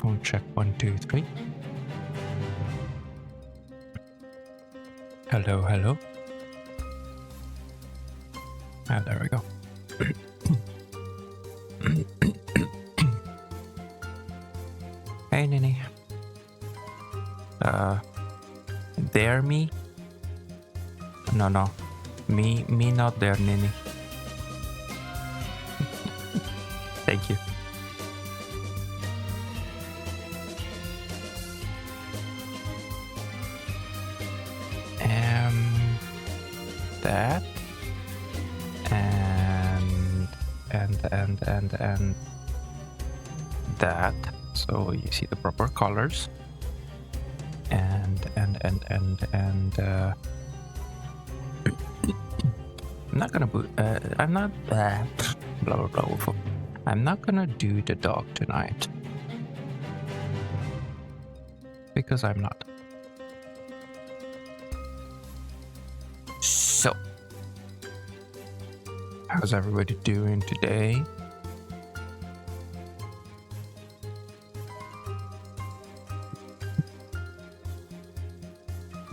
Microphone check 1, 2, 3. Hello, hello. Ah, there we go. Hey, Nini. Dare me? No. Me not there, Nini. Thank you. That. And that. So you see the proper colors. And I'm not gonna I'm not blah blah blah. I'm not gonna do the dog tonight because I'm not. So, how's everybody doing today?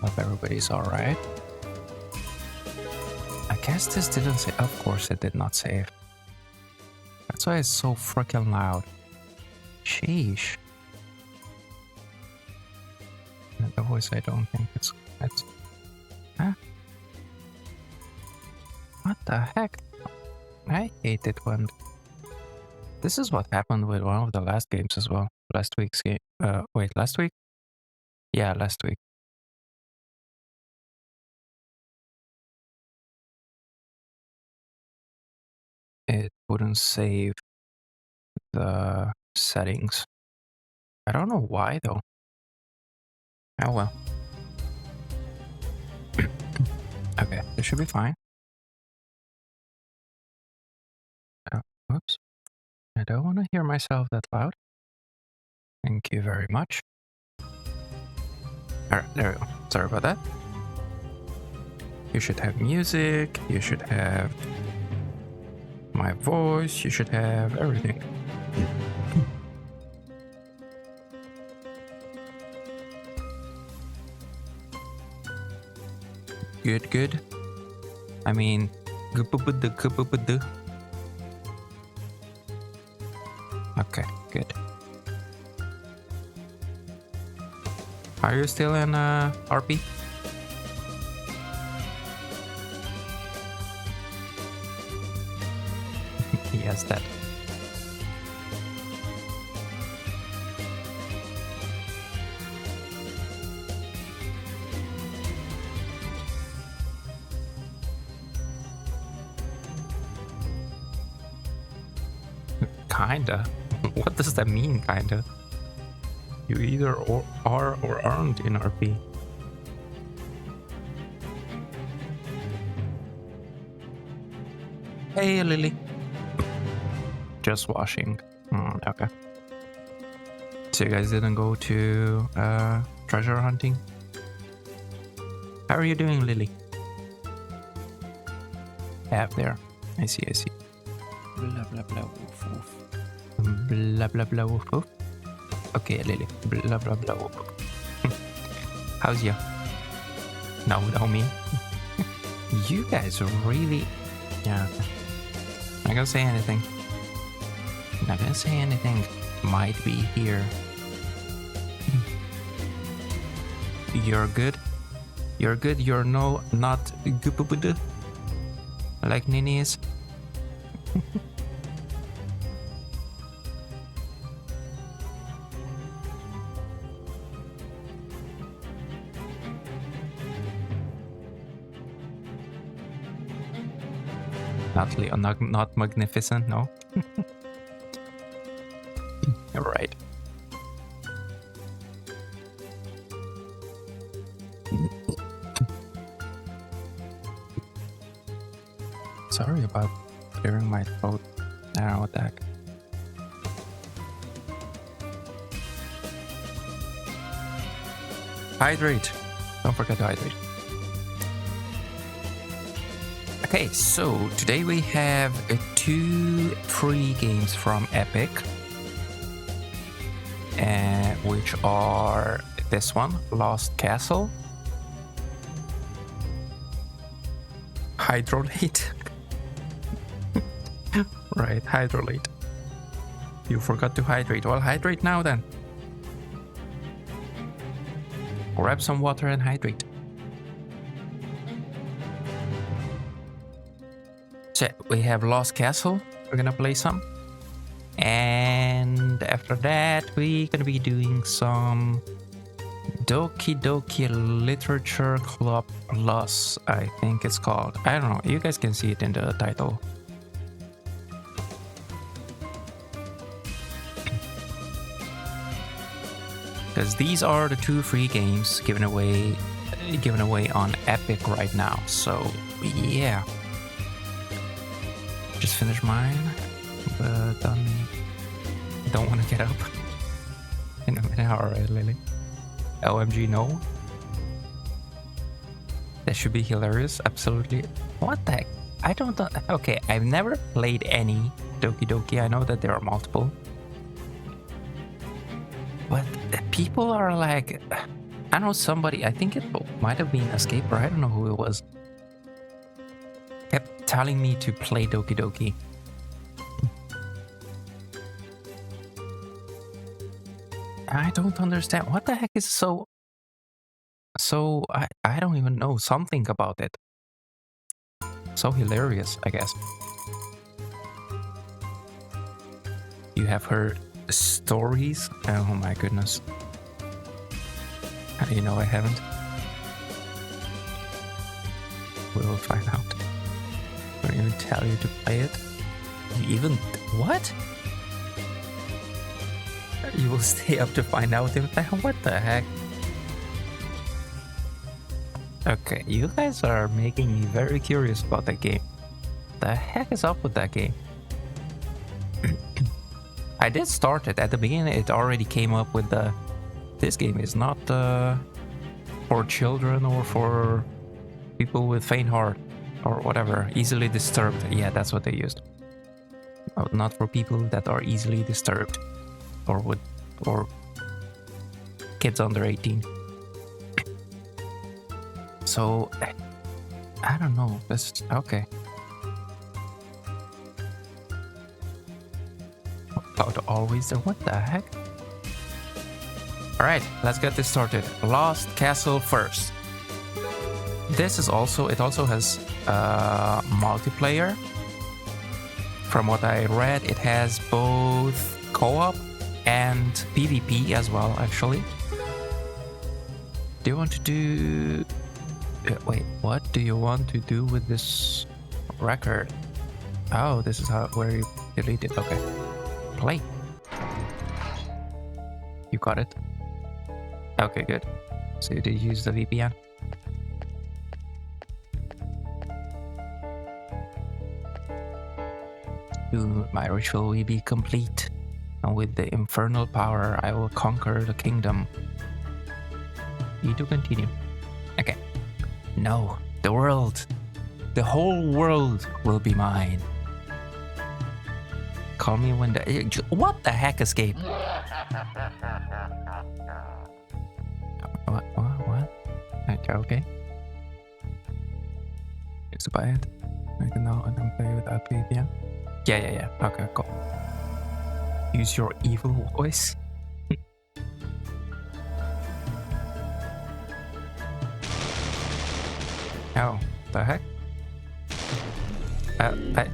Hope everybody's alright. I guess this didn't say. Of course, it did not save. That's why it's so freaking loud. Sheesh. The voice, I don't think it's. Huh? What the heck? I hate it when. This is what happened with one of the last games as well. Last week's game. Wait, last week? Yeah, last week. It wouldn't save the settings. I don't know why though. Oh well. Okay, this should be fine. Oh, whoops. I don't want to hear myself that loud. Thank you very much. Alright, there we go. Sorry about that. You should have music, you should have my voice, you should have everything. Good. I mean, okay, good. Are you still in RP? Yes, that. Kinda? What does that mean, kinda? You either are or aren't in RP. Hey, Lily. Just washing. Okay. So you guys didn't go to treasure hunting? How are you doing, Lily? Have there. I see. Blah blah blah woof woof. Blah blah blah woof woof. Okay, Lily. Blah blah blah woof woof. How's ya? No, me. You guys really. Yeah. Not gonna say anything. Not gonna say anything. Might be here. You're good. You're good. You're not good. Like Nini is. Not magnificent, no. You're right. Sorry about clearing my throat. I don't know what the heck. Hydrate. Don't forget to hydrate. Okay, so today we have 2 free games from Epic. which are this one, Lost Castle, Hydrolate. Right, Hydrolate. You forgot to hydrate. Well, hydrate now then. Grab some water and hydrate. So we have Lost Castle. We're gonna play some. And after that, we're gonna be doing some Doki Doki Literature Club Plus, I think it's called. I don't know. You guys can see it in the title. Because these are the 2 free games given away on Epic right now. So yeah, just finished mine, but don't want to get up in a minute. All right, Lily. OMG, no. That should be hilarious. Absolutely. What the heck? I don't know. Okay, I've never played any Doki Doki. I know that there are multiple. But people are like, I know somebody, I think it might have been Escaper, I don't know who it was, kept telling me to play Doki Doki. I don't understand. What the heck is so I don't even know, something about it. So hilarious, I guess. You have heard stories? Oh my goodness. How do you know I haven't? We'll find out. I don't even tell you to play it. You even... What? You will stay up to find out if... What the heck? Okay, you guys are making me very curious about that game. The heck is up with that game? I did start it. At the beginning, it already came up with the... This game is not for children or for people with faint heart or whatever. Easily disturbed. Yeah, that's what they used. No, not for people that are easily disturbed or kids under 18. So, I don't know. That's okay. About always there. What the heck? Alright, let's get this started. Lost Castle first. This is also, it also has multiplayer. From what I read, it has both co-op and PvP as well, actually. Do you want to do... wait, what do you want to do with this record? Oh, this is how where you delete it. Okay. Play. You got it? Okay, good. So you did use the VPN? Soon my ritual will be complete, and with the infernal power I will conquer the kingdom. You to continue. Okay. No, the world. The whole world will be mine. Call me when the... What the heck, Escape? What? Okay. It's bad. I can now play without VPN. Yeah. Okay, cool. Use your evil voice. Oh, the heck? I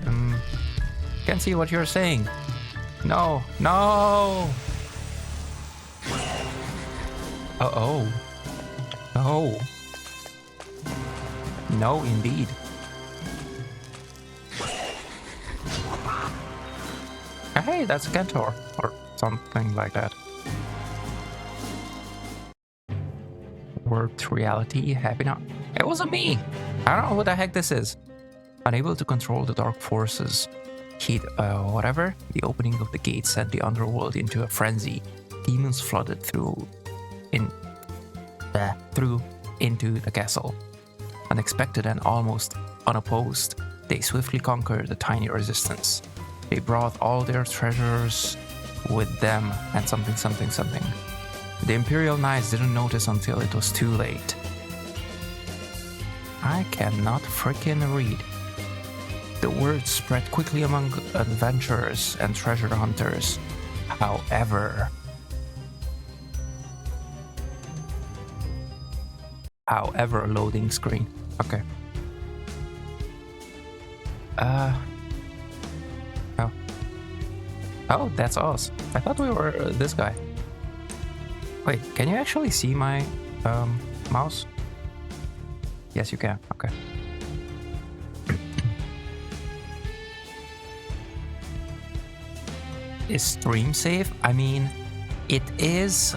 can't see what you're saying. No. Oh. No, indeed. Hey, that's a Centaur or something like that. Warped reality, happy now. It wasn't me. I don't know what the heck this is. Unable to control the dark forces. Whatever. The opening of the gate sent the underworld into a frenzy. Demons flooded through into the castle. Unexpected and almost unopposed, they swiftly conquered the tiny resistance. They brought all their treasures with them and something, something, something. The Imperial Knights didn't notice until it was too late. I cannot frickin' read. The word spread quickly among adventurers and treasure hunters. However, loading screen. Okay. Oh, that's us. I thought we were this guy. Wait, can you actually see my mouse? Yes, you can. Okay. Is stream safe? I mean, it is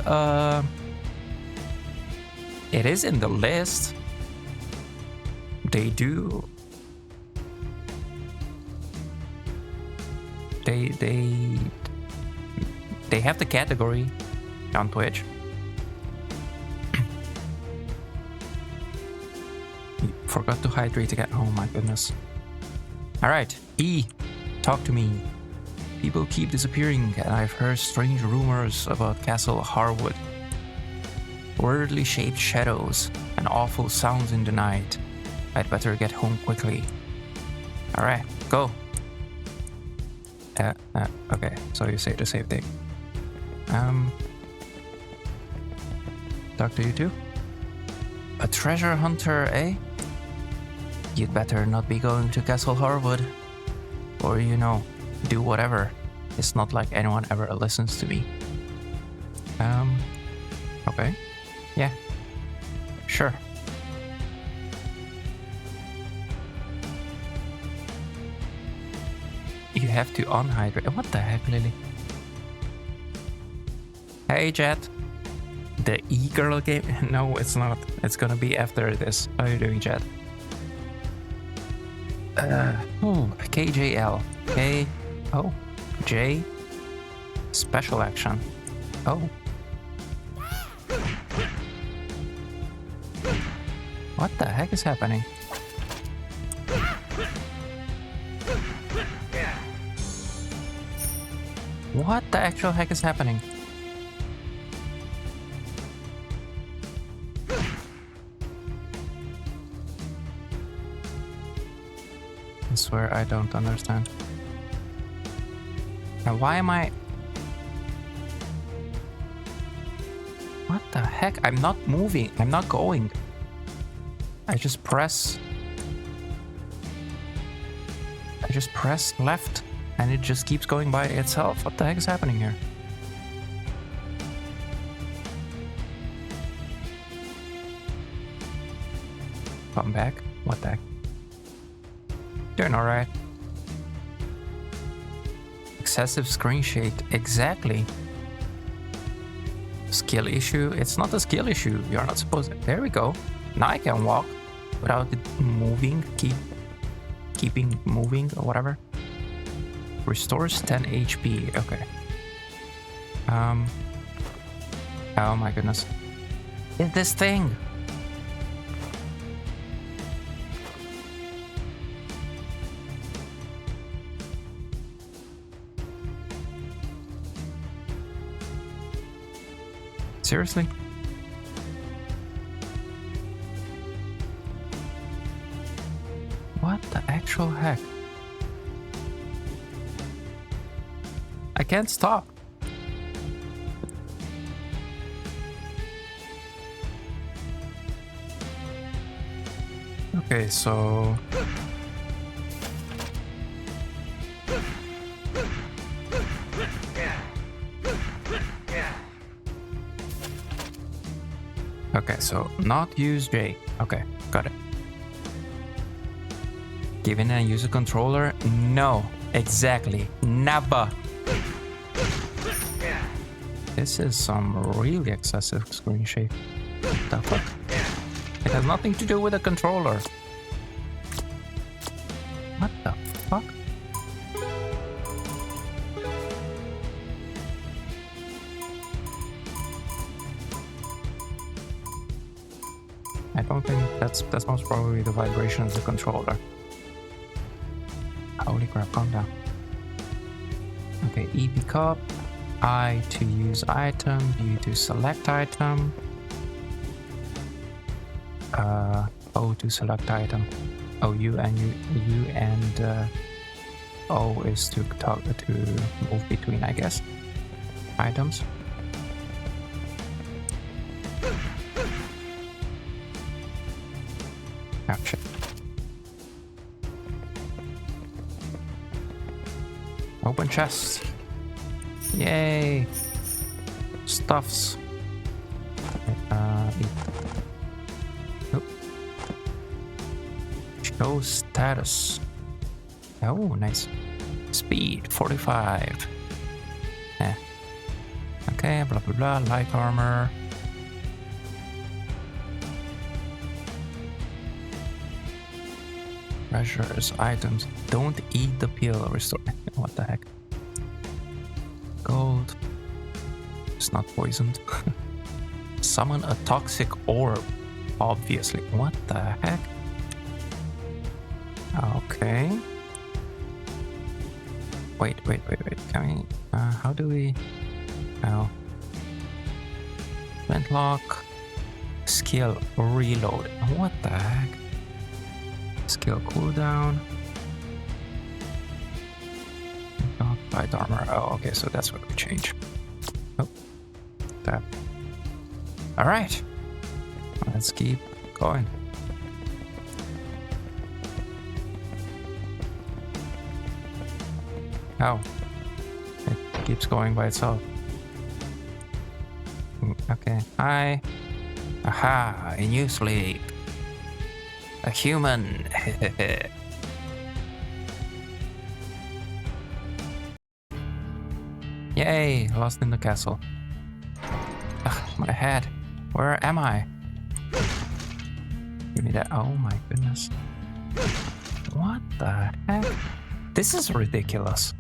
in the list. They do. They have the category on Twitch. Forgot to hydrate again. Oh my goodness. Alright, E, talk to me. People keep disappearing, and I've heard strange rumors about Castle Harwood. Weirdly shaped shadows and awful sounds in the night. I'd better get home quickly. Alright, go. Okay, so you say the same thing. Talk to you too? A treasure hunter, eh? You'd better not be going to Castle Harwood. Or, you know, do whatever. It's not like anyone ever listens to me. Okay. Yeah. Sure. You have to unhydrate. What the heck, Lily? Hey, Jet. The e-girl game? No, it's not. It's gonna be after this. How are you doing, Jet? KJL. K. Oh. J. Special action. Oh. What the heck is happening? What the actual heck is happening? I swear I don't understand. And why am I... What the heck? I'm not moving. I'm not going. I just press left and it just keeps going by itself. What the heck is happening here? Come back. What the heck? Doing alright. Excessive screen shake. Exactly. Skill issue. It's not a skill issue. You're not supposed to. There we go. Now I can walk without it moving. Keeping moving or whatever. Restores 10 HP. Okay. Oh my goodness. It's this thing. Seriously? What the actual heck? I can't stop. Okay, so... Okay, so not use J. Okay, got it. Given a user controller? No, exactly. Never. This is some really excessive screen shake. What the fuck? It has nothing to do with a controller. What the fuck? I don't think that's most probably the vibration of the controller. Holy crap, calm down. Okay, E pick up. I to use item, U to select item, O to select item. Oh, U and O is to move between, I guess, items. Oh shit. Open chest. Yay! Stuffs. Nope. Show status. Oh, nice. Speed 45. Yeah. Okay, blah blah blah. Light armor. Treasures, items. Don't eat the peel. Restore. What the heck? Gold. It's not poisoned. Summon a toxic orb. Obviously. What the heck? Okay. Wait. Can we... how do we... Oh. Flintlock. Skill. Reload. What the heck? Skill cooldown. Light armor. Oh, okay, so that's what we change. Oh. That. Alright. Let's keep going. Oh. It keeps going by itself. Okay. Hi. Aha, a new sleep. A human. Yay, lost in the castle. Ugh, my head. Where am I? Give me that. Oh my goodness. What the heck? This is ridiculous.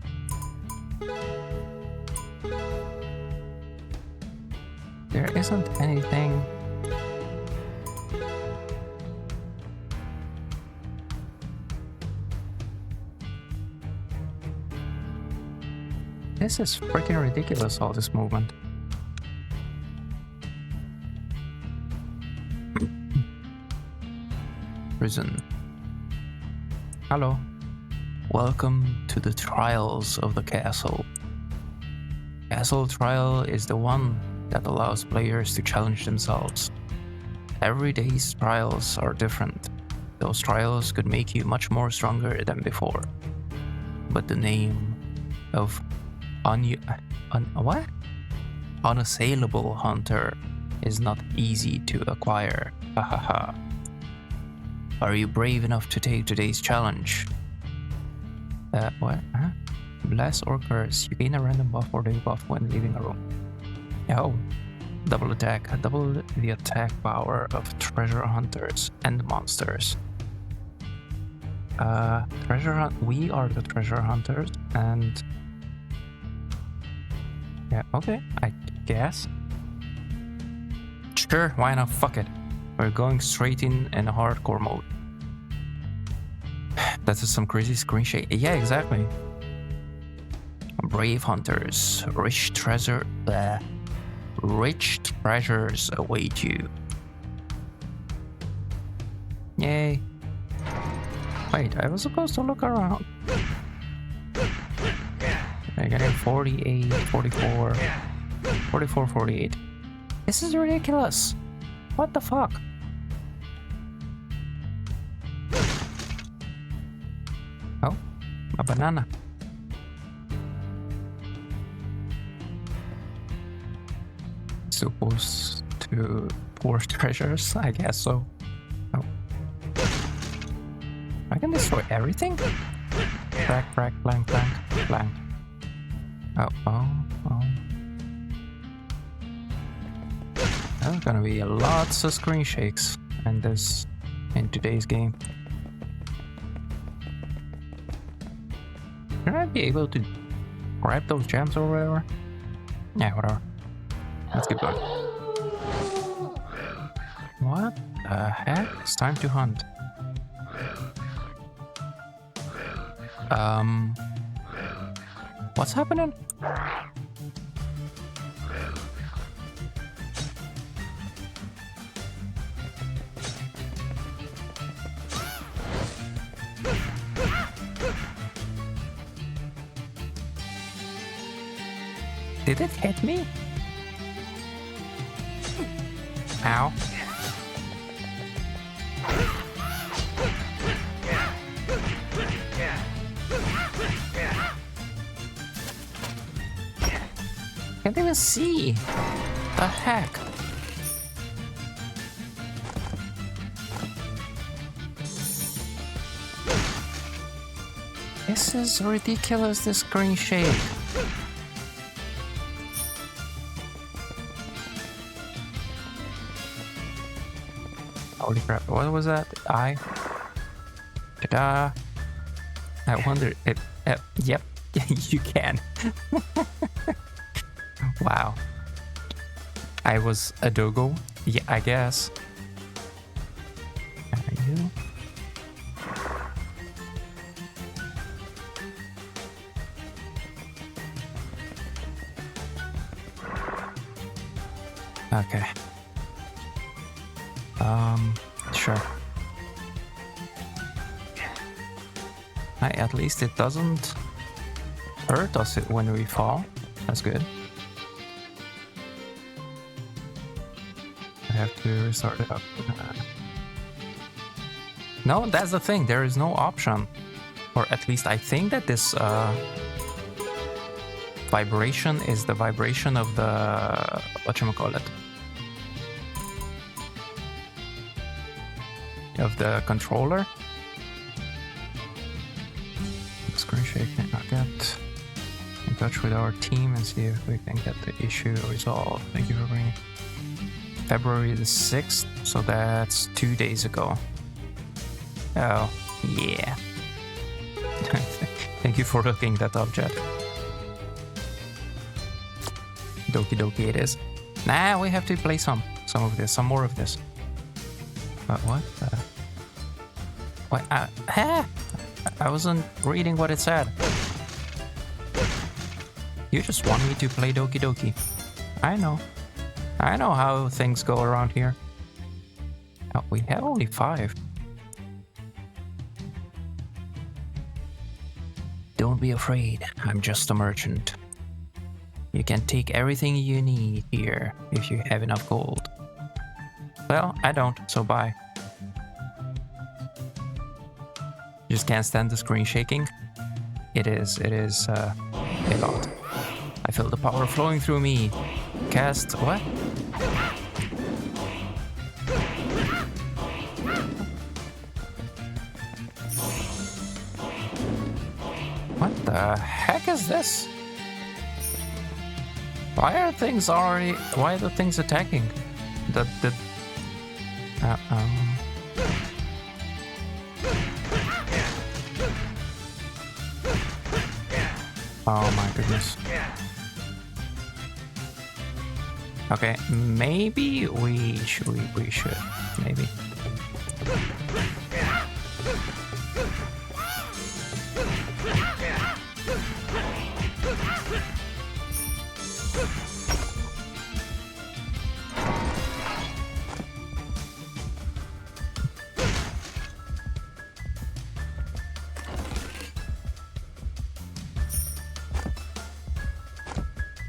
There isn't anything. This is freaking ridiculous, all this movement. Prison. Hello. Welcome to the trials of the castle. Castle trial is the one that allows players to challenge themselves. Every day's trials are different. Those trials could make you much more stronger than before. But the name of unassailable hunter is not easy to acquire. Hahaha. Are you brave enough to take today's challenge? What? Huh? Bless or curse. You gain a random buff or debuff when leaving a room. Oh. Double attack. Double the attack power of treasure hunters and monsters. We are the treasure hunters and... Yeah, okay, I guess. Sure, why not? Fuck it. We're going straight in a hardcore mode. That's some crazy screen shake. Yeah, exactly. Brave hunters, rich treasures await you. Yay. Wait, I was supposed to look around. I got 48, 44, 44, 48. This is ridiculous. What the fuck? Oh, a banana. Supposed to pour treasures? I guess so. Oh. I can destroy everything? Crack, crack, blank, blank, blank. Oh. There's gonna be lots of screen shakes in today's game. Should I be able to grab those gems or whatever? Yeah, whatever. Let's keep going. What the heck? It's time to hunt. What's happening? Did it hit me? Ow. Can't even see. The heck? This is ridiculous, this screen shake. Holy crap, what was that? Ta-da! I wonder if... yep, you can. Wow. I was a dogo? Yeah, I guess. Are you? Okay. Sure. At least it doesn't hurt us when we fall. That's good. I have to restart it up. No, that's the thing. There is no option. Or at least I think that this vibration is the vibration of the... whatchamacallit? Of the controller. Screen shaking. I'll get in touch with our team and see if we can get the issue resolved. Thank you for bringing February the 6th, so that's 2 days ago. Oh, yeah. Thank you for looking that up, Jet. Doki Doki it is. Nah, we have to play some of this, some more of this. What? What? I wasn't reading what it said. You just want me to play Doki Doki. I know. I know how things go around here. Oh, we have only 5. Don't be afraid. I'm just a merchant. You can take everything you need here if you have enough gold. Well, I don't, so bye. Just can't stand the screen shaking. It is a lot. I feel the power flowing through me. Cast what? What the heck is this? Why are things already? Why are the things attacking? Oh my goodness. Okay, maybe we should, maybe.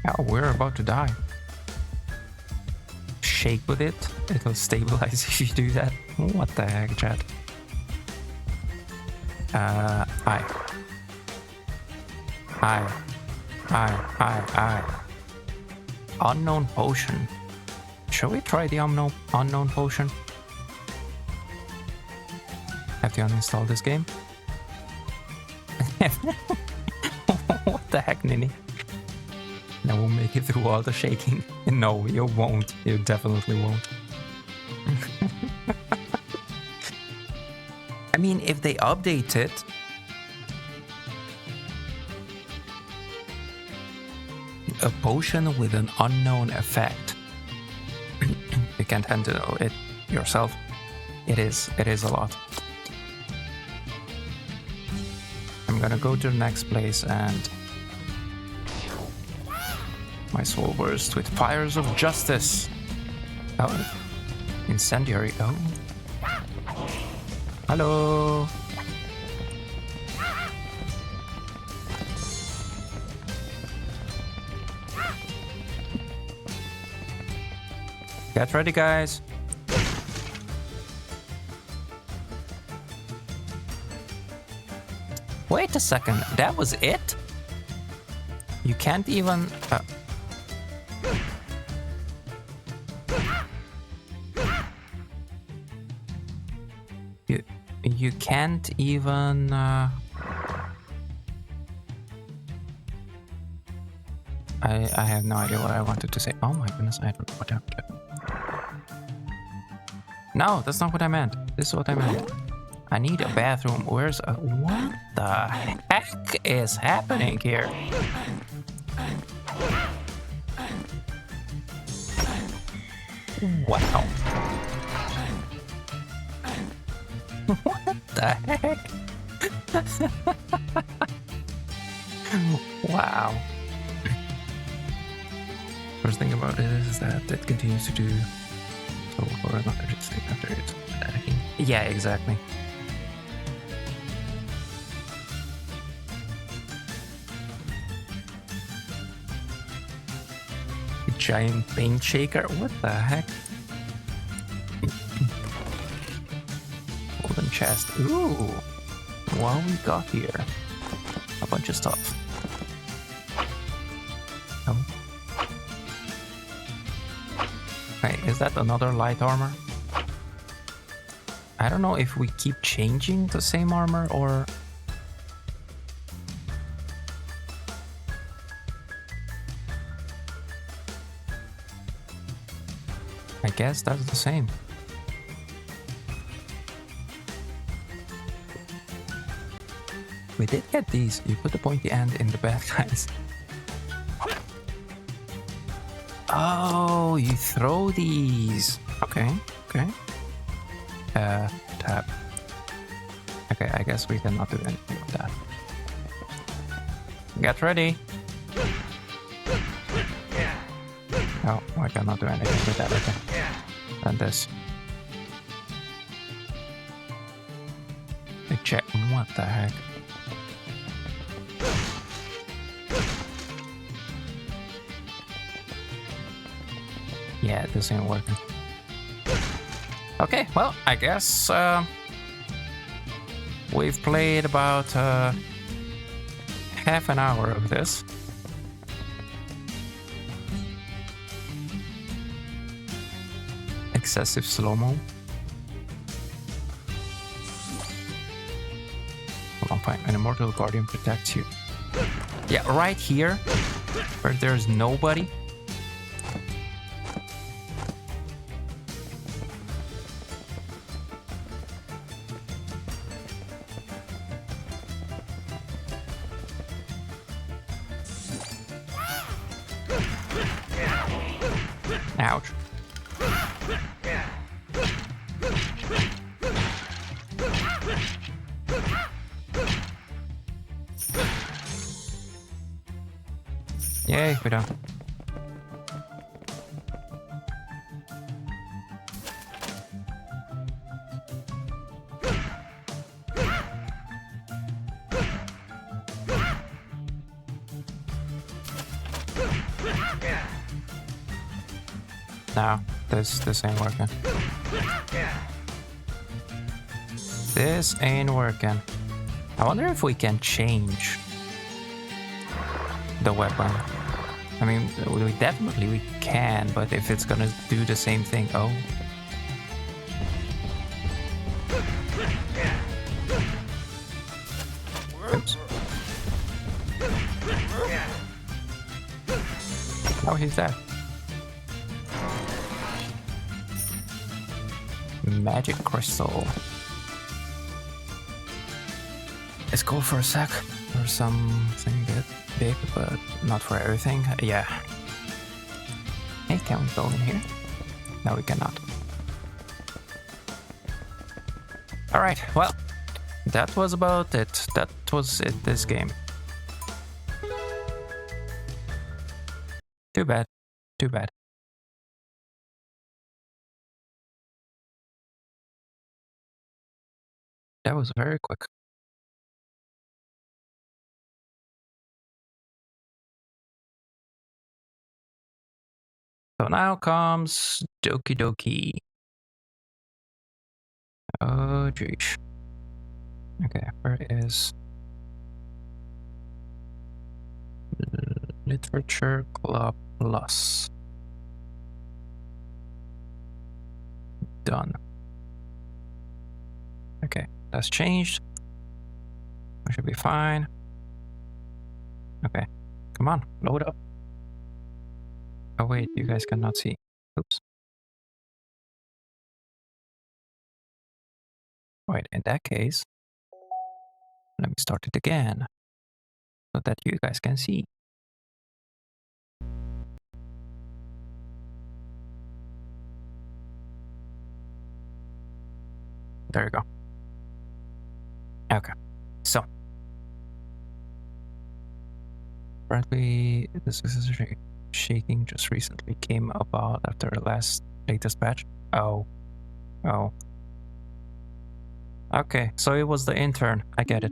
Oh, we're about to die. Shake with it, it'll stabilize if you do that. What the heck, chat? Hi. Unknown potion. Shall we try the unknown potion? Have to uninstall this game. What the heck, Nini? Now we'll make it through all the shaking. No, you won't. You definitely won't. I mean, if they update it... A potion with an unknown effect. You can't handle it yourself. It is a lot. I'm gonna go to the next place and... My soul burst with fires of justice. Oh. Incendiary. Oh. Hello. Get ready, guys. Wait a second, that was it? You can't even... You can't even... I have no idea what I wanted to say. Oh my goodness, I don't know what happened. No, that's not what I meant. This is what I meant. I need a bathroom. Where's a... What the heck is happening here? Wow. What the heck? Wow. First thing about it is that it continues to do so for another thing after it's attacking. Yeah, exactly. Giant paint shaker? What the heck? Golden chest. Ooh. What we got here? A bunch of stuff. Oh. Hey, is that another light armor? I don't know if we keep changing the same armor or... I guess that's the same. We did get these. You put the pointy end in the bad guys. Oh, you throw these. Okay, okay. Tap. Okay, I guess we cannot do anything with that. Get ready. Oh, I cannot do anything with that. Okay. And this. Big check. What the heck? Yeah, this ain't working. Okay, well, I guess we've played about half an hour of this. Excessive slow-mo. Hold on, fine. An immortal guardian protects you. Yeah, right here, where there's nobody. Ouch. Yay, we're done. No, this ain't working. This ain't working. I wonder if we can change the weapon. I mean, we definitely can, but if it's gonna do the same thing, oh. Oops. Oh, he's dead. Magic crystal. It's cool for a sec, for something big, but not for everything. Yeah. Hey, can we go in here? No, we cannot. Alright, well, that was about it. That was it, this game. Too bad. Too bad. That was very quick. So now comes Doki Doki. Oh, jeez. Okay, where is Literature Club Plus? Done. Okay, that's changed. We should be fine. Okay, come on, load up. Oh wait, you guys cannot see. Oops. Right, in that case, let me start it again so that you guys can see. There you go. Okay, so apparently this is shaking just recently came about after the latest patch. Oh. Okay, so it was the intern. I get it.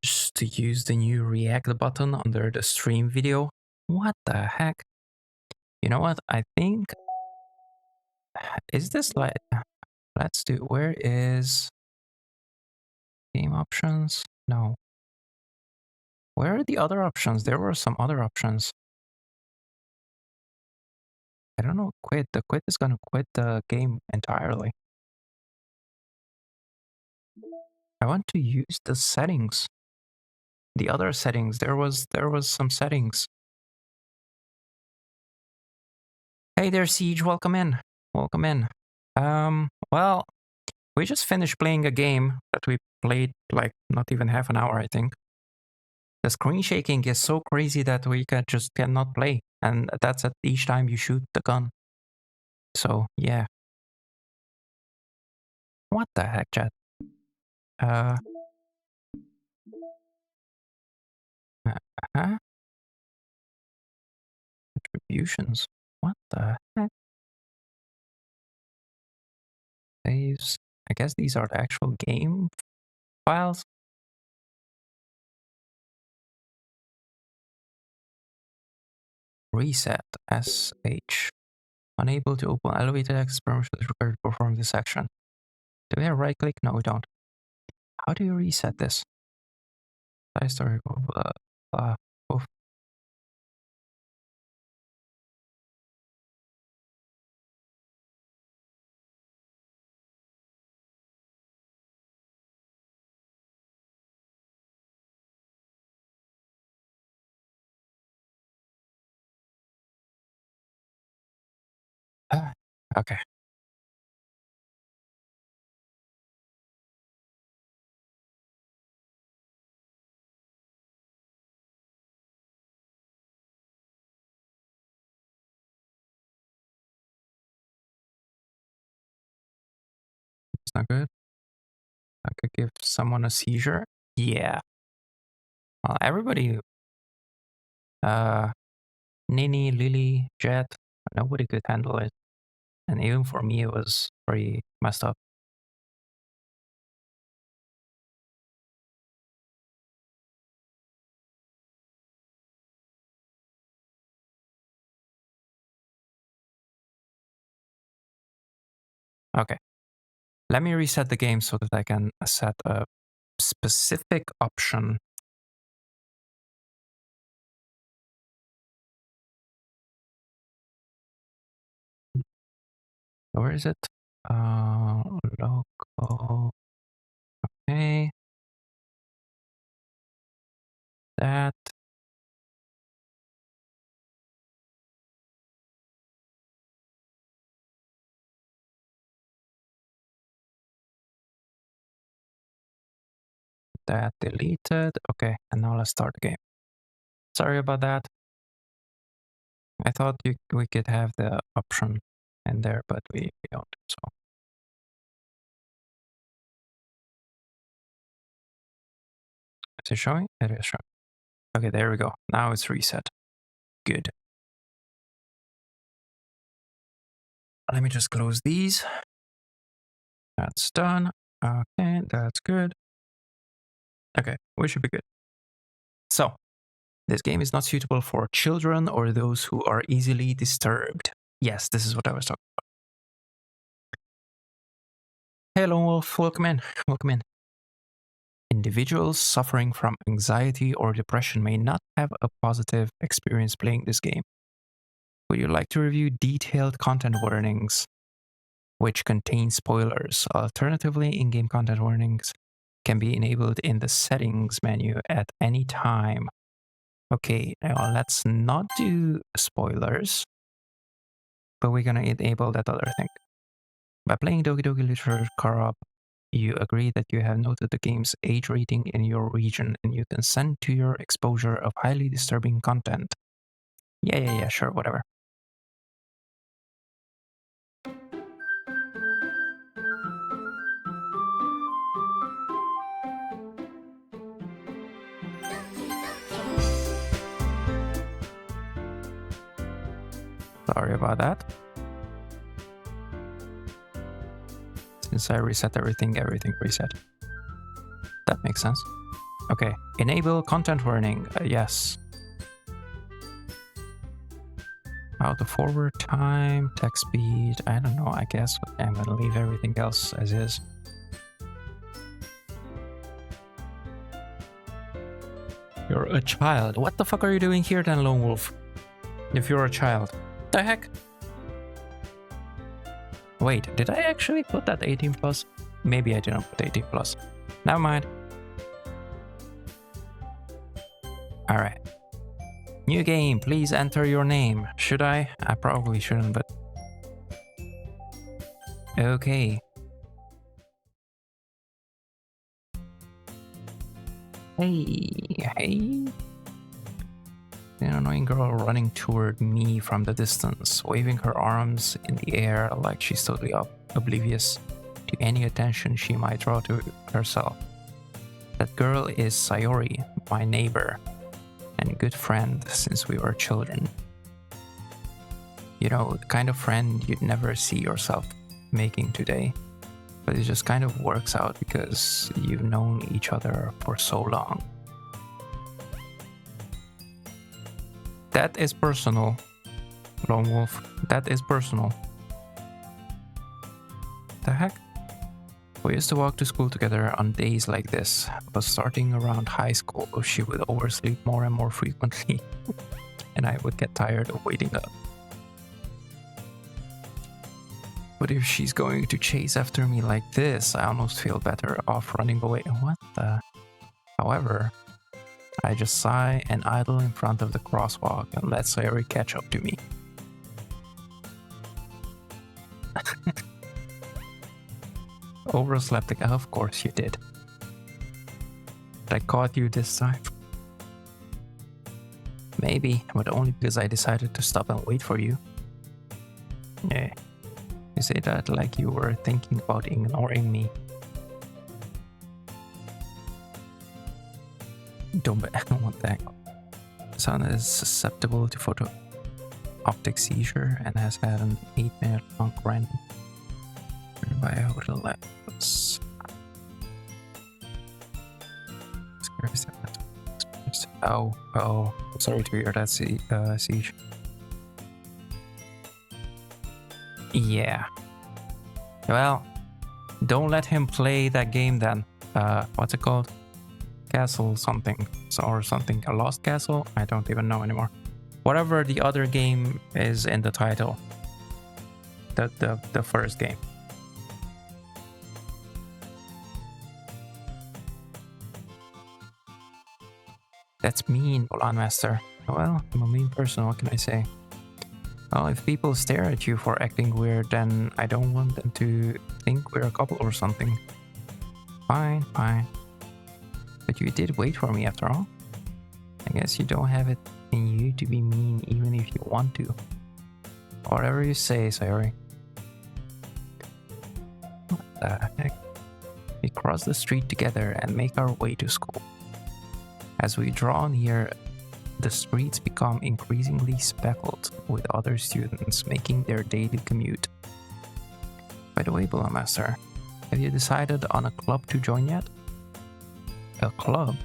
Just to use the new react button under the stream video. What the heck? You know what? I think is this like let's do where is game options? No. Where are the other options? There were some other options. I don't know. Quit. The quit is gonna quit the game entirely. I want to use the settings. The other settings. There was some settings. Hey there, Siege. Welcome in. Welcome in. Well, we just finished playing a game that we played like not even half an hour, I think. The screen shaking is so crazy that we cannot play, and that's at each time you shoot the gun. So yeah. What the heck, chat? Huh? Attributions. What the heck? Saves. I guess these are the actual game files. Reset. SH. Unable to open elevated access permission is required to perform this action. Do we have right click? No, we don't. How do you reset this? Story. Blah, blah, blah. Okay. It's not good. I could give someone a seizure. Yeah. Well, everybody, Nini, Lily, Jet, nobody could handle it. And even for me, it was pretty messed up. Okay. Let me reset the game so that I can set a specific option. Where is it? Local. Okay. That. That deleted. Okay, and now let's start the game. Sorry about that. I thought we could have the option in there, but we don't. So is it showing? It is showing. Okay, there we go. Now it's reset. Good. Let me just close these. That's done. Okay, that's good. Okay, we should be good. So This game is not suitable for children or those who are easily disturbed. Yes, this is what I was talking about. Hello, Wolf. Welcome in. Welcome in. Individuals suffering from anxiety or depression may not have a positive experience playing this game. Would you like to review detailed content warnings, which contain spoilers? Alternatively, in-game content warnings can be enabled in the settings menu at any time. Okay, now let's not do spoilers, but we're gonna enable that other thing. By playing Doki Doki Literature Co-op, you agree that you have noted the game's age rating in your region and you consent to your exposure of highly disturbing content. Yeah, sure, whatever. Sorry about that. Since I reset everything reset. That makes sense. Okay, enable content warning, yes. How to forward time, text speed, I don't know, I guess I'm gonna leave everything else as is. You're a child. What the fuck are you doing here then, Lone Wolf? If you're a child. The heck? Wait, did I actually put that 18 plus? Maybe I didn't put 18 plus. Never mind. Alright. New game, please enter your name. Should I? I probably shouldn't, but... Okay. Hey. An annoying girl running toward me from the distance, waving her arms in the air like she's totally oblivious to any attention she might draw to herself. That girl is Sayori, my neighbor, and good friend since we were children. You know, the kind of friend you'd never see yourself making today, but it just kind of works out because you've known each other for so long. That is personal, Lone Wolf. That is personal. The heck? We used to walk to school together on days like this, but starting around high school, she would oversleep more and more frequently, and I would get tired of waiting up. But if she's going to chase after me like this, I almost feel better off running away. What the? However, I just sigh and idle in front of the crosswalk and let Sayori catch up to me. Overslept again? Of course you did. But I caught you this time. Maybe, but only because I decided to stop and wait for you. Yeah. You say that like you were thinking about ignoring me. Don't want that. Son is susceptible to photo optic seizure and has had an 8-minute long run by a hotel lapse. Oh, sorry to hear that, Siege. Yeah. Well, don't let him play that game then. What's it called? Castle something or something. A Lost Castle? I don't even know anymore. Whatever the other game is in the title. The first game. That's mean, Volan Master. Well, I'm a mean person, what can I say? Well, if people stare at you for acting weird, then I don't want them to think we're a couple or something. Fine. But you did wait for me after all. I guess you don't have it in you to be mean even if you want to. Whatever you say, Sayori. What the heck? We cross the street together and make our way to school. As we draw near, the streets become increasingly speckled with other students making their daily commute. By the way, Bullet Master, have you decided on a club to join yet? A club?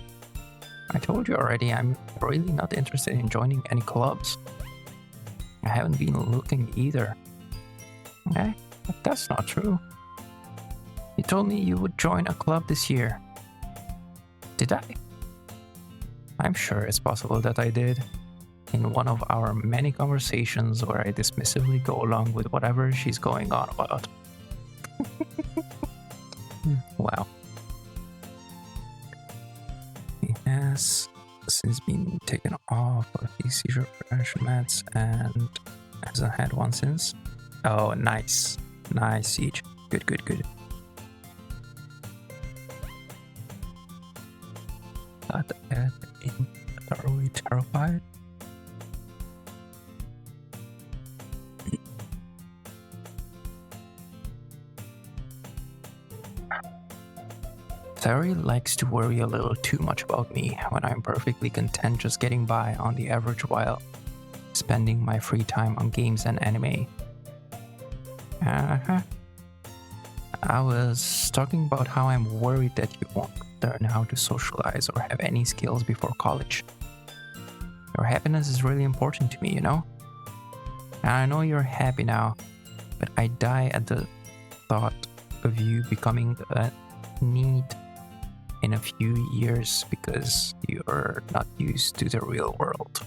I told you already, I'm really not interested in joining any clubs. I haven't been looking either. Eh? But that's not true. You told me you would join a club this year. Did I? I'm sure it's possible that I did. In one of our many conversations where I dismissively go along with whatever she's going on about. Wow. He has since been taken off of the seizure prevention meds and hasn't had one since. Oh, nice. Nice, Siege. Good, good, good. But being thoroughly terrified. Terry likes to worry a little too much about me when I'm perfectly content just getting by on the average while spending my free time on games and anime. I was talking about how I'm worried that you won't learn how to socialize or have any skills before college. Your happiness is really important to me, you know? And I know you're happy now, but I die at the thought of you becoming a need in a few years because you're not used to the real world.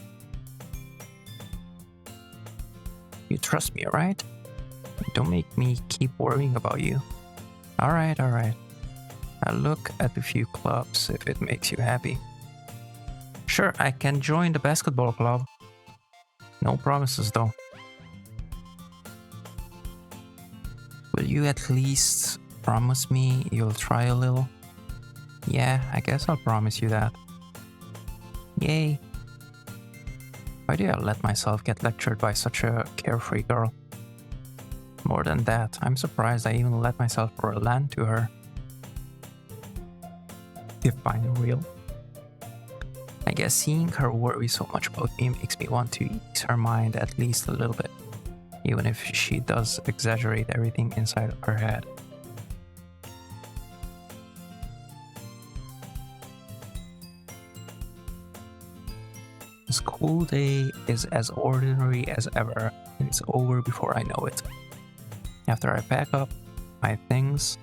You trust me, right? Don't make me keep worrying about you. Alright. I'll look at a few clubs if it makes you happy. Sure, I can join the basketball club. No promises though. Will you at least promise me you'll try a little? Yeah, I guess I'll promise you that. Yay. Why do I let myself get lectured by such a carefree girl? More than that, I'm surprised I even let myself relent to her. If I'm real. I guess seeing her worry so much about me makes me want to ease her mind at least a little bit, even if she does exaggerate everything inside of her head. The school day is as ordinary as ever, and it's over before I know it. After I pack up my things,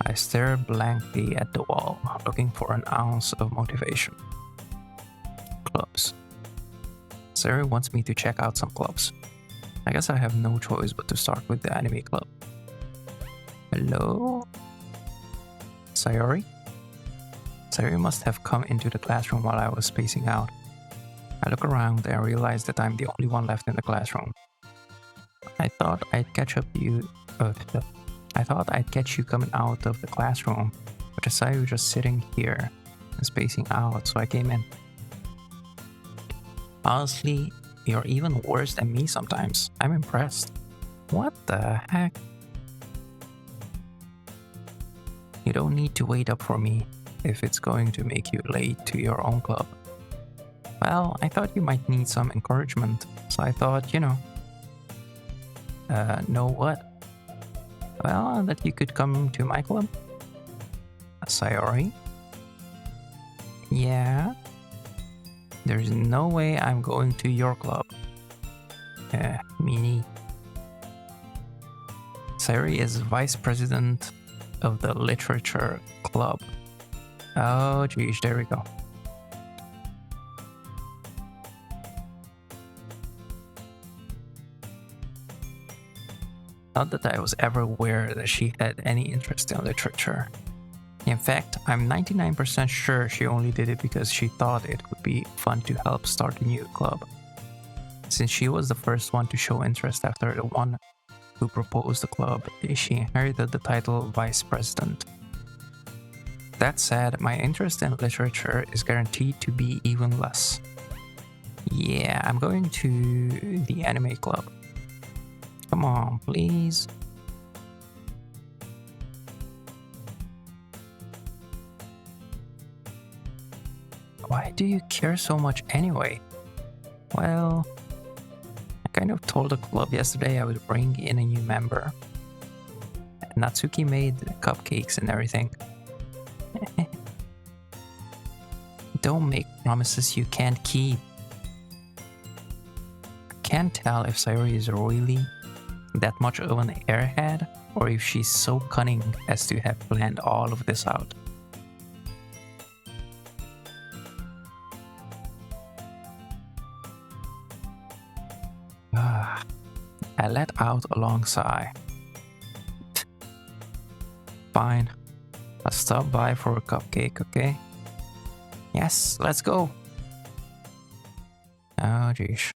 I stare blankly at the wall, looking for an ounce of motivation. Clubs. Sarah wants me to check out some clubs. I guess I have no choice but to start with the anime club. Hello? Sayori? Sayori must have come into the classroom while I was spacing out. I look around and realize that I'm the only one left in the classroom. I thought I'd catch you coming out of the classroom, but I saw you just sitting here and spacing out, so I came in. Honestly, you're even worse than me sometimes. I'm impressed. What the heck? You don't need to wait up for me if it's going to make you late to your own club. Well, I thought you might need some encouragement, so I thought, know what? Well, that you could come to my club? Sayori? Yeah? There's no way I'm going to your club. Meanie. Sayori is vice president of the literature club. Oh, geez, there we go. Not that I was ever aware that she had any interest in literature. In fact, I'm 99% sure she only did it because she thought it would be fun to help start a new club. Since she was the first one to show interest after the one who proposed the club, she inherited the title Vice President. That said, my interest in literature is guaranteed to be even less. Yeah, I'm going to the anime club. Come on, please. Why do you care so much anyway? Well, I kind of told the club yesterday I would bring in a new member. Natsuki made cupcakes and everything. Don't make promises you can't keep. I can't tell if Sayori is really that much of an airhead, or if she's so cunning as to have planned all of this out. I let out a long sigh. Fine. I'll stop by for a cupcake, okay? Yes, let's go. Oh, jeez.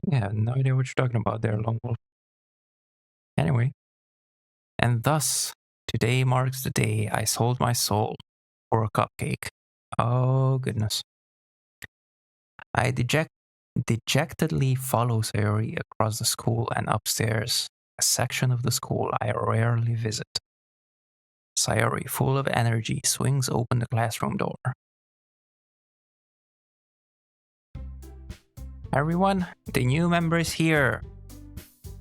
Yeah, I have no idea what you're talking about there, Lone Wolf. Anyway. And thus, today marks the day I sold my soul for a cupcake. Oh, goodness. I dejectedly follow Sayori across the school and upstairs, a section of the school I rarely visit. Sayori, full of energy, swings open the classroom door. Everyone, the new member is here.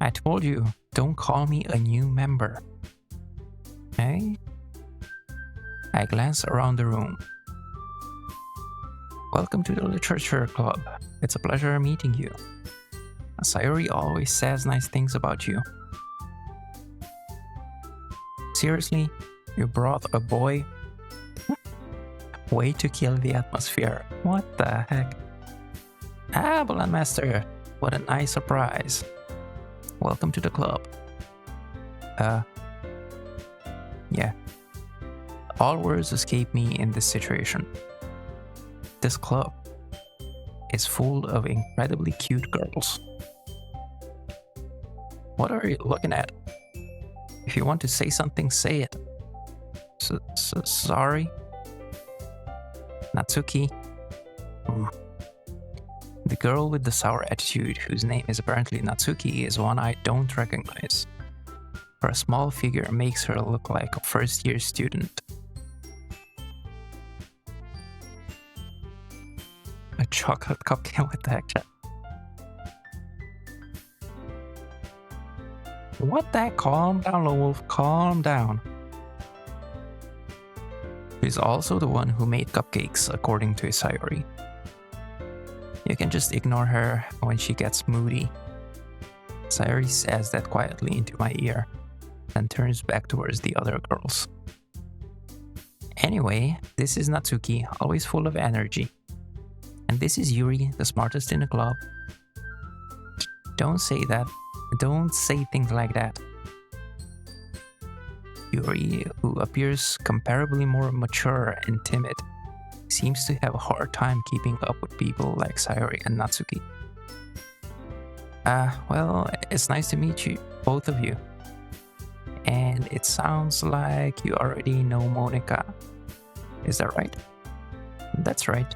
I told you, don't call me a new member. Hey? I glance around the room. Welcome to the Literature Club. It's a pleasure meeting you. Sayori always says nice things about you. Seriously? You brought a boy? Way to kill the atmosphere. What the heck? Ah, Balloon Master. What a nice surprise. Welcome to the club. Yeah. All words escape me in this situation. This club is full of incredibly cute girls. What are you looking at? If you want to say something, say it. Sorry? Natsuki? The girl with the sour attitude, whose name is apparently Natsuki, is one I don't recognize. Her small figure makes her look like a first-year student. A chocolate cupcake? What the heck? What the heck? Calm down, Lone Wolf. Calm down. She's also the one who made cupcakes, according to Sayori. You can just ignore her when she gets moody. Sayori says that quietly into my ear, then turns back towards the other girls. Anyway, this is Natsuki, always full of energy. And this is Yuri, the smartest in the club. Don't say that. Don't say things like that. Yuri, who appears comparably more mature and timid, seems to have a hard time keeping up with people like Sayori and Natsuki. Well, it's nice to meet you, both of you. And it sounds like you already know Monika. Is that right? That's right.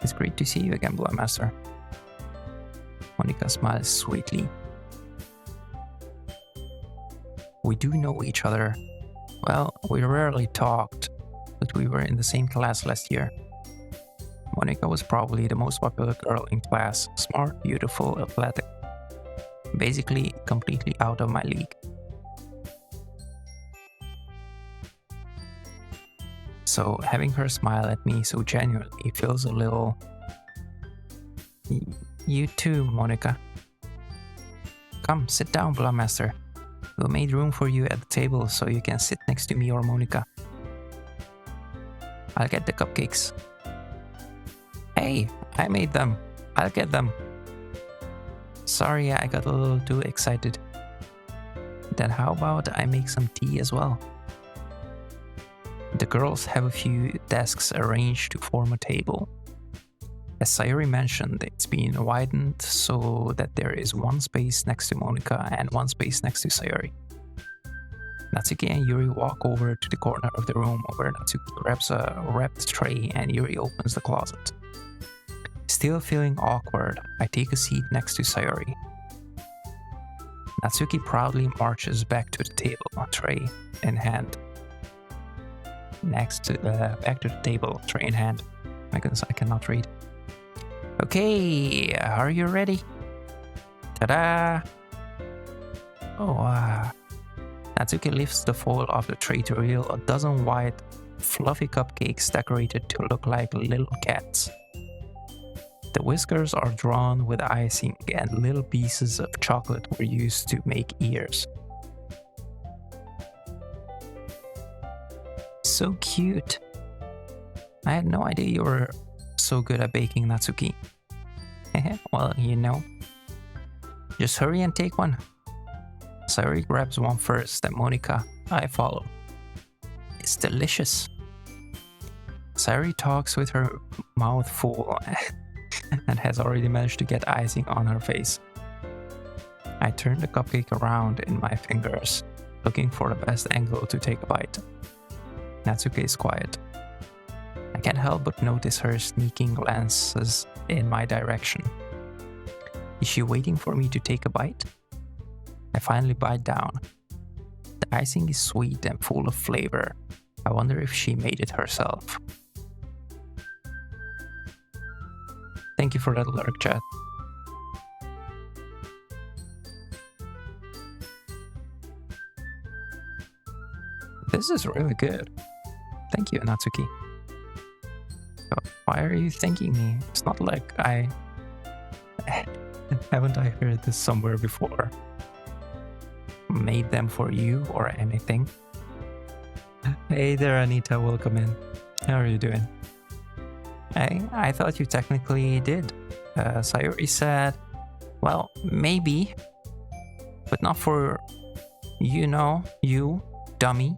It's great to see you again, Blood Master. Monika smiles sweetly. We do know each other. Well, we rarely talked, but we were in the same class last year. Monika was probably the most popular girl in class, smart, beautiful, athletic. Basically, completely out of my league. So having her smile at me so genuinely feels a little... You too, Monika. Come, sit down, Blood Master. We made room for you at the table so you can sit next to me or Monika. I'll get the cupcakes. Hey, I made them. I'll get them. Sorry, I got a little too excited. Then how about I make some tea as well? The girls have a few desks arranged to form a table. As Sayori mentioned, it's been widened so that there is one space next to Monika and one space next to Sayori. Natsuki and Yuri walk over to the corner of the room where Natsuki grabs a wrapped tray and Yuri opens the closet. Still feeling awkward, I take a seat next to Sayori. Natsuki proudly marches back to the table, tray in hand. Back to the table, tray in hand. My goodness, I cannot read. Okay, are you ready? Ta-da! Oh, Natsuki lifts the foil of the tray to reveal a dozen white, fluffy cupcakes decorated to look like little cats. The whiskers are drawn with icing, and little pieces of chocolate were used to make ears. So cute. I had no idea you were so good at baking, Natsuki. Well, you know. Just hurry and take one. Sayori grabs one first, and Monika, I follow. It's delicious. Sayori talks with her mouth full and has already managed to get icing on her face. I turn the cupcake around in my fingers, looking for the best angle to take a bite. Natsuki is quiet. I can't help but notice her sneaking glances in my direction. Is she waiting for me to take a bite? I finally bite down. The icing is sweet and full of flavor. I wonder if she made it herself. Thank you for that lurk, chat. This is really good. Thank you, Natsuki. Why are you thanking me? It's not like I... Haven't I heard this somewhere before? Made them for you or anything? Hey there, Anita, welcome in. How are you doing? I thought you technically did. Sayori said, well, maybe, but not for, you know, you, dummy.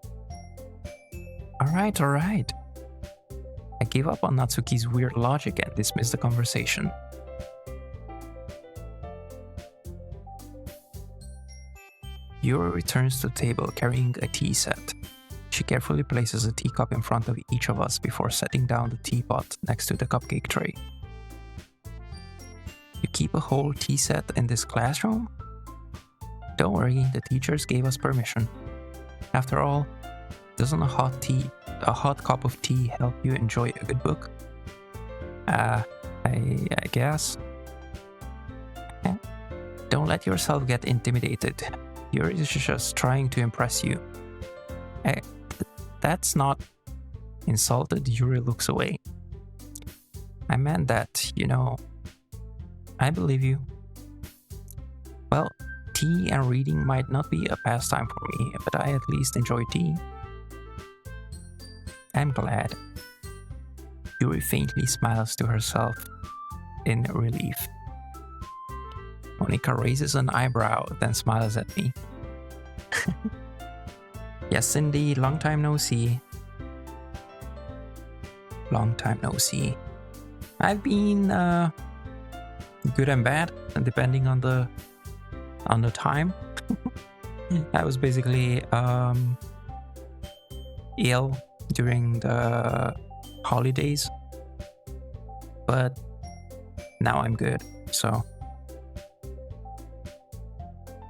Alright. I gave up on Natsuki's weird logic and dismissed the conversation. Yuri returns to the table carrying a tea set. She carefully places a teacup in front of each of us before setting down the teapot next to the cupcake tray. You keep a whole tea set in this classroom? Don't worry, the teachers gave us permission. After all, doesn't a hot cup of tea help you enjoy a good book? I guess. Don't let yourself get intimidated. Yuri is just trying to impress you. That's not... Insulted, Yuri looks away. I meant that, you know. I believe you. Well, tea and reading might not be a pastime for me, but I at least enjoy tea. I'm glad. Yuri faintly smiles to herself in relief. Monika raises an eyebrow, then smiles at me. Yes, indeed, long time no see. Long time no see. I've been good and bad, depending on the time. I was basically ill during the holidays, but now I'm good. So,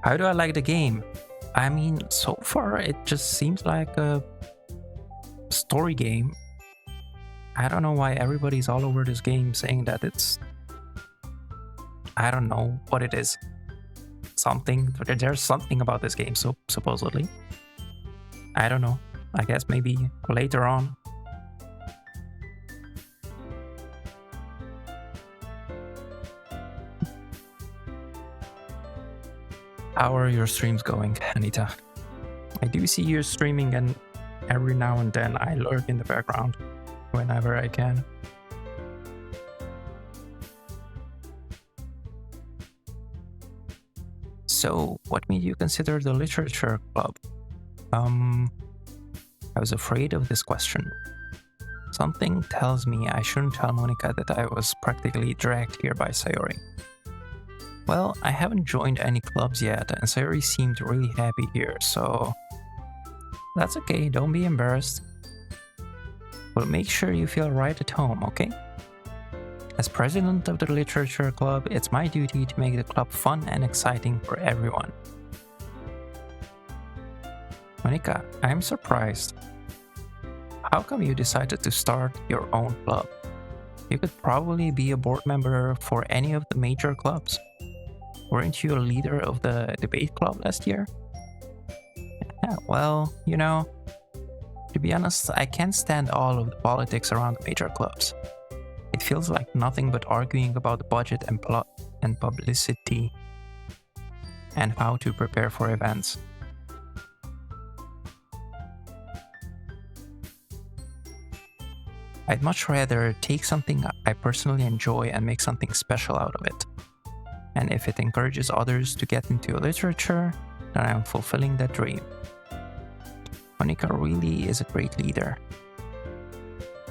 how do I like the game? I mean, so far it just seems like a story game. I don't know why everybody's all over this game saying that it's... I don't know what it is. Something. There's something about this game, so supposedly. I don't know. I guess maybe later on. How are your streams going, Anita? I do see you streaming, and every now and then I lurk in the background whenever I can. So, what made you consider the literature club? I was afraid of this question. Something tells me I shouldn't tell Monika that I was practically dragged here by Sayori. Well, I haven't joined any clubs yet, and Sayori seemed really happy here, so... That's okay, don't be embarrassed. We'll make sure you feel right at home, okay? As president of the literature club, it's my duty to make the club fun and exciting for everyone. Monika, I'm surprised. How come you decided to start your own club? You could probably be a board member for any of the major clubs. Weren't you a leader of the debate club last year? Yeah, well, you know, to be honest, I can't stand all of the politics around major clubs. It feels like nothing but arguing about the budget and plot and publicity and how to prepare for events. I'd much rather take something I personally enjoy and make something special out of it. And if it encourages others to get into literature, then I'm fulfilling that dream. Monica really is a great leader.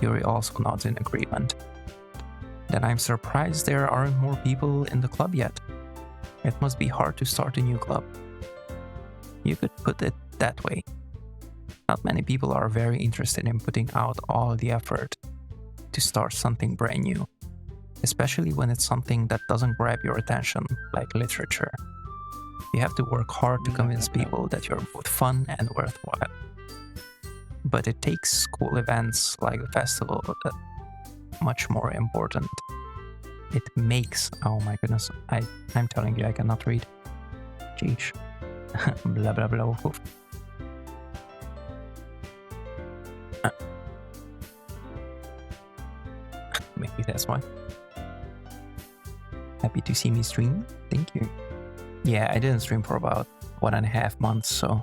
Yuri also nods in agreement. Then I'm surprised there aren't more people in the club yet. It must be hard to start a new club. You could put it that way. Not many people are very interested in putting out all the effort to start something brand new, especially when it's something that doesn't grab your attention, like literature. You have to work hard to convince people that you're both fun and worthwhile. But it takes school events like the festival that much more important. It makes, oh my goodness, I'm telling you, I cannot read. Jeez. Blah blah blah. Maybe that's why. Happy to see me stream. Thank you. Yeah, I didn't stream for about 1.5 months, so.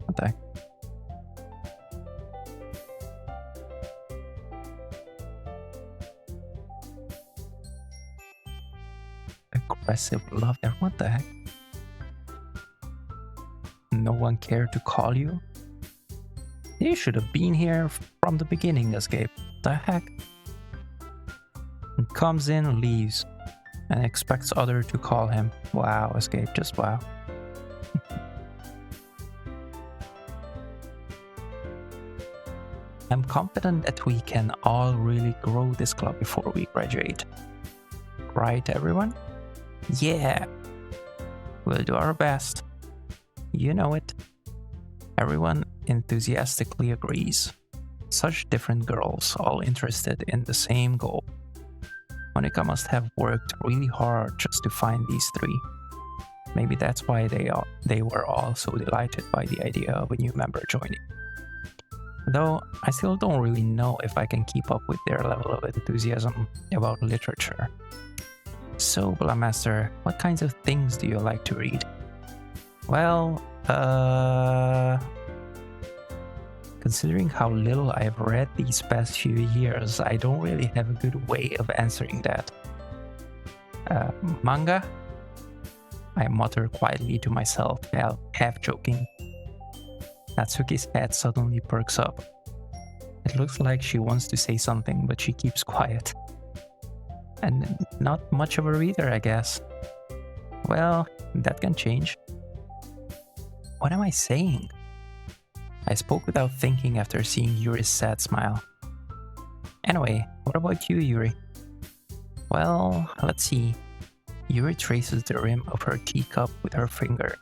What the heck? Aggressive love there. What the heck? No one cared to call you? You should have been here from the beginning, Escape. The heck? And comes in, leaves, and expects other to call him. Wow, Escape, just wow. I'm confident that we can all really grow this club before we graduate. Right, everyone? Yeah! We'll do our best. You know it. Everyone enthusiastically agrees. Such different girls, all interested in the same goal. Monica must have worked really hard just to find these three. Maybe that's why they were all so delighted by the idea of a new member joining. Though I still don't really know if I can keep up with their level of enthusiasm about literature. So, Blamaster, what kinds of things do you like to read? Well, considering how little I've read these past few years, I don't really have a good way of answering that. Manga? I mutter quietly to myself, half joking. Natsuki's head suddenly perks up. It looks like she wants to say something, but she keeps quiet. And not much of a reader, I guess. Well, that can change. What am I saying? I spoke without thinking after seeing Yuri's sad smile. Anyway, what about you, Yuri? Well, let's see. Yuri traces the rim of her teacup with her finger.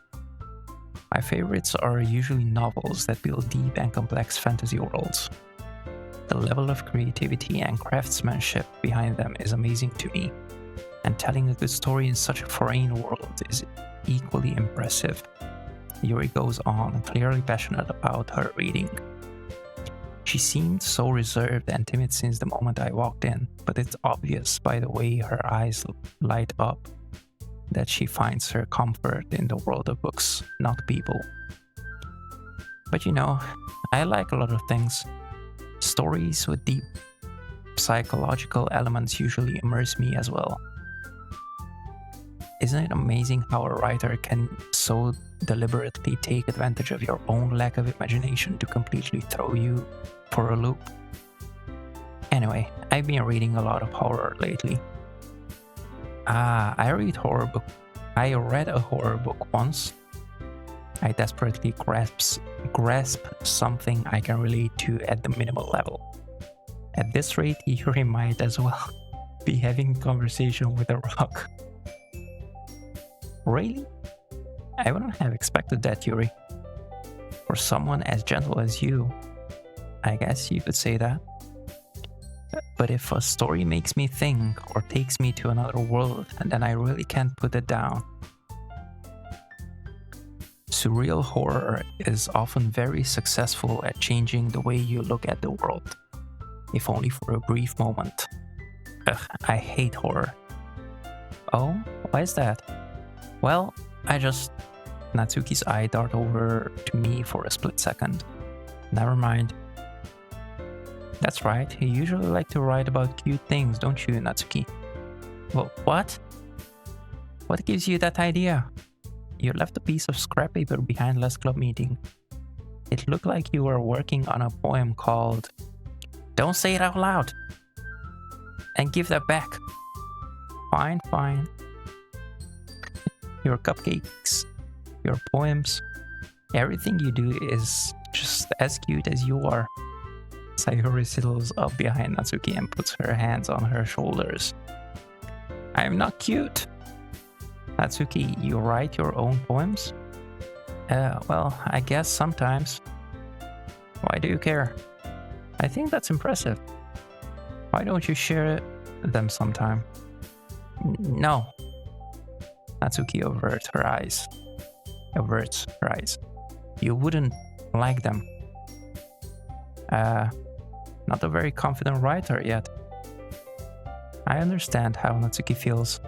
My favorites are usually novels that build deep and complex fantasy worlds. The level of creativity and craftsmanship behind them is amazing to me, and telling a good story in such a foreign world is equally impressive. Yuri goes on, clearly passionate about her reading. She seemed so reserved and timid since the moment I walked in, but it's obvious by the way her eyes light up that she finds her comfort in the world of books, not people. But you know, I like a lot of things. Stories with deep psychological elements usually immerse me as well. Isn't it amazing how a writer can so deliberately take advantage of your own lack of imagination to completely throw you for a loop? Anyway, I've been reading a lot of horror lately. I read horror book. I read a horror book once. I desperately grasp something I can relate to at the minimal level. At this rate, Yuri might as well be having a conversation with a rock. Really? I wouldn't have expected that, Yuri. For someone as gentle as you, I guess you could say that. But if a story makes me think or takes me to another world, then I really can't put it down. Surreal horror is often very successful at changing the way you look at the world, if only for a brief moment. Ugh, I hate horror. Oh, why is that? Well, Natsuki's eye darted over to me for a split second. Never mind. That's right, you usually like to write about cute things, don't you, Natsuki? Well, what? What gives you that idea? You left a piece of scrap paper behind last club meeting. It looked like you were working on a poem called... Don't say it out loud! And give that back. Fine, fine. Your cupcakes, your poems, everything you do is just as cute as you are. Sayori settles up behind Natsuki and puts her hands on her shoulders. I am not cute. Natsuki, you write your own poems? Well, I guess sometimes. Why do you care? I think that's impressive. Why don't you share them sometime? No. Natsuki averts her eyes. You wouldn't like them. Not a very confident writer yet. I understand how Natsuki feels.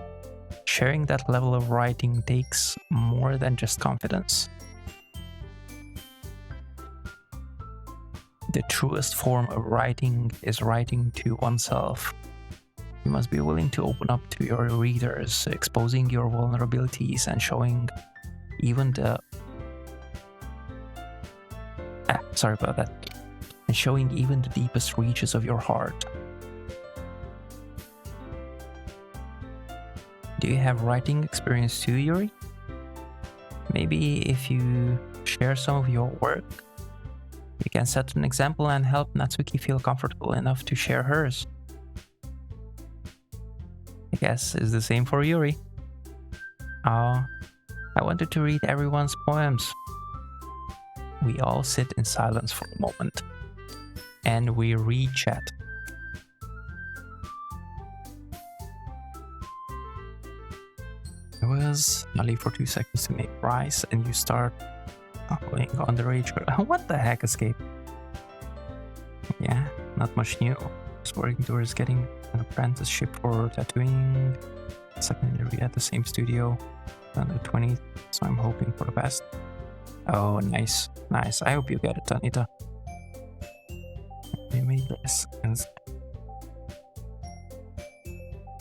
Sharing that level of writing takes more than just confidence. The truest form of writing is writing to oneself. You must be willing to open up to your readers, exposing your vulnerabilities and showing even the... sorry about that. And showing even the deepest reaches of your heart. Do you have writing experience too, Yuri? Maybe if you share some of your work, you can set an example and help Natsuki feel comfortable enough to share hers. I guess it's the same for Yuri. I wanted to read everyone's poems. We all sit in silence for a moment, and we re-chat. It was only for 2 seconds to make rice, and you start going on the rage. What the heck, Escape? Yeah, not much new. Just working towards getting an apprenticeship for tattooing. Second interview at the same studio on the 20th, so I'm hoping for the best. Oh, nice, nice. I hope you get it, Anita. Maybe this is...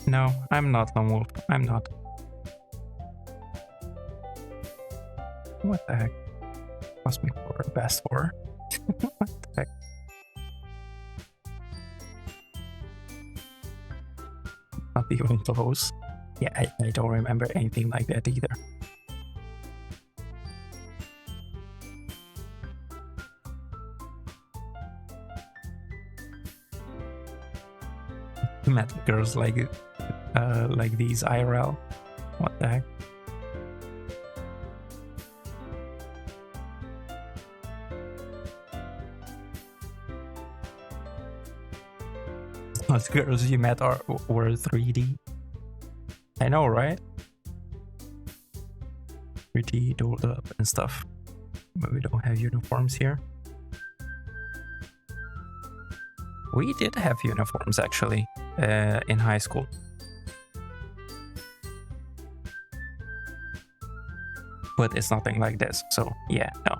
No, I'm not Lone Wolf. I'm not. What the heck? Must be for best for. What the heck? Not even close. Yeah, I don't remember anything like that either. Met girls like these IRL. What the heck? Most girls you met were 3D. I know, right? 3D dolled up and stuff. But we don't have uniforms here. We did have uniforms actually in high school. But it's nothing like this, so yeah, no.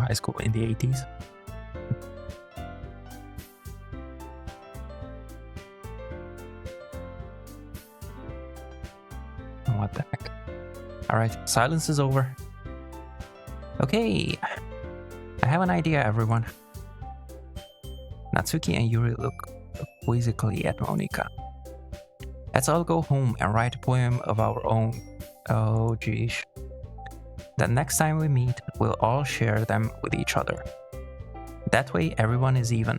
High school in the 80s. What the heck? Alright, silence is over. Okay, I have an idea, everyone. Natsuki and Yuri look quizzically at Monika. Let's all go home and write a poem of our own. Oh, geez. Then next time we meet, we'll all share them with each other. That way, everyone is even.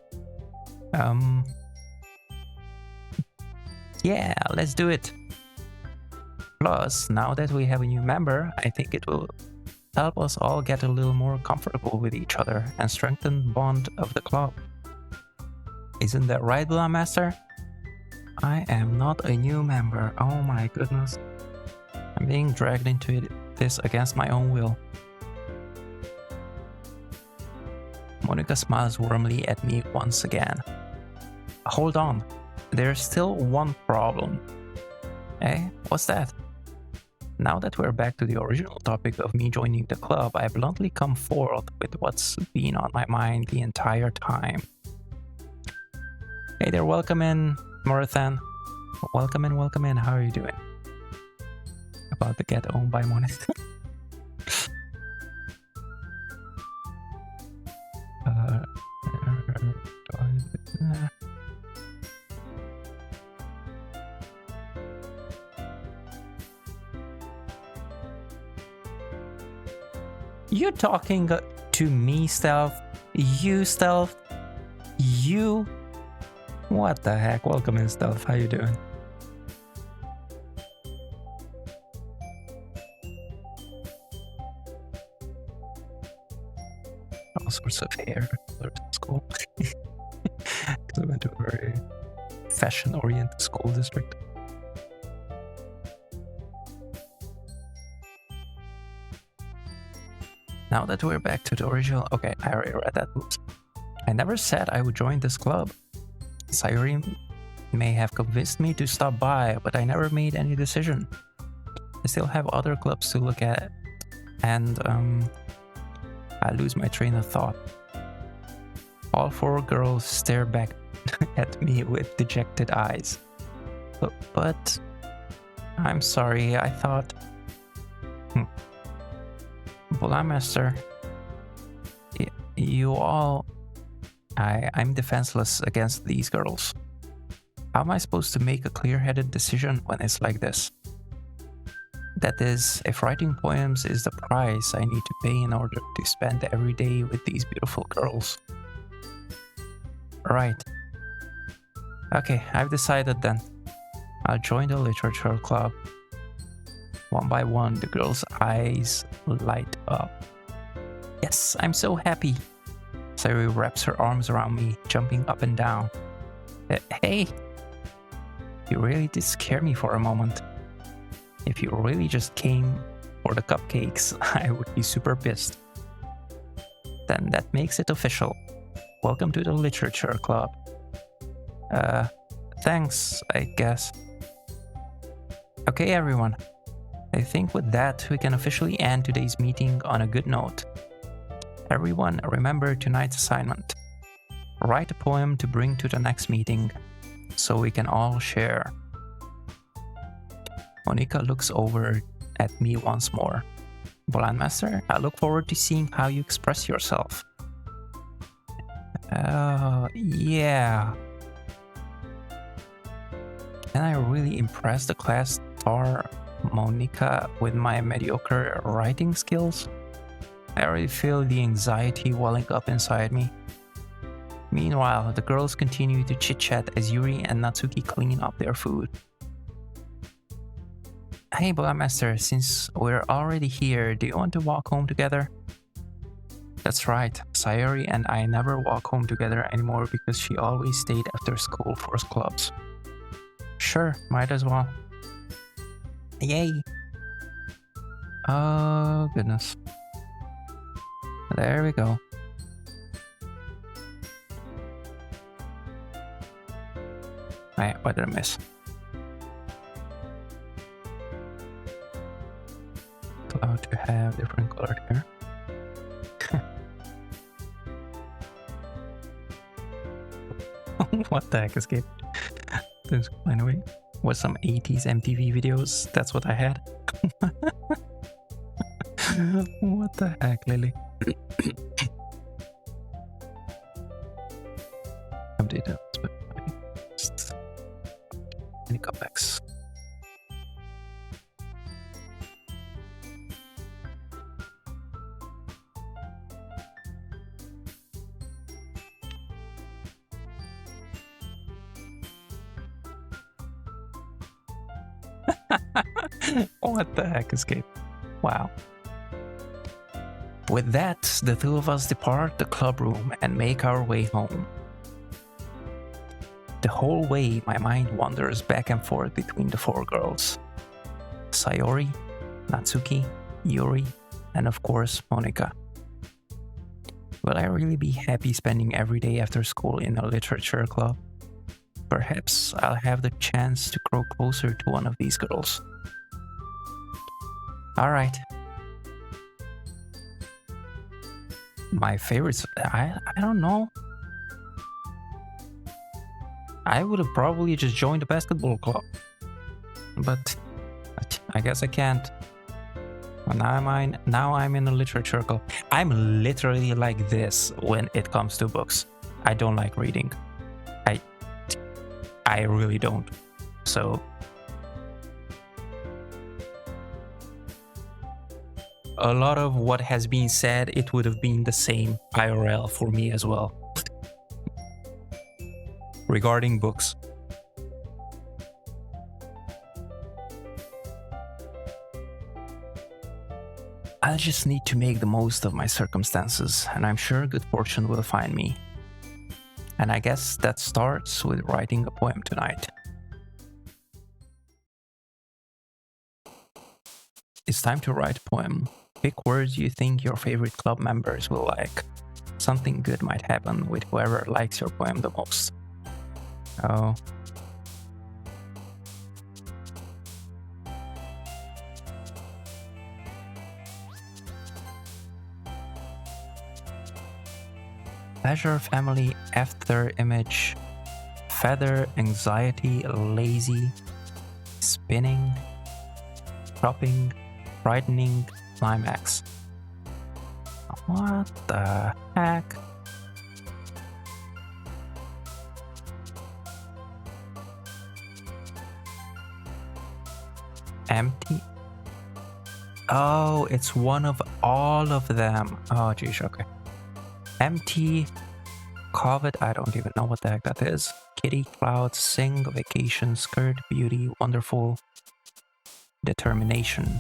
Yeah, let's do it. Plus, now that we have a new member, I think it will help us all get a little more comfortable with each other and strengthen the bond of the club. Isn't that right, Blue Master? I am not a new member. Oh my goodness. I'm being dragged into this against my own will. Monica smiles warmly at me once again. Hold on. There's still one problem. Eh? What's that? Now that we're back to the original topic of me joining the club, I bluntly come forth with what's been on my mind the entire time. Hey there, welcome in, Morathan. Welcome in, how are you doing? About to get owned by Monet. You talking to me, Stealth? You, Stealth? You? What the heck? Welcome in, Stealth. How you doing? All sorts of hair at school. Because I went to a very fashion-oriented school district. Now that we're back to the original... Okay, I already read that. Oops. I never said I would join this club. Sayuri may have convinced me to stop by, but I never made any decision. I still have other clubs to look at, and I lose my train of thought. All four girls stare back at me with dejected eyes. But I'm sorry, I thought... Master, you all... I'm defenseless against these girls. How am I supposed to make a clear-headed decision when it's like this? That is, if writing poems is the price I need to pay in order to spend every day with these beautiful girls. Right. Okay, I've decided then. I'll join the literature club. One by one, the girls' eyes light up. Yes, I'm so happy. Sayuri wraps her arms around me, jumping up and down. Hey! You really did scare me for a moment. If you really just came for the cupcakes, I would be super pissed. Then that makes it official. Welcome to the literature club. Thanks, I guess. Okay, everyone. I think with that, we can officially end today's meeting on a good note. Everyone, remember tonight's assignment. Write a poem to bring to the next meeting, so we can all share. Monica looks over at me once more. Master, I look forward to seeing how you express yourself. Yeah. Can I really impress the class star Monica with my mediocre writing skills? I already feel the anxiety welling up inside me. Meanwhile, the girls continue to chit-chat as Yuri and Natsuki clean up their food. Hey, Master, since we're already here, do you want to walk home together? That's right, Sayuri and I never walk home together anymore because she always stayed after school for clubs. Sure, might as well. Yay! Oh, goodness. There we go. What did I miss? Allowed to have different colored hair. What the heck, Escape? Anyway, was some 80s MTV videos? That's what I had. What the heck, Lily? Update it. Any comebacks? What the heck, Escape? Wow. With that, the two of us depart the club room and make our way home. The whole way, my mind wanders back and forth between the four girls. Sayori, Natsuki, Yuri, and of course, Monika. Will I really be happy spending every day after school in a literature club? Perhaps I'll have the chance to grow closer to one of these girls. Alright. My favorites, I don't know. I would have probably just joined a basketball club. But I guess I can't. Now I'm in a literature club. I'm literally like this when it comes to books. I don't like reading. I really don't. So a lot of what has been said, it would have been the same IRL for me as well. Regarding books. I just need to make the most of my circumstances, and I'm sure good fortune will find me. And I guess that starts with writing a poem tonight. It's time to write a poem. Pick words you think your favorite club members will like. Something good might happen with whoever likes your poem the most. Oh. Pleasure, family, after image, feather, anxiety, lazy, spinning, cropping, frightening, climax. What the heck? Empty? Oh, it's one of all of them. Oh, geez, okay. Empty, COVID, I don't even know what the heck that is. Kitty, cloud, sing, vacation, skirt, beauty, wonderful, determination.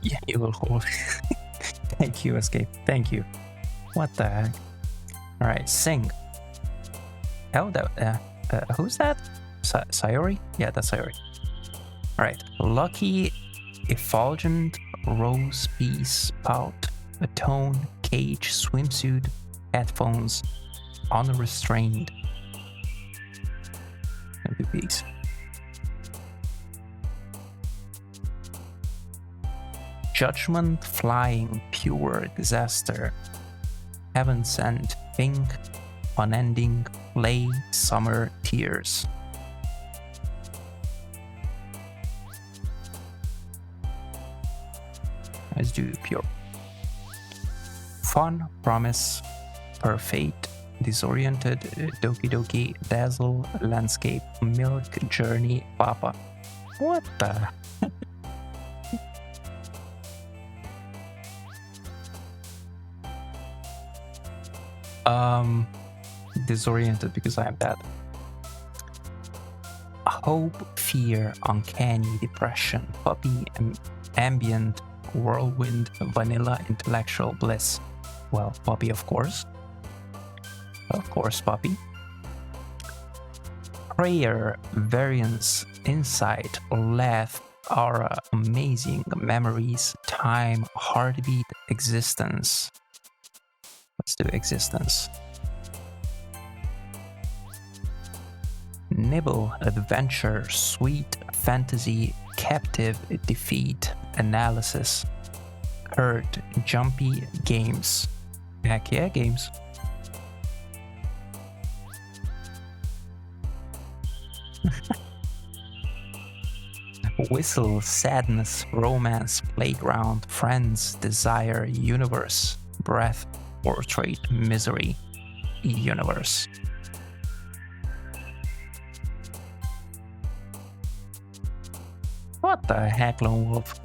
Yeah, you will hold. Thank you, Escape. Thank you. What the heck? Alright, sing. Oh, that, who's that? Sayori? Yeah, that's Sayori. Alright, lucky, effulgent, rose piece, pout, atone, cage, swimsuit, headphones, unrestrained. MVPs. Judgment, flying, pure, disaster, heaven sent, pink, unending, play, summer, tears. Let's do pure. Fun, promise, perfect, disoriented, Doki Doki, dazzle, landscape, milk, journey, papa. What the? Disoriented because I am dead. Hope, fear, uncanny, depression, puppy, ambient, whirlwind, vanilla, intellectual bliss. Well, puppy, of course. Of course, puppy. Prayer, variance, insight, laugh, aura, amazing, memories, time, heartbeat, existence. Let's do existence. Nibble, adventure, sweet, fantasy, captive, defeat, analysis, hurt, jumpy, games. Heck yeah, games. Whistle, sadness, romance, playground, friends, desire, universe, breath, portrait, misery, universe. What the heck, Lone Wolf?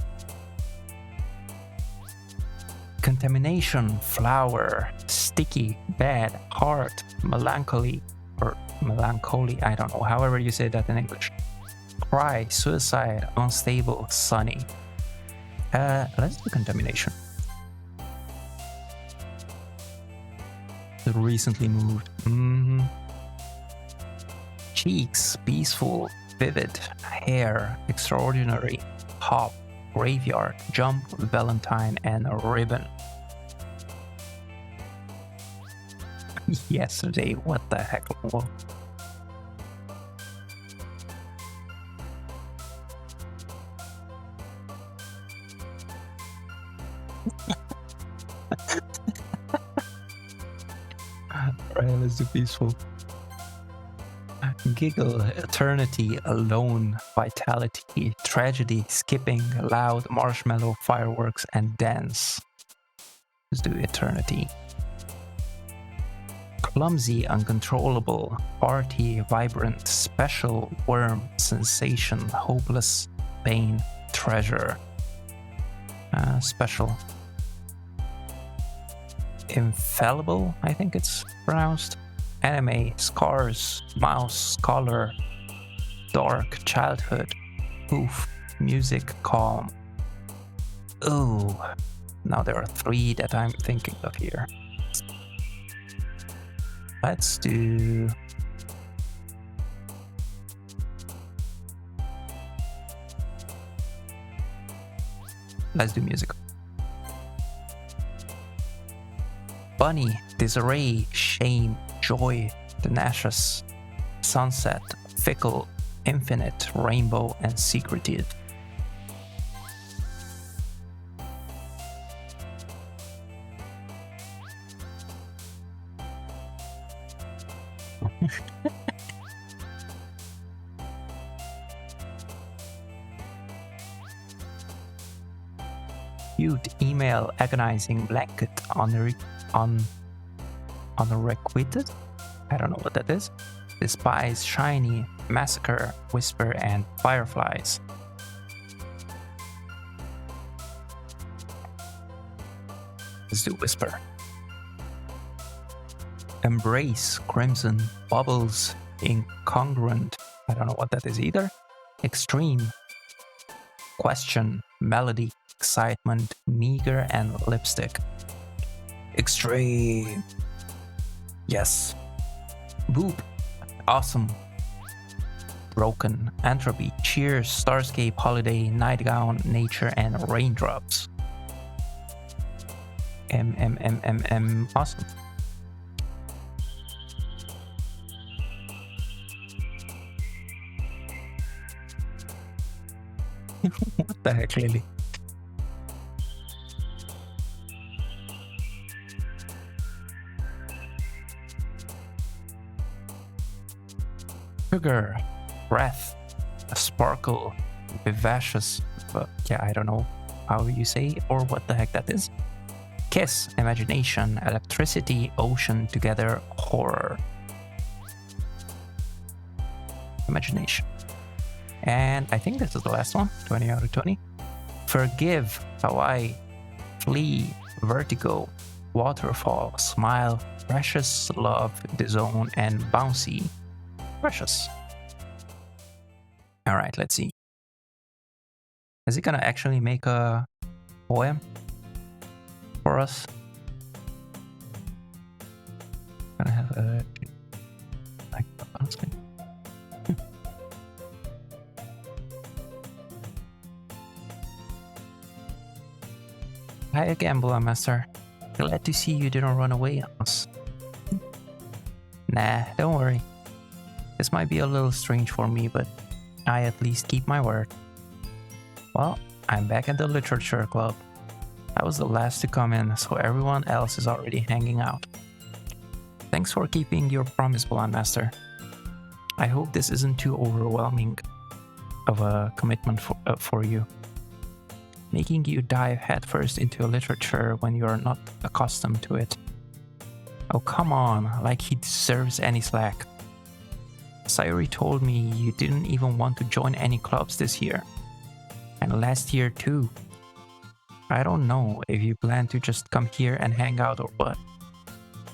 Contamination, flower, sticky, bad, heart, melancholy, or Melancholy, I don't know, however you say that in English. Cry, suicide, unstable, sunny. Let's do contamination. Recently moved. Cheeks, peaceful, vivid, hair, extraordinary, hop, graveyard, jump, valentine, and a ribbon. Yesterday, what the heck? Whoa. Alright, let's do peaceful. Giggle, eternity, alone, vitality, tragedy, skipping, loud, marshmallow, fireworks, and dance. Let's do eternity. Clumsy, uncontrollable, party, vibrant, special, worm, sensation, hopeless, pain, treasure. Special. Infallible, I think it's pronounced. Anime, scars, mouse, color, dark, childhood, poof, music, calm. Ooh, now there are 3 that I'm thinking of here. Let's do... music. Bunny, disarray, shame, joy, tenacious, sunset, fickle, infinite, rainbow, and secretive. Cute, email, agonizing, blanket, unrequited? I don't know what that is. Despise, shiny, massacre, whisper, and fireflies. Let's do whisper. Embrace, crimson, bubbles, incongruent. I don't know what that is either. Extreme. Question, melody, excitement, meager, and lipstick. Extreme. Yes. Boop. Awesome. Broken. Entropy. Cheers. Starscape. Holiday. Nightgown. Nature. And raindrops. Awesome. What the heck, Lily? Sugar, breath, a sparkle, vivacious, but yeah, I don't know how you say or what the heck that is. Kiss, imagination, electricity, ocean, together, horror. Imagination. And I think this is the last one, 20 out of 20. Forgive, Hawaii, flee, vertigo, waterfall, smile, precious, love, disown, and bouncy. Precious. All right, let's see. Is he gonna actually make a poem for us? Gonna have a like honestly. Hi again, Blue Master. Glad to see you didn't run away on us. Nah, don't worry. This might be a little strange for me, but I at least keep my word. Well, I'm back at the literature club. I was the last to come in, so everyone else is already hanging out. Thanks for keeping your promise, Blonde Master. I hope this isn't too overwhelming of a commitment for you. Making you dive headfirst into literature when you're not accustomed to it. Oh, come on, like he deserves any slack. Sayuri told me you didn't even want to join any clubs this year. And last year too. I don't know if you plan to just come here and hang out or what.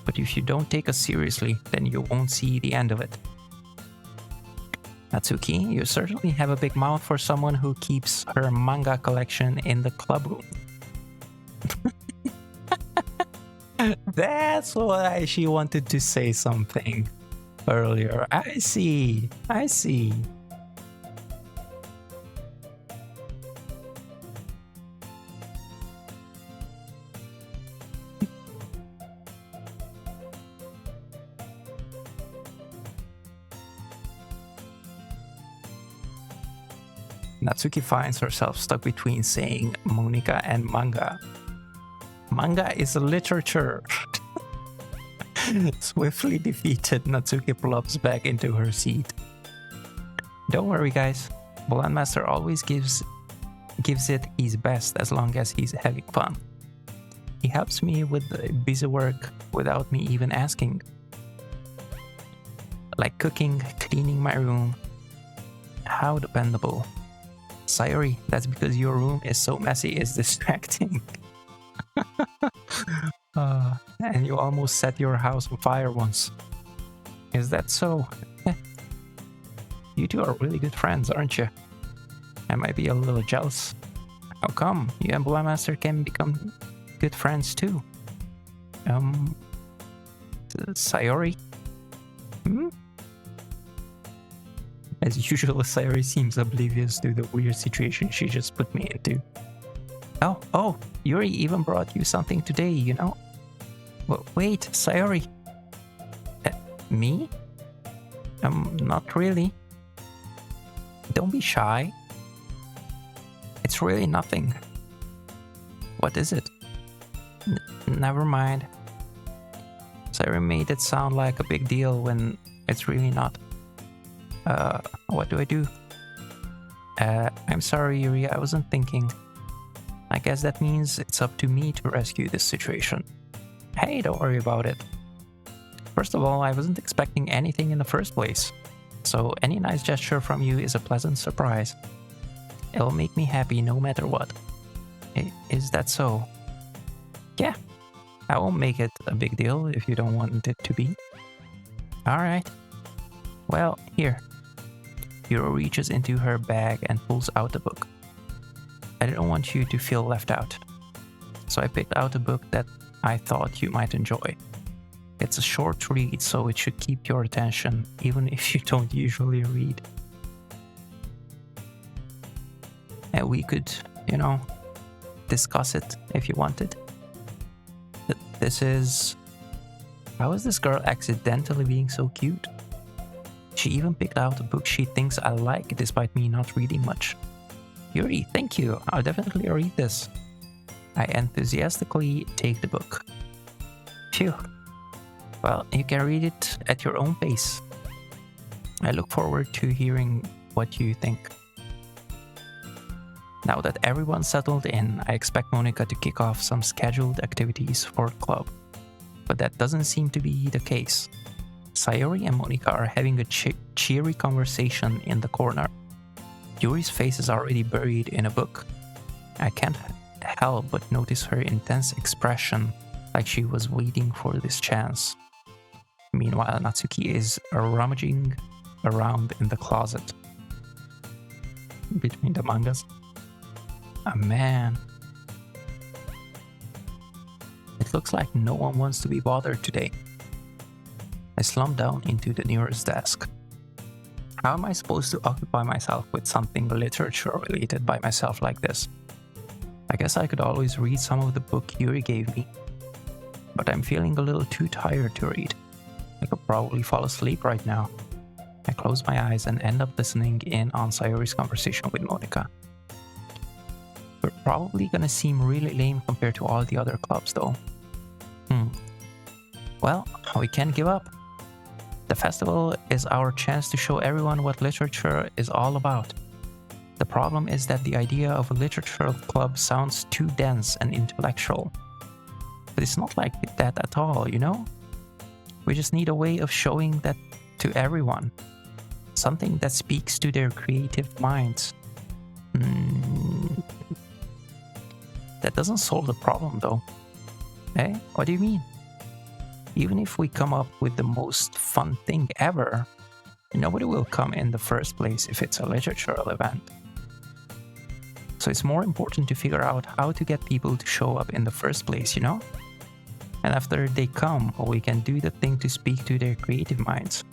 But if you don't take us seriously, then you won't see the end of it. Natsuki, you certainly have a big mouth for someone who keeps her manga collection in the club room. That's why she wanted to say something earlier. I see. Natsuki finds herself stuck between saying Monika and manga. Manga is literature. Swiftly defeated, Natsuki plops back into her seat. Don't worry, guys. Blendmaster always gives it his best as long as he's having fun. He helps me with the busy work without me even asking. Like cooking, cleaning my room. How dependable. Sayori, that's because your room is so messy, it's distracting. And you almost set your house on fire once. Is that so? You two are really good friends, aren't you? I might be a little jealous. How come? You and Blendmaster can become good friends too. Sayori? As usual, Sayori seems oblivious to the weird situation she just put me into. Oh, Yuri even brought you something today, you know? Wait, Sayori. Me? Not really. Don't be shy. It's really nothing. What is it? Never mind. Sayori made it sound like a big deal when it's really not. What do I do? I'm sorry, Yuri, I wasn't thinking. I guess that means it's up to me to rescue this situation. Hey, don't worry about it. First of all, I wasn't expecting anything in the first place. So any nice gesture from you is a pleasant surprise. It'll make me happy no matter what. Is that so? Yeah, I won't make it a big deal if you don't want it to be. Alright. Well, here. Hiro reaches into her bag and pulls out a book. I didn't want you to feel left out. So I picked out a book that I thought you might enjoy. It's a short read, so it should keep your attention, even if you don't usually read. And we could, discuss it if you wanted. This is... How is this girl accidentally being so cute? She even picked out a book she thinks I like, despite me not reading much. Yuri, thank you. I'll definitely read this. I enthusiastically take the book. Phew. Well, you can read it at your own pace. I look forward to hearing what you think. Now that everyone's settled in, I expect Monika to kick off some scheduled activities for club. But that doesn't seem to be the case. Sayori and Monika are having a cheery conversation in the corner. Yuri's face is already buried in a book. I can't help but notice her intense expression, like she was waiting for this chance. Meanwhile, Natsuki is rummaging around in the closet between the mangas. Man. It looks like no one wants to be bothered today. I slump down into the nearest desk. How am I supposed to occupy myself with something literature related by myself like this? I guess I could always read some of the book Yuri gave me. But I'm feeling a little too tired to read. I could probably fall asleep right now. I close my eyes and end up listening in on Sayori's conversation with Monika. We're probably gonna seem really lame compared to all the other clubs though. Well, we can't give up. The festival is our chance to show everyone what literature is all about. The problem is that the idea of a literature club sounds too dense and intellectual. But it's not like that at all, you know? We just need a way of showing that to everyone. Something that speaks to their creative minds. That doesn't solve the problem though. Eh? What do you mean? Even if we come up with the most fun thing ever, Nobody will come in the first place if it's a literatural event. So it's more important to figure out how to get people to show up in the first place, you know? And after they come, we can do the thing to speak to their creative minds.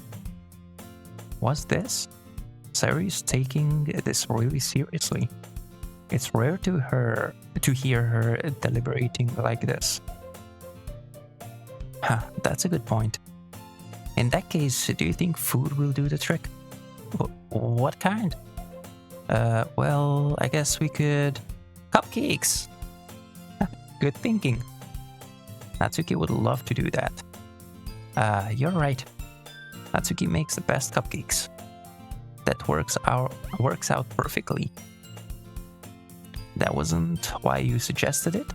What's this? Sayuri is taking this really seriously. It's rare to hear her deliberating like this. Huh, that's a good point. In that case, do you think food will do the trick? What kind? Well, I guess we could... Cupcakes! Good thinking. Natsuki would love to do that. You're right. Natsuki makes the best cupcakes. That works out perfectly. That wasn't why you suggested it?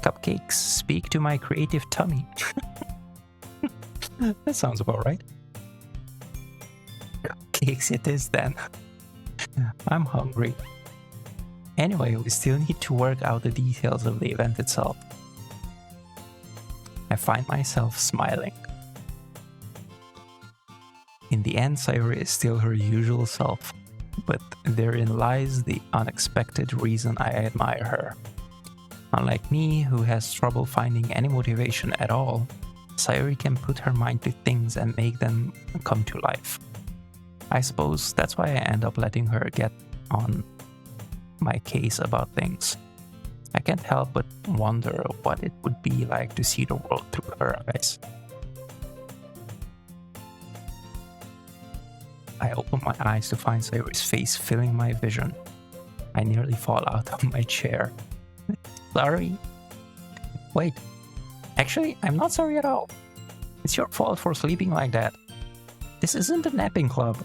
Cupcakes speak to my creative tummy. That sounds about right. Cupcakes it is then. I'm hungry. Anyway, we still need to work out the details of the event itself. I find myself smiling. In the end, Sayuri is still her usual self, but therein lies the unexpected reason I admire her. Unlike me, who has trouble finding any motivation at all, Sayuri can put her mind to things and make them come to life. I suppose that's why I end up letting her get on my case about things. I can't help but wonder what it would be like to see the world through her eyes. I open my eyes to find Sayuri's face filling my vision. I nearly fall out of my chair. Sorry. Wait. Actually, I'm not sorry at all. It's your fault for sleeping like that. This isn't a napping club.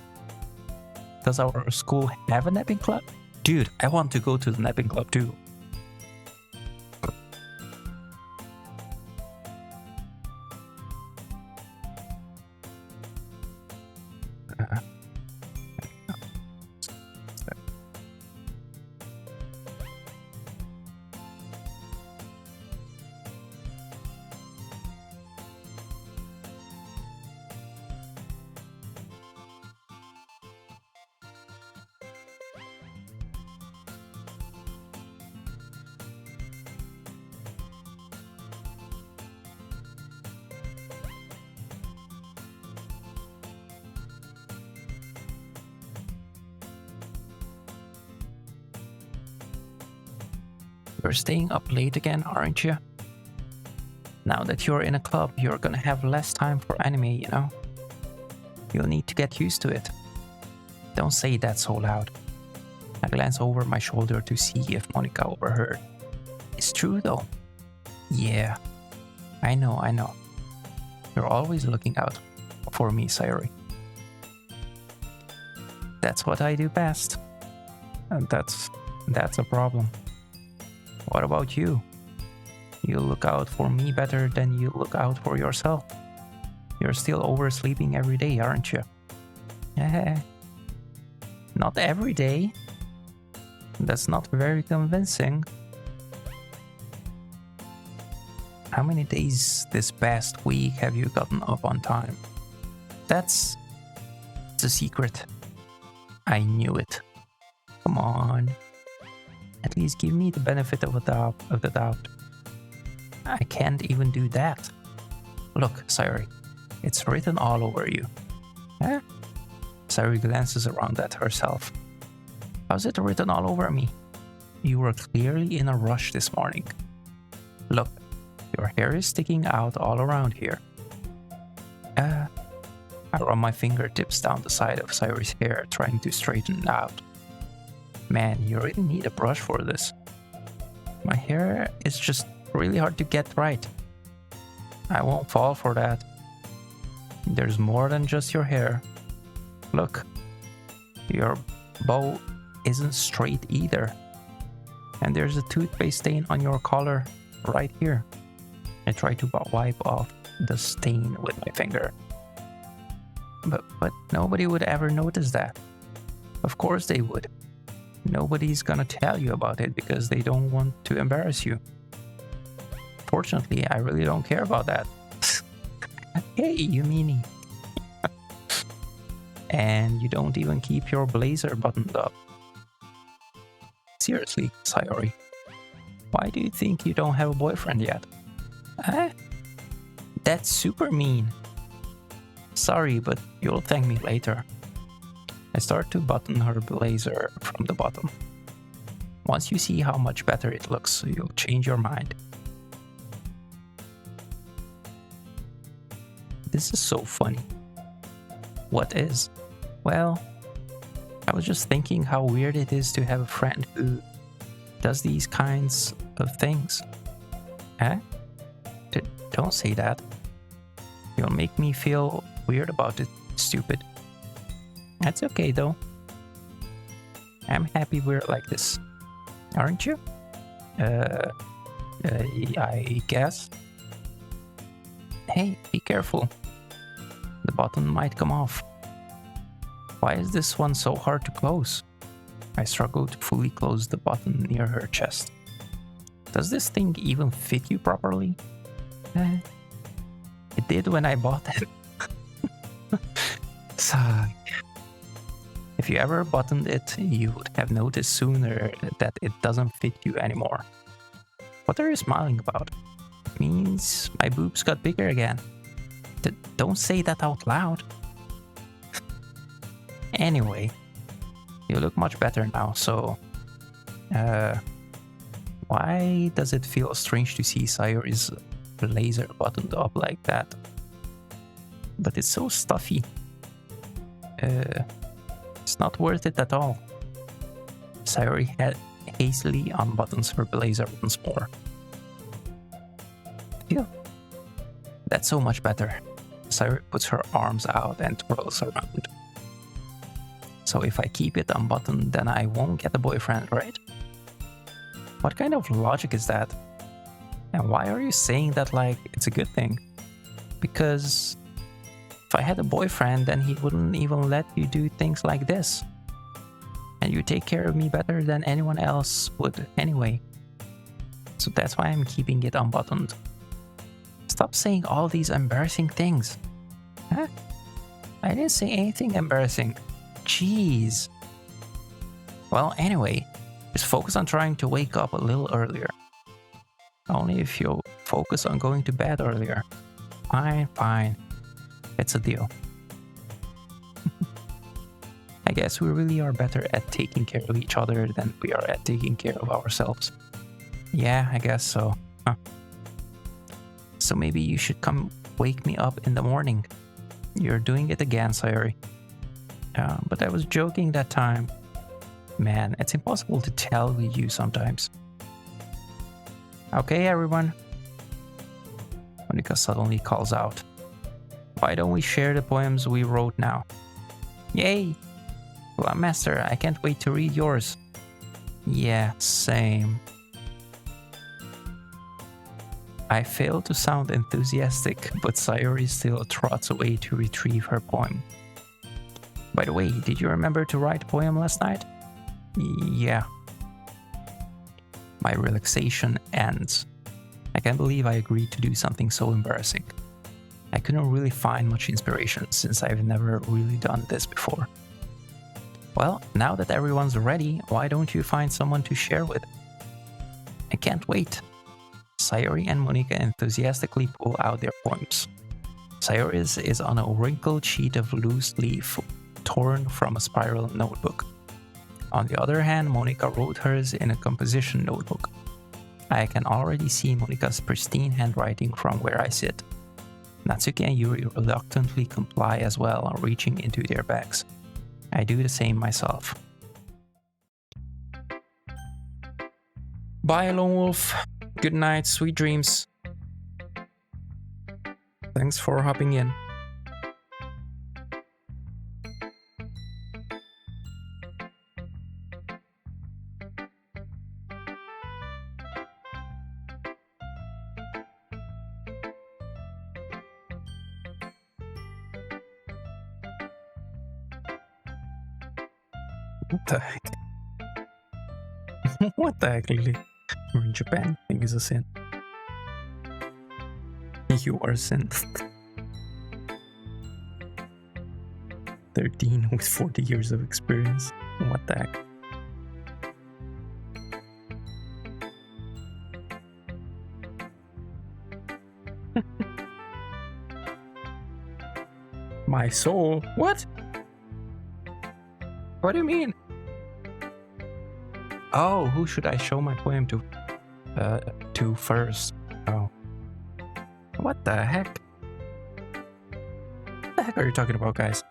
Does our school have a napping club? Dude, I want to go to the napping club too. You're staying up late again, aren't you? Now that you're in a club, you're gonna have less time for anime, you know? You'll need to get used to it. Don't say that so loud. I glance over my shoulder to see if Monica overheard. It's true though. Yeah, I know. You're always looking out for me, Sayuri. That's what I do best. And that's a problem. What about you? You look out for me better than you look out for yourself. You're still oversleeping every day, aren't you? Not every day. That's not very convincing. How many days this past week have you gotten up on time? It's a secret. I knew it. Come on. At least give me the benefit of the doubt. I can't even do that. Look, Sayuri, it's written all over you. Huh? Sayuri glances around at herself. How's it written all over me? You were clearly in a rush this morning. Look, your hair is sticking out all around here. I run my fingertips down the side of Sayuri's hair, trying to straighten it out. Man, you really need a brush for this. My hair is just really hard to get right. I won't fall for that. There's more than just your hair. Look, your bow isn't straight either. And there's a toothpaste stain on your collar right here. I try to wipe off the stain with my finger. But nobody would ever notice that. Of course they would. Nobody's gonna tell you about it because they don't want to embarrass you. Fortunately, I really don't care about that. Hey, you meanie. And you don't even keep your blazer buttoned up. Seriously, Sayori. Why do you think you don't have a boyfriend yet? That's super mean. Sorry, but you'll thank me later. I start to button her blazer from the bottom. Once you see how much better it looks, you'll change your mind. This is so funny. What is? Well, I was just thinking how weird it is to have a friend who does these kinds of things. Don't say that. You'll make me feel weird about it, stupid. That's okay though. I'm happy we're like this. Aren't you? I guess. Hey, be careful. The button might come off. Why is this one so hard to close? I struggle to fully close the button near her chest. Does this thing even fit you properly? It did when I bought it. Sigh. If you ever buttoned it, you would have noticed sooner that it doesn't fit you anymore. What are you smiling about? It means my boobs got bigger again. Don't say that out loud. Anyway, you look much better now, so... why does it feel strange to see Sayori's blazer buttoned up like that? But it's so stuffy. It's not worth it at all. Sayori hastily unbuttons her blazer once more. Phew. That's so much better. Sayori puts her arms out and twirls around. So if I keep it unbuttoned, then I won't get a boyfriend, right? What kind of logic is that? And why are you saying that like it's a good thing? Because if I had a boyfriend, then he wouldn't even let you do things like this. And you take care of me better than anyone else would anyway. So that's why I'm keeping it unbuttoned. Stop saying all these embarrassing things. Huh? I didn't say anything embarrassing. Jeez. Well, anyway, just focus on trying to wake up a little earlier. Only if you focus on going to bed earlier. Fine. It's a deal. I guess we really are better at taking care of each other than we are at taking care of ourselves. Yeah, I guess so. Huh. So maybe you should come wake me up in the morning. You're doing it again, Sayori. But I was joking that time. Man, it's impossible to tell with you sometimes. Okay, everyone. Monika suddenly calls out. Why don't we share the poems we wrote now? Yay! Well, Master, I can't wait to read yours. Yeah, same. I fail to sound enthusiastic, but Sayori still trots away to retrieve her poem. By the way, did you remember to write a poem last night? Yeah. My relaxation ends. I can't believe I agreed to do something so embarrassing. I couldn't really find much inspiration since I've never really done this before. Well, now that everyone's ready, why don't you find someone to share with? I can't wait. Sayori and Monika enthusiastically pull out their poems. Sayori's is on a wrinkled sheet of loose leaf torn from a spiral notebook. On the other hand, Monika wrote hers in a composition notebook. I can already see Monika's pristine handwriting from where I sit. Natsuki and Yuri reluctantly comply as well, reaching into their bags. I do the same myself. Bye, Lone Wolf. Good night, sweet dreams. Thanks for hopping in. What the heck? What the heck, Lily? We're in Japan. I think it's a sin. You are a sin. 13 with 40 years of experience. What the heck? My soul? What? What do you mean? Oh, who should I show my poem to first? Oh. What the heck? What the heck are you talking about, guys?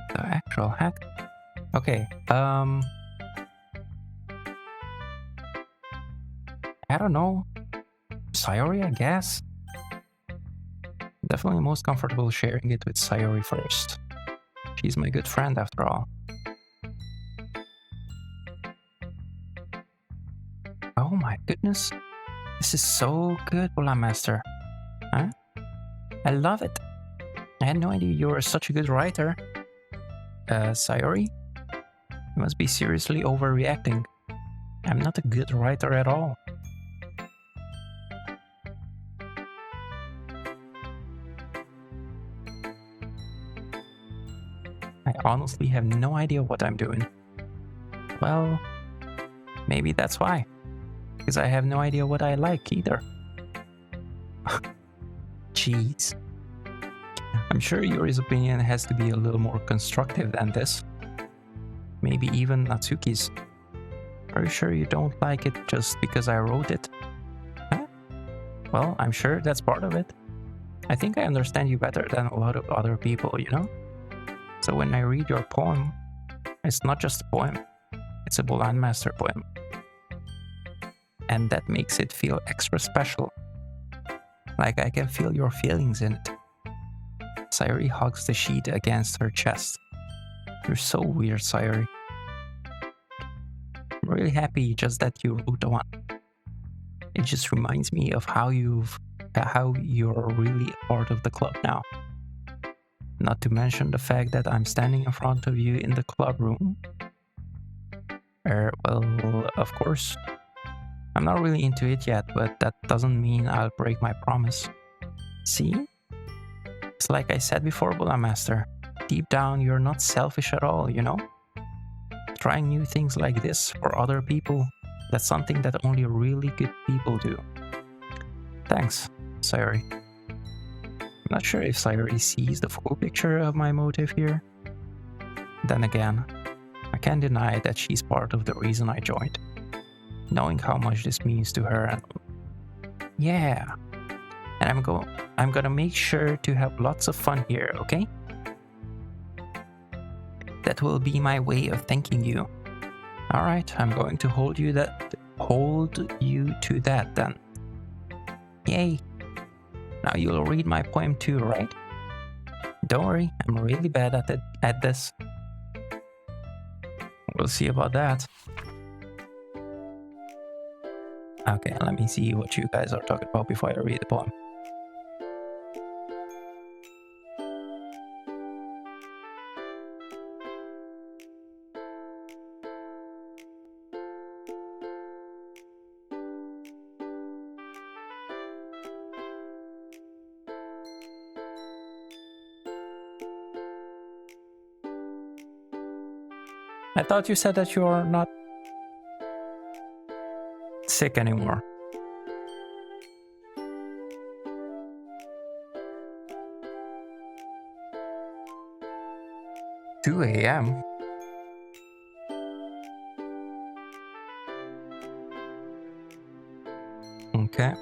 The actual heck? Okay, I don't know. Sayori, I guess? Definitely most comfortable sharing it with Sayori first. She's my good friend after all. Oh my goodness. This is so good, Bola Master. Huh? I love it. I had no idea you were such a good writer. Sayori? You must be seriously overreacting. I'm not a good writer at all. I honestly have no idea what I'm doing. Well, maybe that's why. Because I have no idea what I like either. Jeez. I'm sure Yuri's opinion has to be a little more constructive than this. Maybe even Natsuki's. Are you sure you don't like it just because I wrote it? Huh? Well, I'm sure that's part of it. I think I understand you better than a lot of other people, you know? So when I read your poem, it's not just a poem, it's a Bolan Master poem. And that makes it feel extra special. Like I can feel your feelings in it. Sayori hugs the sheet against her chest. You're so weird, Sayori. I'm really happy just that you wrote one. It just reminds me of how you're really a part of the club now. Not to mention the fact that I'm standing in front of you in the club room. Well, of course. I'm not really into it yet, but that doesn't mean I'll break my promise. See? It's like I said before, Bola Master. Deep down, you're not selfish at all, you know? Trying new things like this for other people, that's something that only really good people do. Thanks, Sayori. I'm not sure if Sayori sees the full picture of my motive here. Then again, I can't deny that she's part of the reason I joined. Knowing how much this means to her and... Yeah. And I'm gonna make sure to have lots of fun here, okay? That will be my way of thanking you. Alright, I'm going to hold you to that then. Yay! Now you'll read my poem too, right? Don't worry, I'm really bad at this. We'll see about that. Okay, let me see what you guys are talking about before I read the poem. I thought you said that you're not sick anymore. "2 a.m. Okay.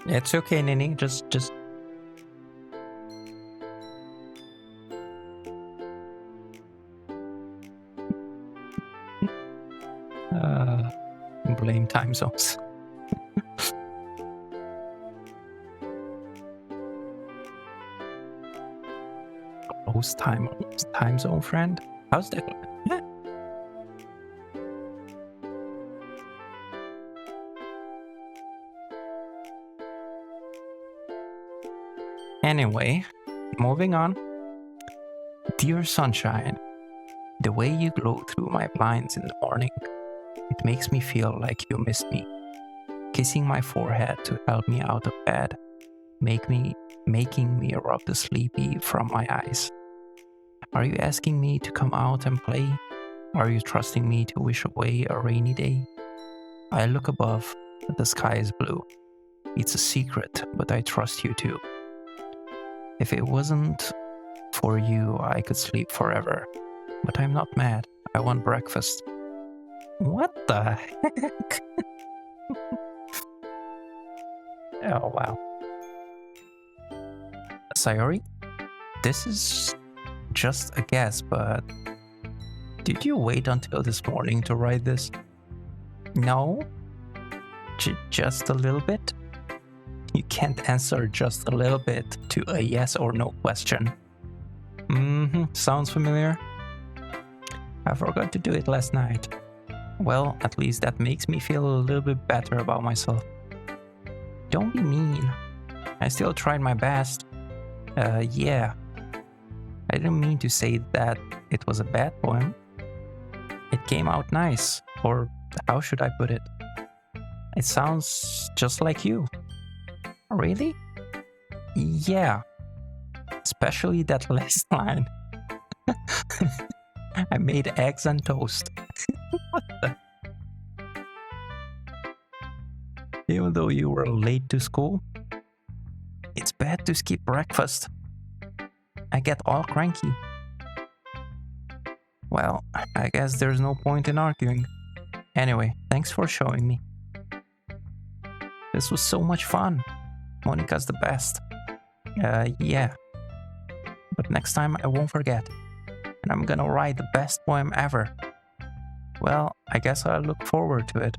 It's okay, Nini. Just blame time zones. Close time zone, friend. How's that going? Yeah. Anyway, moving on. Dear sunshine, the way you glow through my blinds in the morning, it makes me feel like you missed me. Kissing my forehead to help me out of bed, making me rub the sleepy from my eyes. Are you asking me to come out and play? Are you trusting me to wish away a rainy day? I look above, the sky is blue. It's a secret, but I trust you too. If it wasn't for you, I could sleep forever. But I'm not mad. I want breakfast. What the heck? Oh, wow. Sayori, this is just a guess, but did you wait until this morning to write this? No? Just a little bit? You can't answer just a little bit to a yes or no question. Sounds familiar? I forgot to do it last night. Well, at least that makes me feel a little bit better about myself. Don't be mean. I still tried my best. Yeah. I didn't mean to say that it was a bad poem. It came out nice, or how should I put it? It sounds just like you. Really? Yeah. Especially that last line. I made eggs and toast. What the? Even though you were late to school, it's bad to skip breakfast. I get all cranky. Well, I guess there's no point in arguing. Anyway, thanks for showing me. This was so much fun. Monica's the best. Yeah. But next time I won't forget. And I'm gonna write the best poem ever. Well, I guess I'll look forward to it.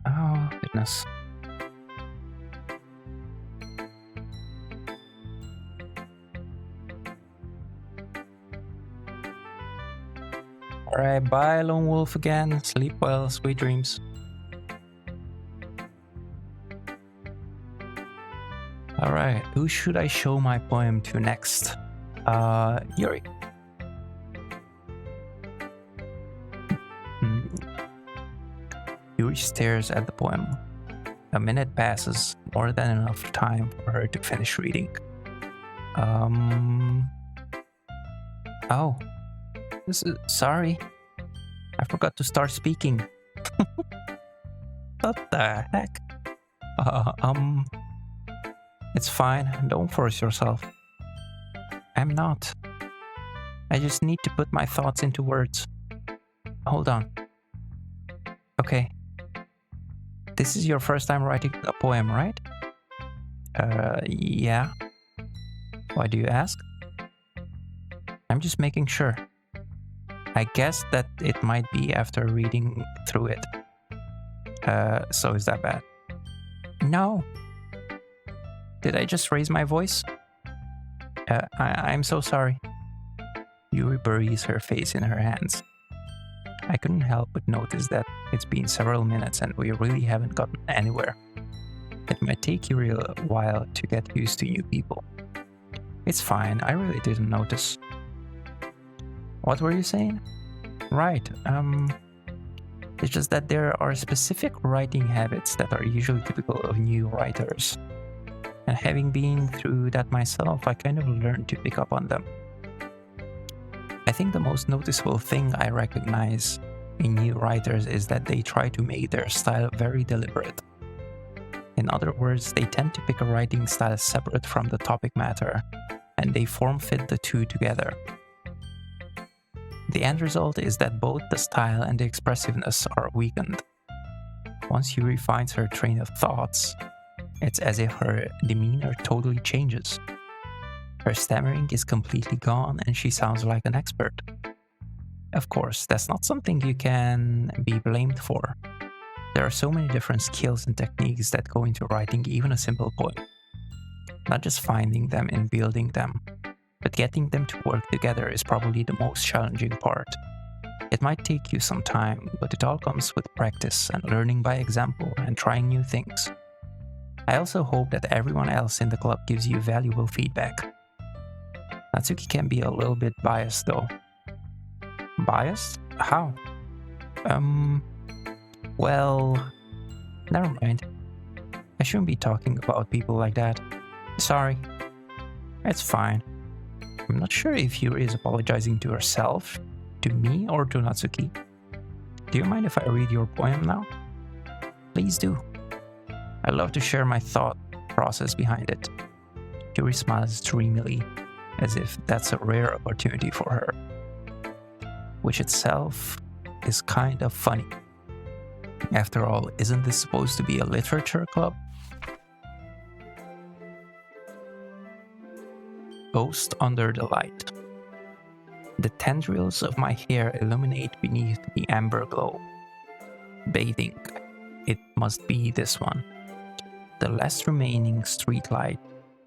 Oh, goodness. Alright, bye Lone Wolf again. Sleep well, sweet dreams. Alright, who should I show my poem to next? Yuri. Yuri stares at the poem. A minute passes, more than enough time for her to finish reading. Oh. Sorry. I forgot to start speaking. What the heck? It's fine. Don't force yourself. I'm not. I just need to put my thoughts into words. Hold on. Okay. This is your first time writing a poem, right? Yeah. Why do you ask? I'm just making sure. I guess that it might be after reading through it. So is that bad? No. Did I just raise my voice? I'm so sorry. Yuri buries her face in her hands. I couldn't help but notice that it's been several minutes and we really haven't gotten anywhere. It might take Yuri a while to get used to new people. It's fine, I really didn't notice. What were you saying? Right, it's just that there are specific writing habits that are usually typical of new writers. And having been through that myself, I kind of learned to pick up on them. I think the most noticeable thing I recognize in new writers is that they try to make their style very deliberate. In other words, they tend to pick a writing style separate from the topic matter, and they form-fit the two together. The end result is that both the style and the expressiveness are weakened. Once Yuri finds her train of thoughts, it's as if her demeanor totally changes. Her stammering is completely gone and she sounds like an expert. Of course, that's not something you can be blamed for. There are so many different skills and techniques that go into writing even a simple poem. Not just finding them and building them, but getting them to work together is probably the most challenging part. It might take you some time, but it all comes with practice and learning by example and trying new things. I also hope that everyone else in the club gives you valuable feedback. Natsuki can be a little bit biased though. Biased? How? Well, never mind. I shouldn't be talking about people like that. Sorry. It's fine. I'm not sure if Yuri is apologizing to herself, to me, or to Natsuki. Do you mind if I read your poem now? Please do. I love to share my thought process behind it. Yuri smiles dreamily, as if that's a rare opportunity for her, which itself is kind of funny. After all, isn't this supposed to be a literature club? Ghost under the light. The tendrils of my hair illuminate beneath the amber glow. Bathing. It must be this one. The last remaining streetlight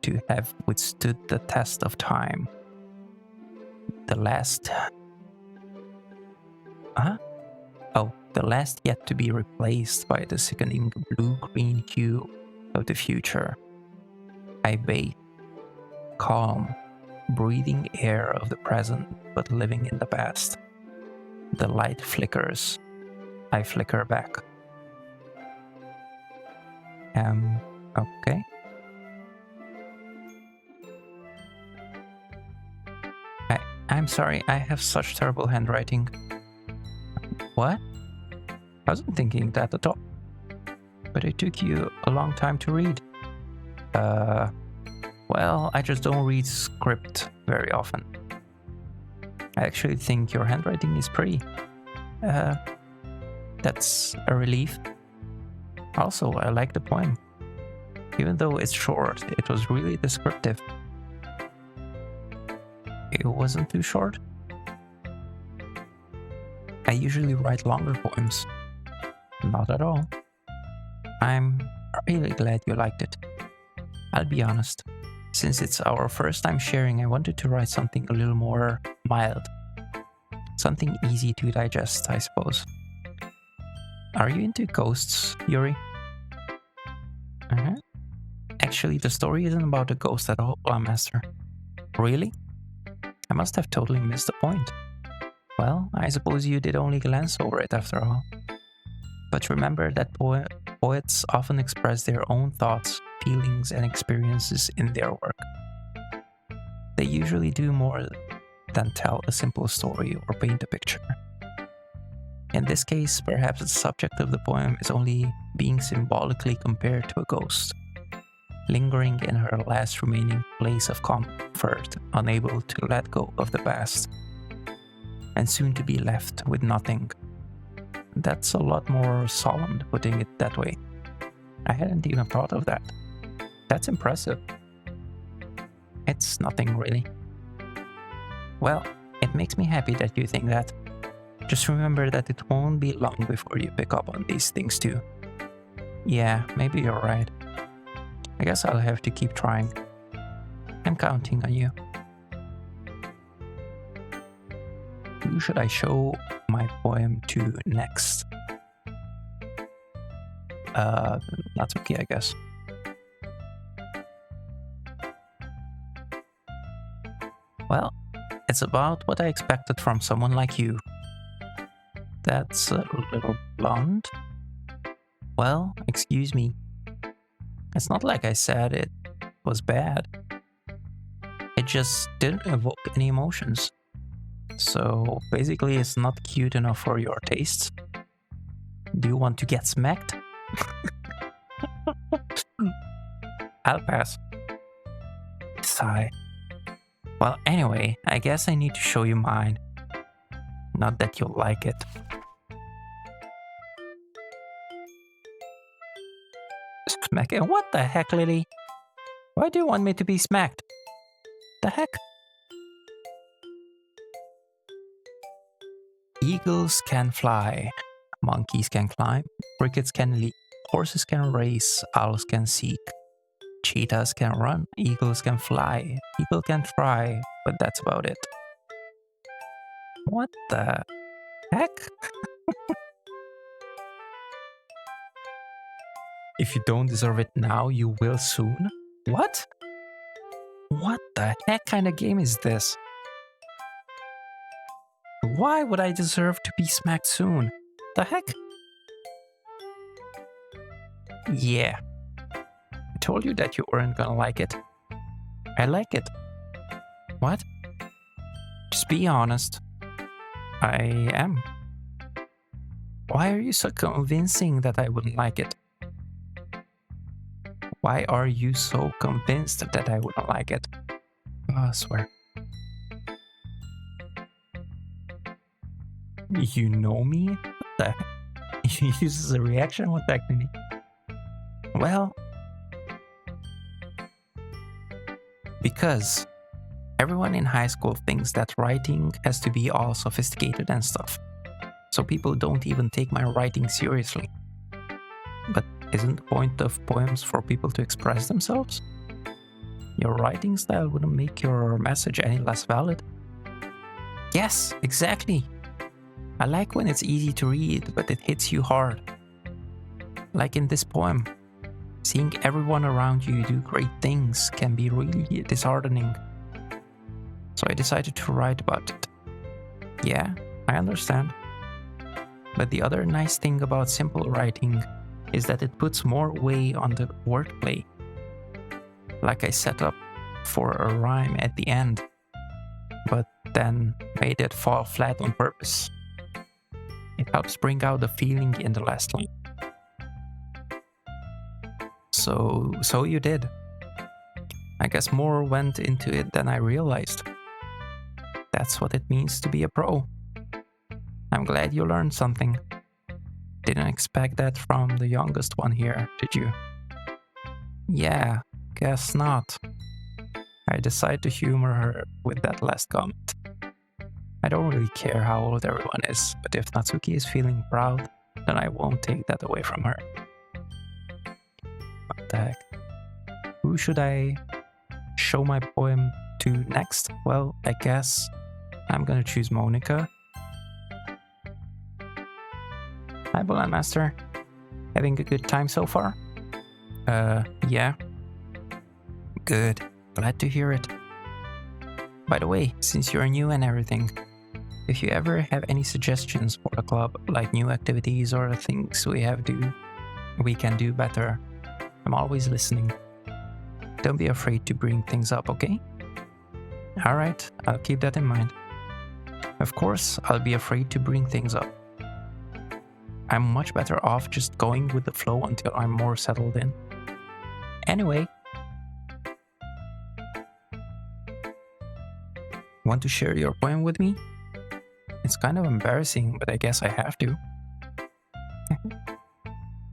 to have withstood the test of time. The last... the last yet to be replaced by the sickening blue-green hue of the future. I bathe, calm, breathing air of the present, but living in the past. The light flickers. I flicker back. Okay. I'm sorry, I have such terrible handwriting. What? I wasn't thinking that at all. But it took you a long time to read. Well, I just don't read script very often. I actually think your handwriting is pretty. That's a relief. Also, I like the poem. Even though it's short, it was really descriptive. It wasn't too short. I usually write longer poems. Not at all. I'm really glad you liked it. I'll be honest. Since it's our first time sharing, I wanted to write something a little more mild. Something easy to digest, I suppose. Are you into ghosts, Yuri? Actually, the story isn't about a ghost at all, Master. Really? I must have totally missed the point. Well, I suppose you did only glance over it after all. But remember that poets often express their own thoughts, feelings, and experiences in their work. They usually do more than tell a simple story or paint a picture. In this case, perhaps the subject of the poem is only being symbolically compared to a ghost, lingering in her last remaining place of comfort, unable to let go of the past, and soon to be left with nothing. That's a lot more solemn, putting it that way. I hadn't even thought of that. That's impressive. It's nothing really. Well, it makes me happy that you think that. Just remember that it won't be long before you pick up on these things too. Yeah, maybe you're right. I guess I'll have to keep trying. I'm counting on you. Who should I show my poem to next? Natsuki, I guess. Well, it's about what I expected from someone like you. That's a little blunt. Well, excuse me. It's not like I said it was bad. It just didn't evoke any emotions. So basically it's not cute enough for your tastes. Do you want to get smacked? I'll pass. Sigh. Well, anyway, I guess I need to show you mine. Not that you'll like it. Smack it? What the heck, Lily? Why do you want me to be smacked? The heck? Eagles can fly, monkeys can climb, crickets can leap, horses can race, owls can seek, cheetahs can run, eagles can fly, people can try, but that's about it. What the heck? If you don't deserve it now, you will soon? What? What the heck kind of game is this? Why would I deserve to be smacked soon? The heck? Yeah. I told you that you weren't gonna like it. I like it. What? Just be honest. I am. Why are you so convincing that I wouldn't like it? Why are you so convinced that I wouldn't like it? Oh, I swear. You know me? What the heck? He uses a reaction? What technique? Well, because everyone in high school thinks that writing has to be all sophisticated and stuff. So people don't even take my writing seriously. But isn't the point of poems for people to express themselves? Your writing style wouldn't make your message any less valid. Yes, exactly. I like when it's easy to read, but it hits you hard. Like in this poem. Seeing everyone around you do great things can be really disheartening. So I decided to write about it. Yeah, I understand. But the other nice thing about simple writing is that it puts more weight on the wordplay. Like I set up for a rhyme at the end, but then made it fall flat on purpose. It helps bring out the feeling in the last line. So you did. I guess more went into it than I realized. That's what it means to be a pro. I'm glad you learned something. Didn't expect that from the youngest one here, did you? Yeah, guess not. I decided to humor her with that last comment. I don't really care how old everyone is, but if Natsuki is feeling proud, then I won't take that away from her. What the heck? Who should I show my poem to next? Well, I guess I'm gonna choose Monica. Hi, Bullet Master. Having a good time so far? Yeah. Good. Glad to hear it. By the way, since you're new and everything, if you ever have any suggestions for the club, like new activities or things we can do better, I'm always listening. Don't be afraid to bring things up, okay? Alright, I'll keep that in mind. Of course, I'll be afraid to bring things up. I'm much better off just going with the flow until I'm more settled in. Anyway, want to share your poem with me? It's kind of embarrassing, but I guess I have to.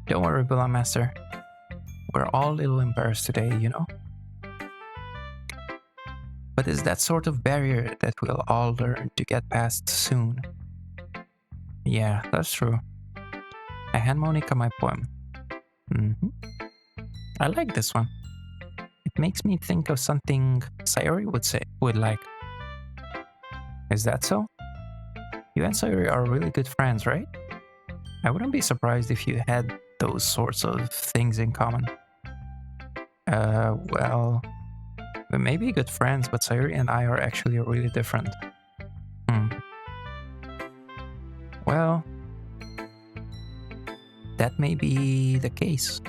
Don't worry, Bullet Master. We're all a little embarrassed today, you know? But it's that sort of barrier that we'll all learn to get past soon. Yeah, that's true. I hand Monica my poem. I like this one. It makes me think of something Sayori would like. Is that so? You and Sayori are really good friends, right? I wouldn't be surprised if you had those sorts of things in common. Well, we may be good friends, but Sayori and I are actually really different. Well, that may be the case.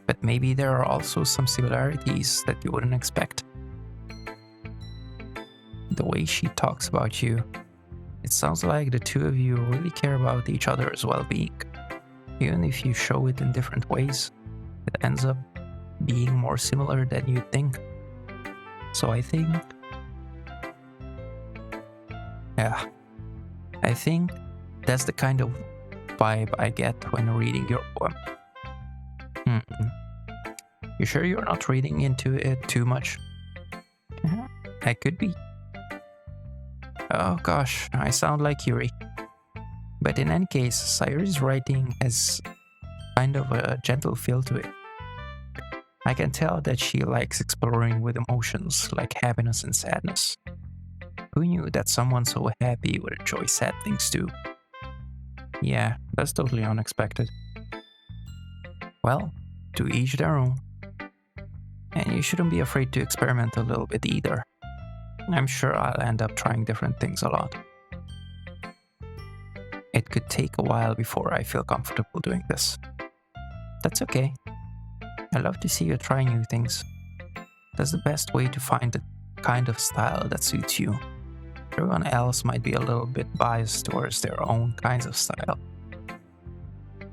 But maybe there are also some similarities that you wouldn't expect. The way she talks about you, it sounds like the two of you really care about each other's well-being. Even if you show it in different ways, it ends up being more similar than you think. So I think that's the kind of vibe I get when reading your poem. You sure you're not reading into it too much? I could be. Oh gosh, I sound like Yuri. But in any case, Sayori's writing has kind of a gentle feel to it. I can tell that she likes exploring with emotions like happiness and sadness. Who knew that someone so happy would enjoy sad things too? Yeah, that's totally unexpected. Well, to each their own. And you shouldn't be afraid to experiment a little bit either. I'm sure I'll end up trying different things a lot. It could take a while before I feel comfortable doing this. That's okay. I love to see you try new things. That's the best way to find the kind of style that suits you. Everyone else might be a little bit biased towards their own kinds of style.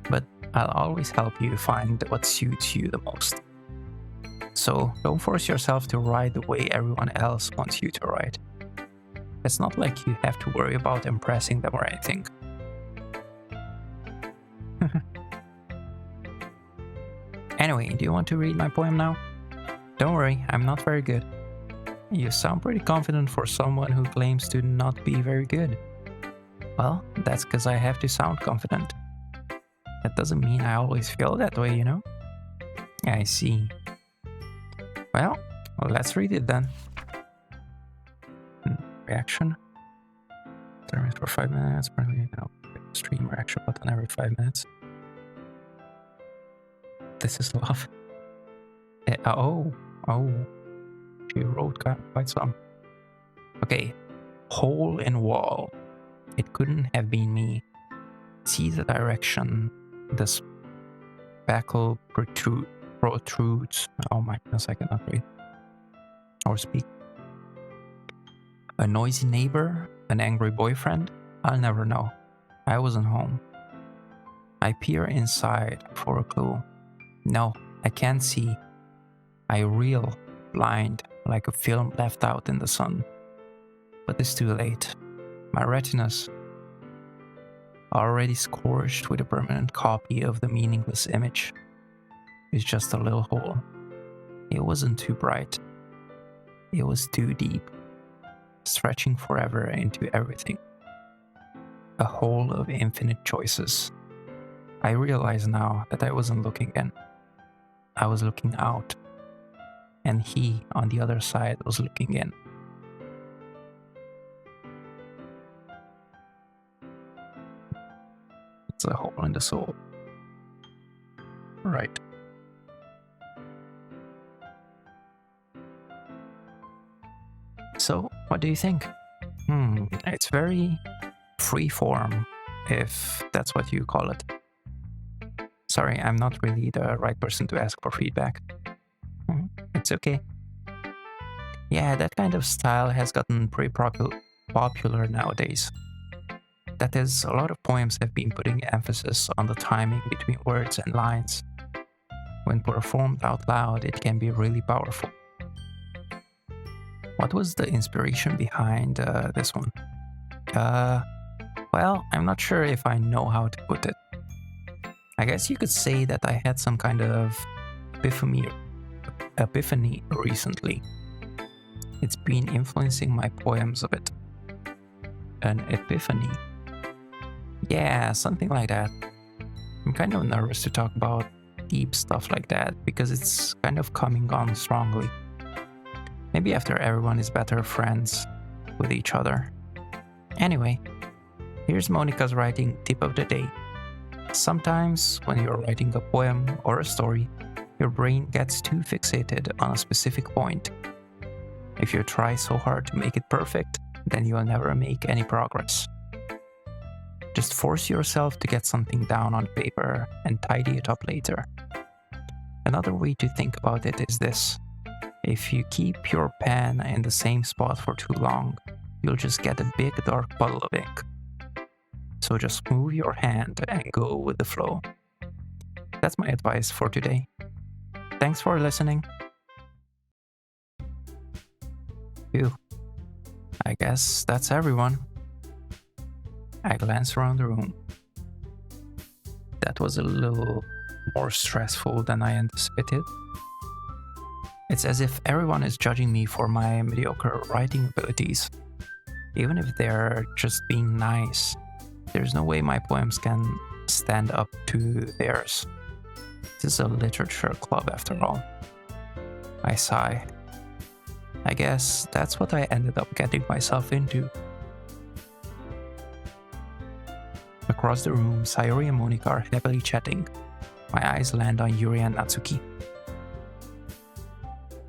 But I'll always help you find what suits you the most. So don't force yourself to write the way everyone else wants you to write. It's not like you have to worry about impressing them or anything. Anyway, do you want to read my poem now? Don't worry, I'm not very good. You sound pretty confident for someone who claims to not be very good. Well, that's because I have to sound confident. That doesn't mean I always feel that way, you know? I see. Well, let's read it then. Reaction. Terms for 5 minutes. Stream reaction button every 5 minutes. This is love. Oh. She wrote quite some. Okay. Hole in wall. It couldn't have been me. See the direction. The spackle protrudes. Oh my goodness, I cannot read or speak. A noisy neighbor? An angry boyfriend? I'll never know. I wasn't home. I peer inside for a clue. No, I can't see. I reel, blind, like a film left out in the sun. But it's too late. My retinas, already scorched with a permanent copy of the meaningless image, is just a little hole. It wasn't too bright. It was too deep, stretching forever into everything. A hole of infinite choices. I realize now that I wasn't looking in. I was looking out. And he, on the other side, was looking in. It's a hole in the soul. Right. So, what do you think? It's very free form, if that's what you call it. Sorry, I'm not really the right person to ask for feedback. It's okay. Yeah, that kind of style has gotten pretty popular nowadays. That is, a lot of poems have been putting emphasis on the timing between words and lines. When performed out loud, it can be really powerful. What was the inspiration behind this one? Well, I'm not sure if I know how to put it. I guess you could say that I had some kind of epiphany recently. It's been influencing my poems a bit. An epiphany. Yeah, something like that. I'm kind of nervous to talk about deep stuff like that because it's kind of coming on strongly. Maybe after everyone is better friends with each other. Anyway, here's Monica's writing tip of the day. Sometimes when you're writing a poem or a story, your brain gets too fixated on a specific point. If you try so hard to make it perfect, then you'll never make any progress. Just force yourself to get something down on paper and tidy it up later. Another way to think about it is this. If you keep your pen in the same spot for too long, you'll just get a big dark puddle of ink. So just move your hand and go with the flow. That's my advice for today. Thanks for listening. Phew. I guess that's everyone. I glance around the room. That was a little more stressful than I anticipated. It's as if everyone is judging me for my mediocre writing abilities. Even if they're just being nice, there's no way my poems can stand up to theirs. This is a literature club after all. I sigh. I guess that's what I ended up getting myself into. Across the room, Sayori and Monica are happily chatting. My eyes land on Yuri and Natsuki.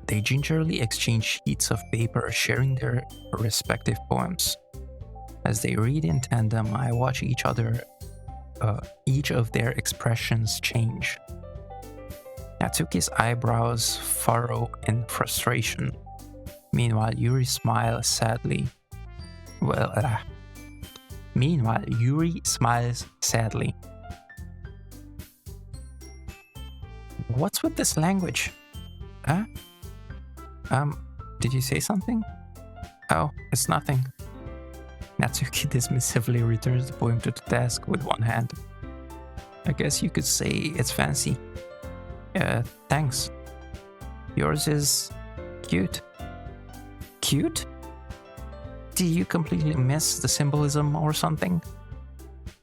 They gingerly exchange sheets of paper, sharing their respective poems. As they read in tandem, I watch each of their expressions change. Natsuki's eyebrows furrow in frustration. Meanwhile, Yuri smiles sadly. What's with this language? Huh? Did you say something? Oh, it's nothing. Natsuki dismissively returns the poem to the desk with one hand. I guess you could say it's fancy. Thanks. Yours is cute. Cute? Do you completely miss the symbolism or something?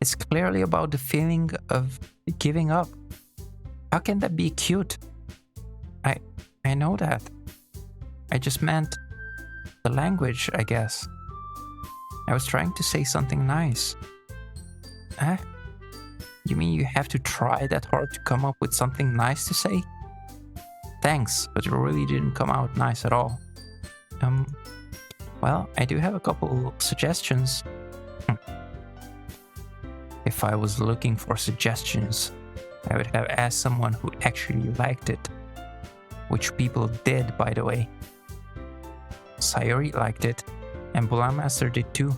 It's clearly about the feeling of giving up. How can that be cute? I know that. I just meant the language, I guess. I was trying to say something nice. Huh? You mean you have to try that hard to come up with something nice to say? Thanks, but it really didn't come out nice at all. Well, I do have a couple suggestions. If I was looking for suggestions, I would have asked someone who actually liked it. Which people did, by the way. Sayori liked it, and Bulamaster did too.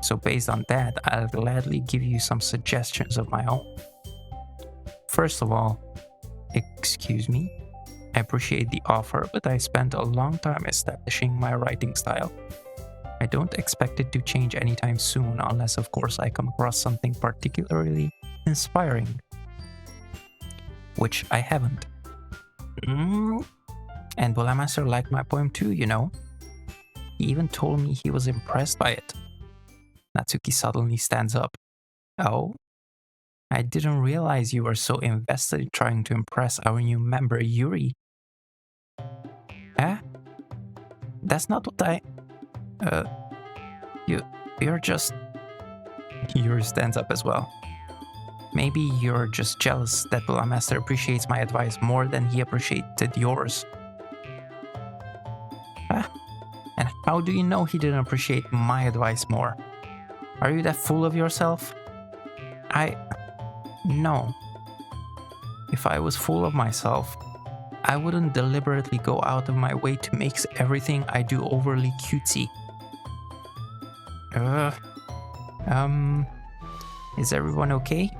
So based on that, I'll gladly give you some suggestions of my own. First of all, excuse me, I appreciate the offer, but I spent a long time establishing my writing style. I don't expect it to change anytime soon, unless of course I come across something particularly inspiring. Which I haven't. And Bulamaster liked my poem too, you know. He even told me he was impressed by it. Natsuki suddenly stands up. Oh? I didn't realize you were so invested in trying to impress our new member, Yuri. Huh? That's not what I... You're just... Yuri stands up as well. Maybe you're just jealous that Bulamaster appreciates my advice more than he appreciated yours. Huh? And how do you know he didn't appreciate my advice more? Are you that full of yourself? No. If I was full of myself, I wouldn't deliberately go out of my way to make everything I do overly cutesy. Is everyone okay?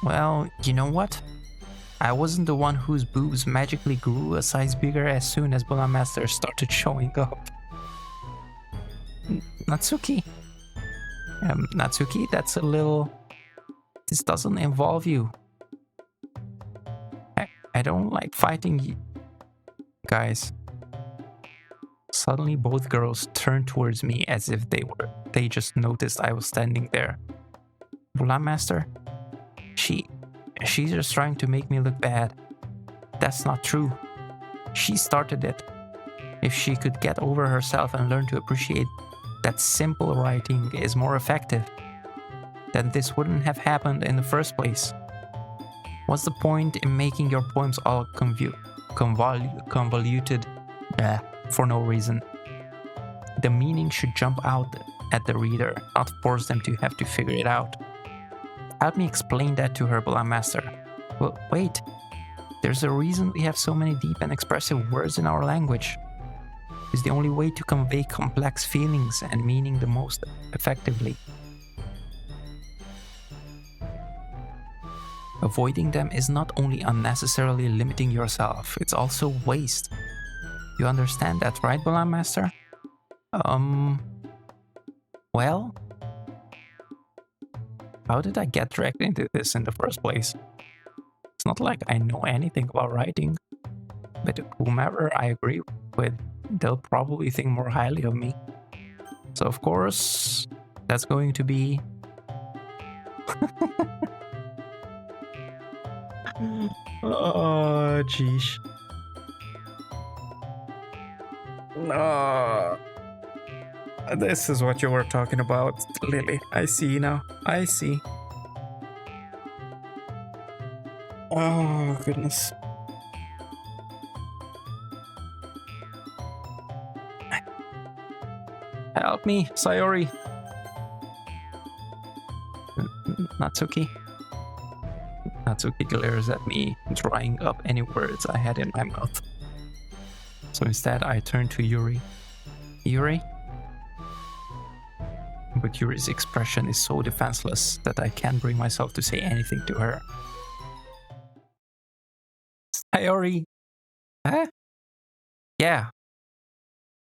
Well, you know what? I wasn't the one whose boobs magically grew a size bigger as soon as Bulamaster started showing up. Natsuki, that's a little... This doesn't involve you. I don't like fighting you. Guys. Suddenly both girls turned towards me as if they just noticed I was standing there. Bulamaster? She's just trying to make me look bad. That's not true. She started it. If she could get over herself and learn to appreciate that simple writing is more effective, then this wouldn't have happened in the first place. What's the point in making your poems all convoluted for no reason? The meaning should jump out at the reader, not force them to have to figure it out. Help me explain that to her, Bulamaster. Well, wait. There's a reason we have so many deep and expressive words in our language. It's the only way to convey complex feelings and meaning the most effectively. Avoiding them is not only unnecessarily limiting yourself, it's also waste. You understand that, right, Bulamaster? Well? How did I get dragged into this in the first place? It's not like I know anything about writing, but whomever I agree with, they'll probably think more highly of me. So of course, that's going to be... Oh, jeez. This is what you were talking about, Lily. I see now. I see. Oh, goodness. Help me, Sayori. Natsuki. Natsuki glares at me, drying up any words I had in my mouth. So instead, I turn to Yuri. Yuri? But Yuri's expression is so defenseless that I can't bring myself to say anything to her. Sayori! Huh? Yeah.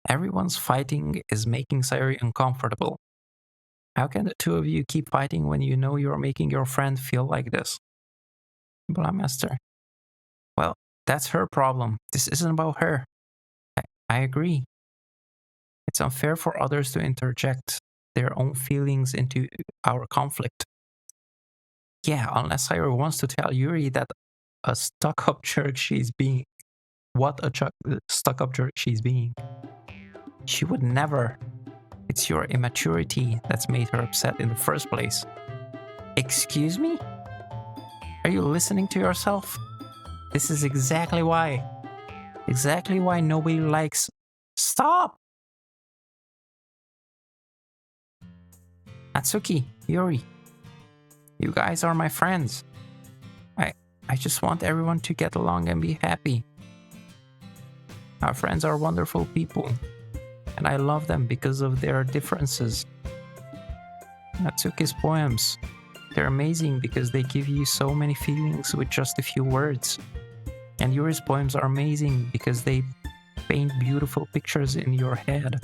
Everyone's fighting is making Sayori uncomfortable. How can the two of you keep fighting when you know you're making your friend feel like this? Master. Well, that's her problem. This isn't about her. I agree. It's unfair for others to interject their own feelings into our conflict. Yeah, unless Sayori wants to tell Yuri that a stuck-up jerk she's being. What a stuck-up jerk she's being. She would never. It's your immaturity that's made her upset in the first place. Excuse me? Are you listening to yourself? This is exactly why. Exactly why nobody likes. Stop! Natsuki, Yuri. You guys are my friends. I just want everyone to get along and be happy. Our friends are wonderful people, and I love them because of their differences. Natsuki's poems, they're amazing because they give you so many feelings with just a few words. And Yuri's poems are amazing because they paint beautiful pictures in your head.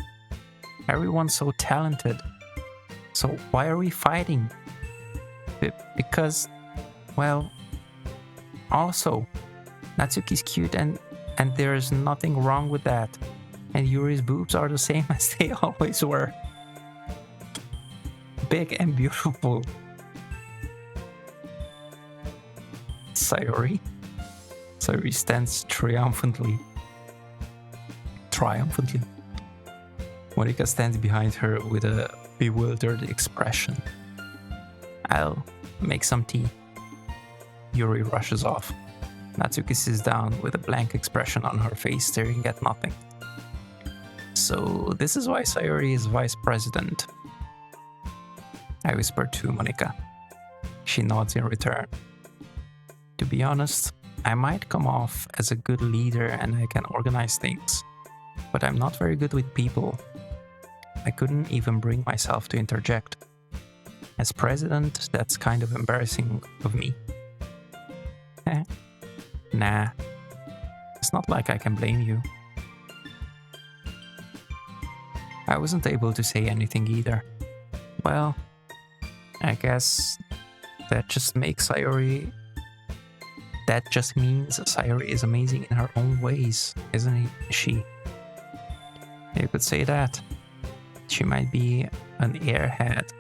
Everyone's so talented. So why are we fighting? Because, well, also, Natsuki's cute and there's nothing wrong with that. And Yuri's boobs are the same as they always were. Big and beautiful. Sayori stands triumphantly. Monika stands behind her with a bewildered expression. I'll make some tea. Yuri rushes off. Natsuki sits down with a blank expression on her face, staring at nothing. So this is why Sayori is vice president. I whisper to Monika. She nods in return. To be honest, I might come off as a good leader and I can organize things, but I'm not very good with people. I couldn't even bring myself to interject. As president, that's kind of embarrassing of me. Nah, it's not like I can blame you. I wasn't able to say anything either. Well, I guess that just means Sayori is amazing in her own ways, isn't she? You could say that. She might be an airhead,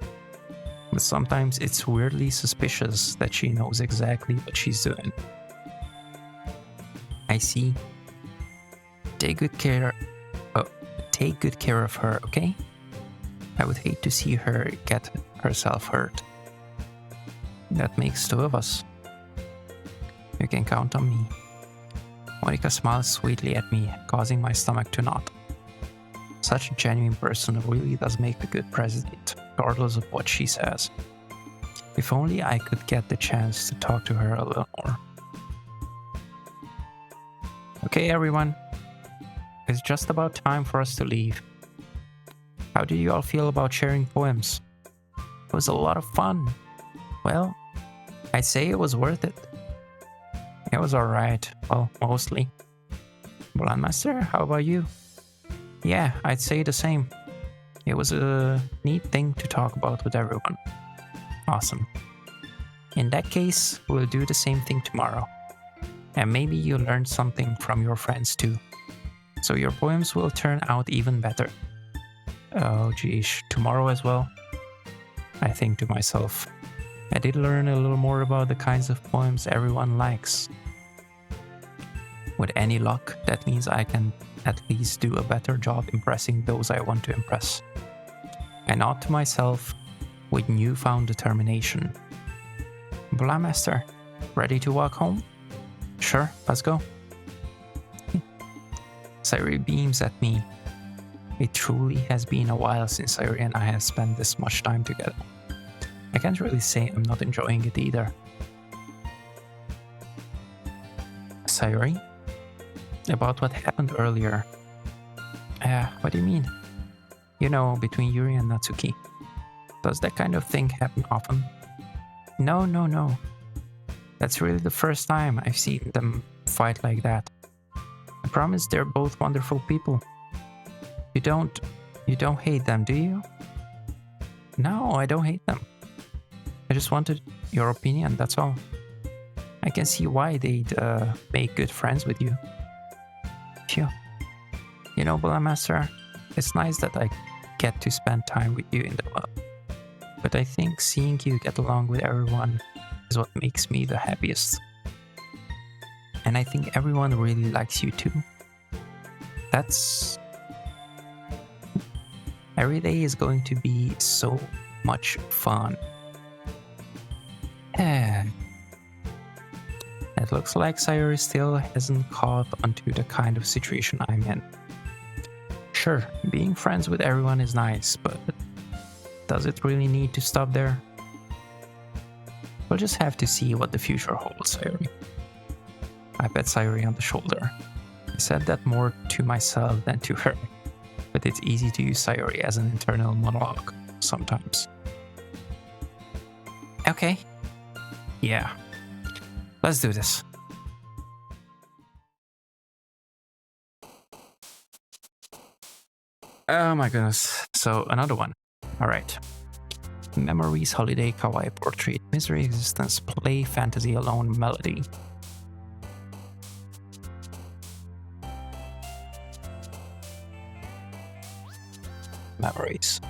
but sometimes it's weirdly suspicious that she knows exactly what she's doing. I see. Take good care of her, okay? I would hate to see her get herself hurt. That makes two of us. You can count on me. Monika smiles sweetly at me, causing my stomach to knot. Such a genuine person really does make a good president, regardless of what she says. If only I could get the chance to talk to her a little more. Okay, everyone. It's just about time for us to leave. How do you all feel about sharing poems? It was a lot of fun. Well, I'd say it was worth it. It was alright. Well, mostly. Master, how about you? Yeah, I'd say the same. It was a neat thing to talk about with everyone. Awesome. In that case, we'll do the same thing tomorrow. And maybe you learned something from your friends too. So your poems will turn out even better. Oh geez, tomorrow as well? I think to myself, I did learn a little more about the kinds of poems everyone likes. With any luck, that means I can at least do a better job impressing those I want to impress. I nod to myself with newfound determination. Master, ready to walk home? Sure, let's go. Sayuri beams at me. It truly has been a while since Sayuri and I have spent this much time together. I can't really say I'm not enjoying it either. Sayuri? About what happened earlier. What do you mean? You know, between Yuri and Natsuki. Does that kind of thing happen often? No. That's really the first time I've seen them fight like that. I promise they're both wonderful people. You don't hate them, do you? No, I don't hate them. I just wanted your opinion, that's all. I can see why they'd make good friends with you. Phew. You know, Bullet Master, it's nice that I get to spend time with you in the club. But I think seeing you get along with everyone is what makes me the happiest. And I think everyone really likes you too. Every day is going to be so much fun. It looks like Sayuri still hasn't caught onto the kind of situation I'm in. Sure, being friends with everyone is nice, but does it really need to stop there? We'll just have to see what the future holds, Sayuri. I pat Sayuri on the shoulder. I said that more to myself than to her, but it's easy to use Sayuri as an internal monologue sometimes. Okay. Yeah. Let's do this. Oh my goodness. So, another one. Alright. Memories, Holiday, Kawaii Portrait, Misery, Existence, Play, Fantasy, Alone, Melody. Memories.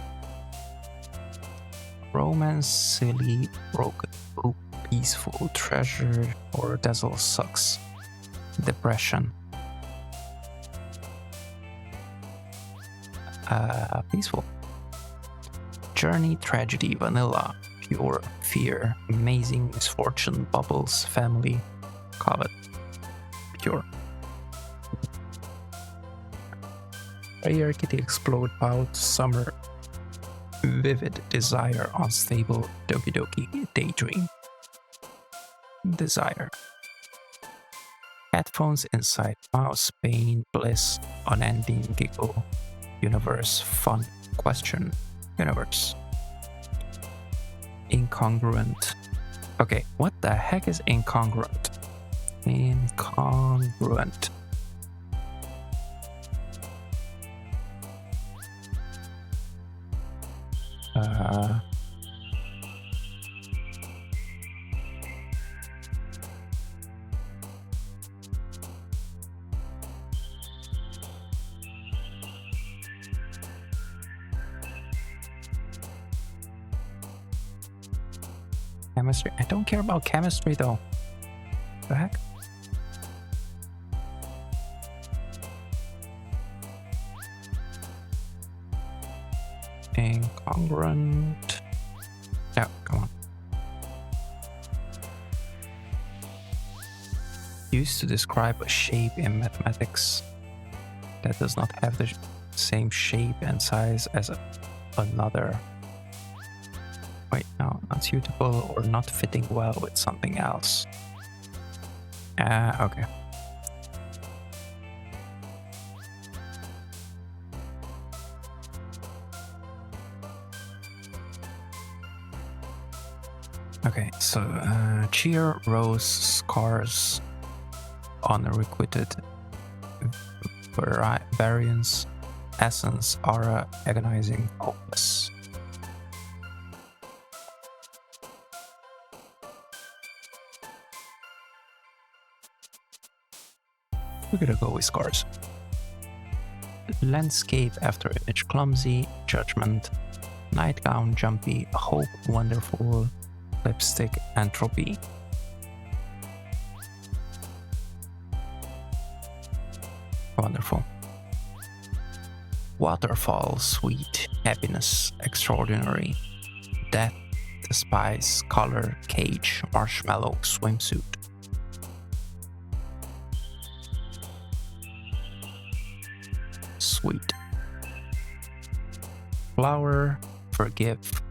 Romance, silly, broken, hope, peaceful, treasure, or dazzle sucks. Depression. Peaceful. Journey, tragedy, vanilla, pure, fear, amazing, misfortune, bubbles, family, covet, pure. Prayer, kitty, explode, pout, summer, vivid, desire, unstable, Doki Doki, daydream, desire. Headphones, insight, mouse, pain, bliss, unending, giggle, universe, fun, question, universe. Incongruent. Okay, what the heck is incongruent? Incongruent. Chemistry. I don't care about chemistry though. The heck? Incongruent. No, come on. Used to describe a shape in mathematics that does not have the same shape and size as another. Wait, no, not suitable or not fitting well with something else. Okay. Okay, so cheer, rose, scars, unrequited, variance, essence, aura, agonizing, hopeless. We're gonna go with scars. Landscape, after image, clumsy, judgment, nightgown, jumpy, hope, wonderful, lipstick, entropy. Wonderful. Waterfall, sweet, happiness, extraordinary, death, despise, color, cage, marshmallow, swimsuit. sweet. Flower, forgive,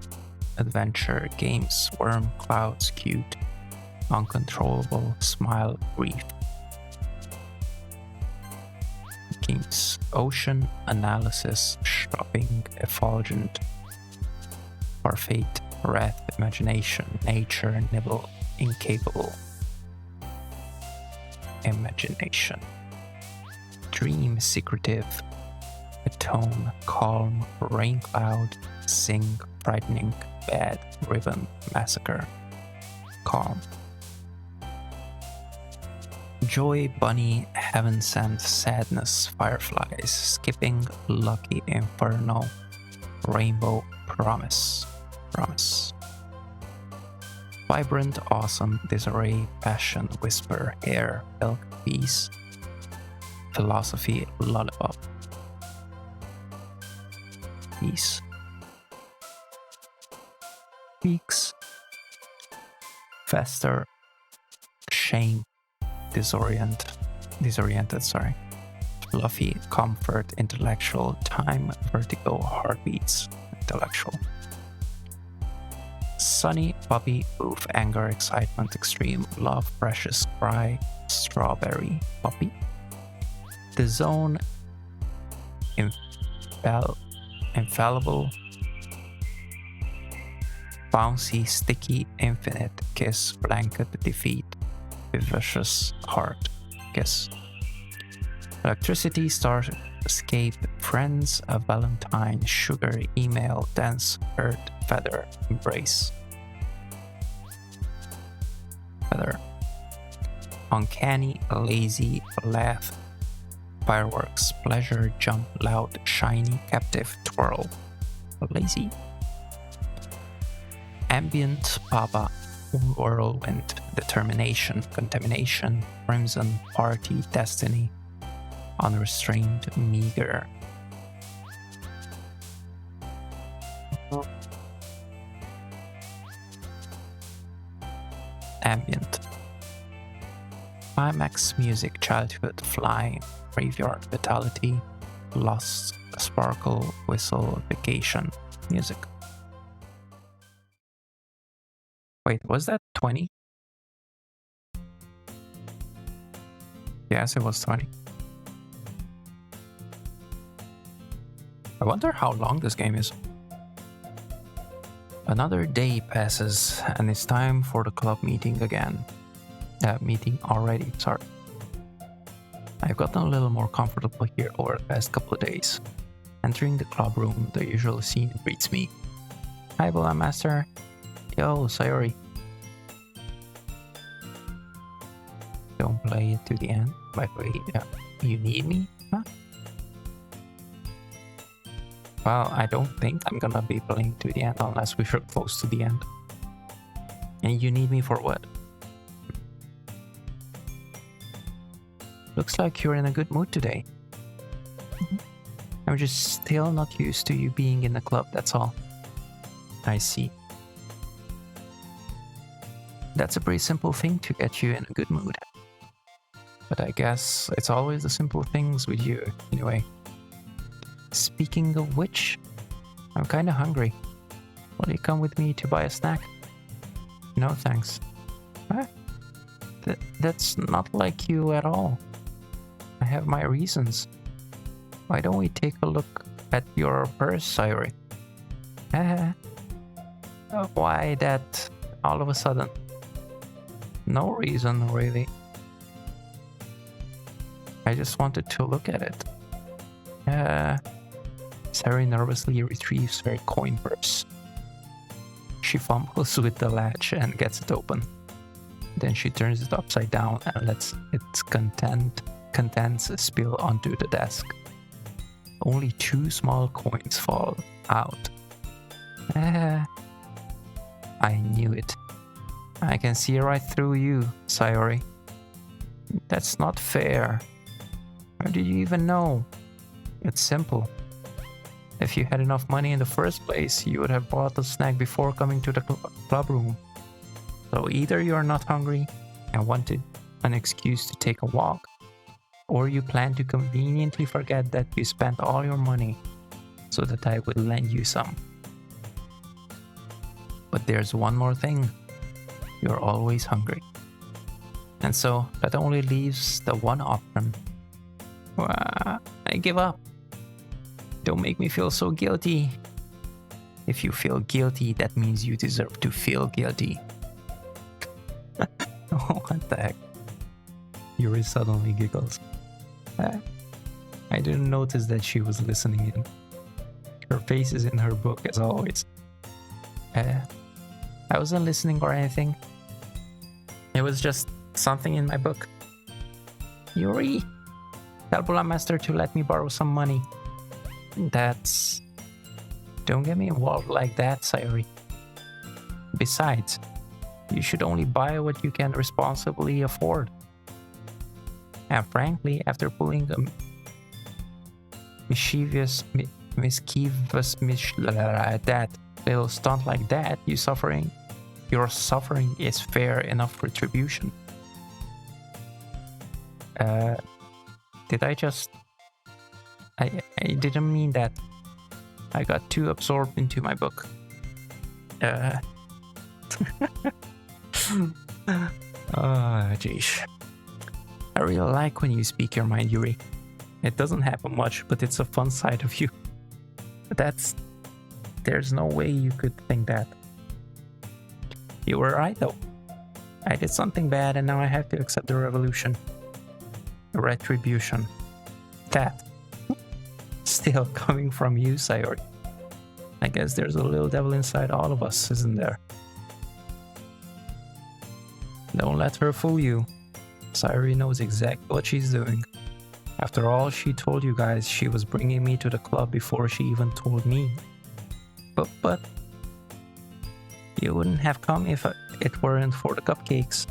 adventure, games, worm, clouds, cute, uncontrollable, smile, grief. Kings, ocean, analysis, shopping, effulgent, parfait, wrath, imagination, nature, nibble, incapable, imagination. Dream, secretive, atone, calm, rain cloud, sing, frightening, bad, ribbon, massacre, calm. Joy, bunny, heaven sent, sadness, fireflies, skipping, lucky, inferno, rainbow, promise, promise. Vibrant, awesome, disarray, passion, whisper, air, milk, peace, philosophy, lollipop, peace. Peaks, fester, shame, disoriented, fluffy, comfort, intellectual, time, vertigo, heartbeats, intellectual. Sunny, puppy, oof, anger, excitement, extreme, love, precious, cry, strawberry, puppy. The zone, infallible, bouncy, sticky, infinite, kiss, blanket, defeat, vivacious, heart, kiss. Electricity, star, escape, friends, a valentine, sugar, email, dance, hurt, feather, embrace. Feather. Uncanny, lazy, laugh, fireworks, pleasure, jump, loud, shiny, captive, twirl, lazy. Ambient, papa, whirlwind, determination, contamination, crimson, party, destiny, unrestrained, meager. Ambient. Climax, music, childhood, flying, graveyard, vitality, lost, sparkle, whistle, vacation, music. Wait, was that 20? Yes, it was 20. I wonder how long this game is. Another day passes, and it's time for the club meeting again. Meeting already, sorry. I've gotten a little more comfortable here over the past couple of days. Entering the club room, the usual scene greets me. Hi, Bola Master. Yo, Sayori. Don't play it to the end. By the way, you need me? Huh? Well, I don't think I'm gonna be playing to the end unless we're close to the end. And you need me for what? Looks like you're in a good mood today. I'm just still not used to you being in the club, that's all. I see. That's a pretty simple thing to get you in a good mood. But I guess it's always the simple things with you, anyway. Speaking of which, I'm kinda hungry. Will you come with me to buy a snack? No thanks. Huh? That's not like you at all. I have my reasons. Why don't we take a look at your purse, Sayori? Why that all of a sudden? No reason, really. I just wanted to look at it. Sayori nervously retrieves her coin purse. She fumbles with the latch and gets it open. Then she turns it upside down and lets its contents spill onto the desk. Only 2 small coins fall out. I knew it. I can see right through you, Sayori. That's not fair. How did you even know? It's simple. If you had enough money in the first place, you would have bought the snack before coming to the club room. So either you're not hungry and wanted an excuse to take a walk, Or you plan to conveniently forget that you spent all your money so that I would lend you some. But there's one more thing. You're always hungry. And so that only leaves the one option. I give up. Don't make me feel so guilty. If you feel guilty, that means you deserve to feel guilty. What the heck? Yuri suddenly giggles. I didn't notice that she was listening in. Her face is in her book as always. I wasn't listening or anything. It was just something in my book. Yuri, tell Bula Master to let me borrow some money. Don't get me involved like that, Sayori. Besides, you should only buy what you can responsibly afford. And frankly, after pulling a mischievous that little stunt like that, your suffering is fair enough retribution. Did I just... I didn't mean that. I got too absorbed into my book. Jeez. I really like when you speak your mind, Yuri. It doesn't happen much, but it's a fun side of you. There's no way you could think that. You were right, though. I did something bad, and now I have to accept the revolution. Retribution. That. Still coming from you, Sayori. I guess there's a little devil inside all of us, isn't there? Don't let her fool you. Sayori knows exactly what she's doing. After all, she told you guys she was bringing me to the club before she even told me. But you wouldn't have come if it weren't for the cupcakes.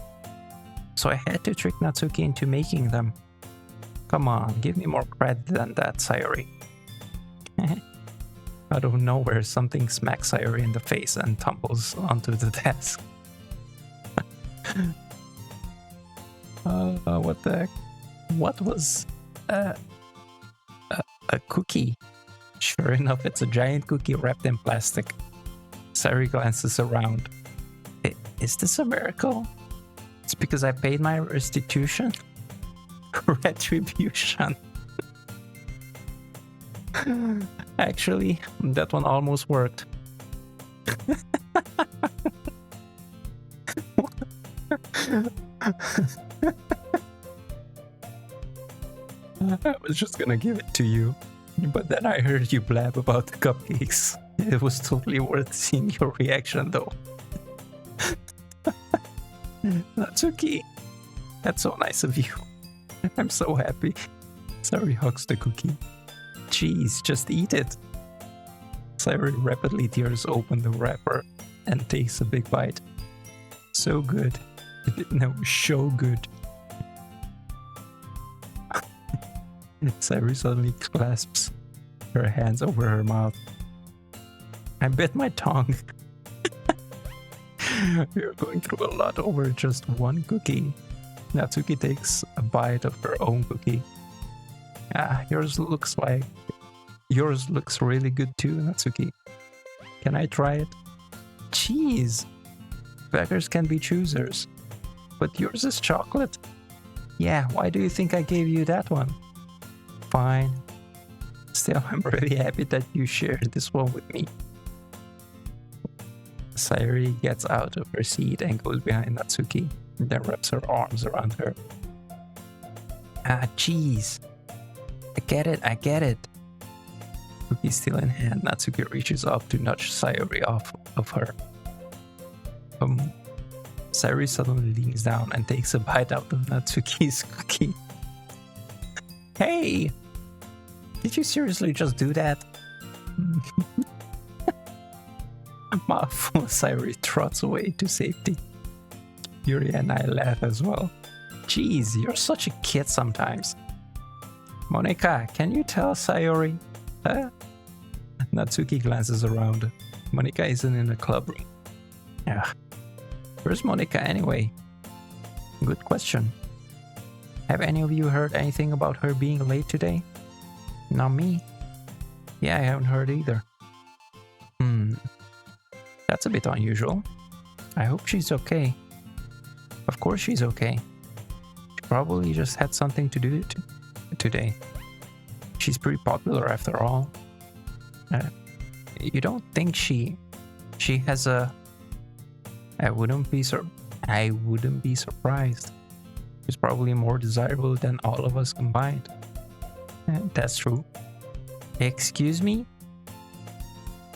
So I had to trick Natsuki into making them. Come on, give me more credit than that, Sayori. Out of nowhere, something smacks Sayori in the face and tumbles onto the desk. What the heck? What was a cookie? Sure enough, it's a giant cookie wrapped in plastic. Sayori glances around. Is this a miracle? It's because I paid my restitution? Retribution. Actually, that one almost worked. I was just gonna give it to you, but then I heard you blab about the cupcakes. It was totally worth seeing your reaction, though. Natsuki, that's so nice of you. I'm so happy. Sayori hugs the cookie. Jeez, just eat it. Sayori rapidly tears open the wrapper and takes a big bite. So good. No, so good. Sayori suddenly clasps her hands over her mouth. I bit my tongue. You're going through a lot over just one cookie. Natsuki takes a bite of her own cookie. Yours looks really good too, Natsuki. Can I try it? Jeez. Beggars can be choosers. But yours is chocolate. Yeah, why do you think I gave you that one? Fine. Still, I'm really happy that you shared this one with me. Sayori gets out of her seat and goes behind Natsuki, and then wraps her arms around her. Jeez. I get it. Cookie still in hand, Natsuki reaches up to nudge Sayori off of her. Sayori suddenly leans down and takes a bite out of Natsuki's cookie. Hey! Did you seriously just do that? Mouthful, Sayori trots away to safety. Yuri and I laugh as well. Jeez, you're such a kid sometimes. Monika, can you tell Sayori? Natsuki glances around. Monika isn't in the club room. Where's Monika anyway? Good question. Have any of you heard anything about her being late today? Not me. Yeah, I haven't heard either. That's a bit unusual. I hope she's okay. Of course she's okay. She probably just had something to do today. She's pretty popular after all. You don't think she has a... I wouldn't be surprised. She's probably more desirable than all of us combined. That's true. Excuse me?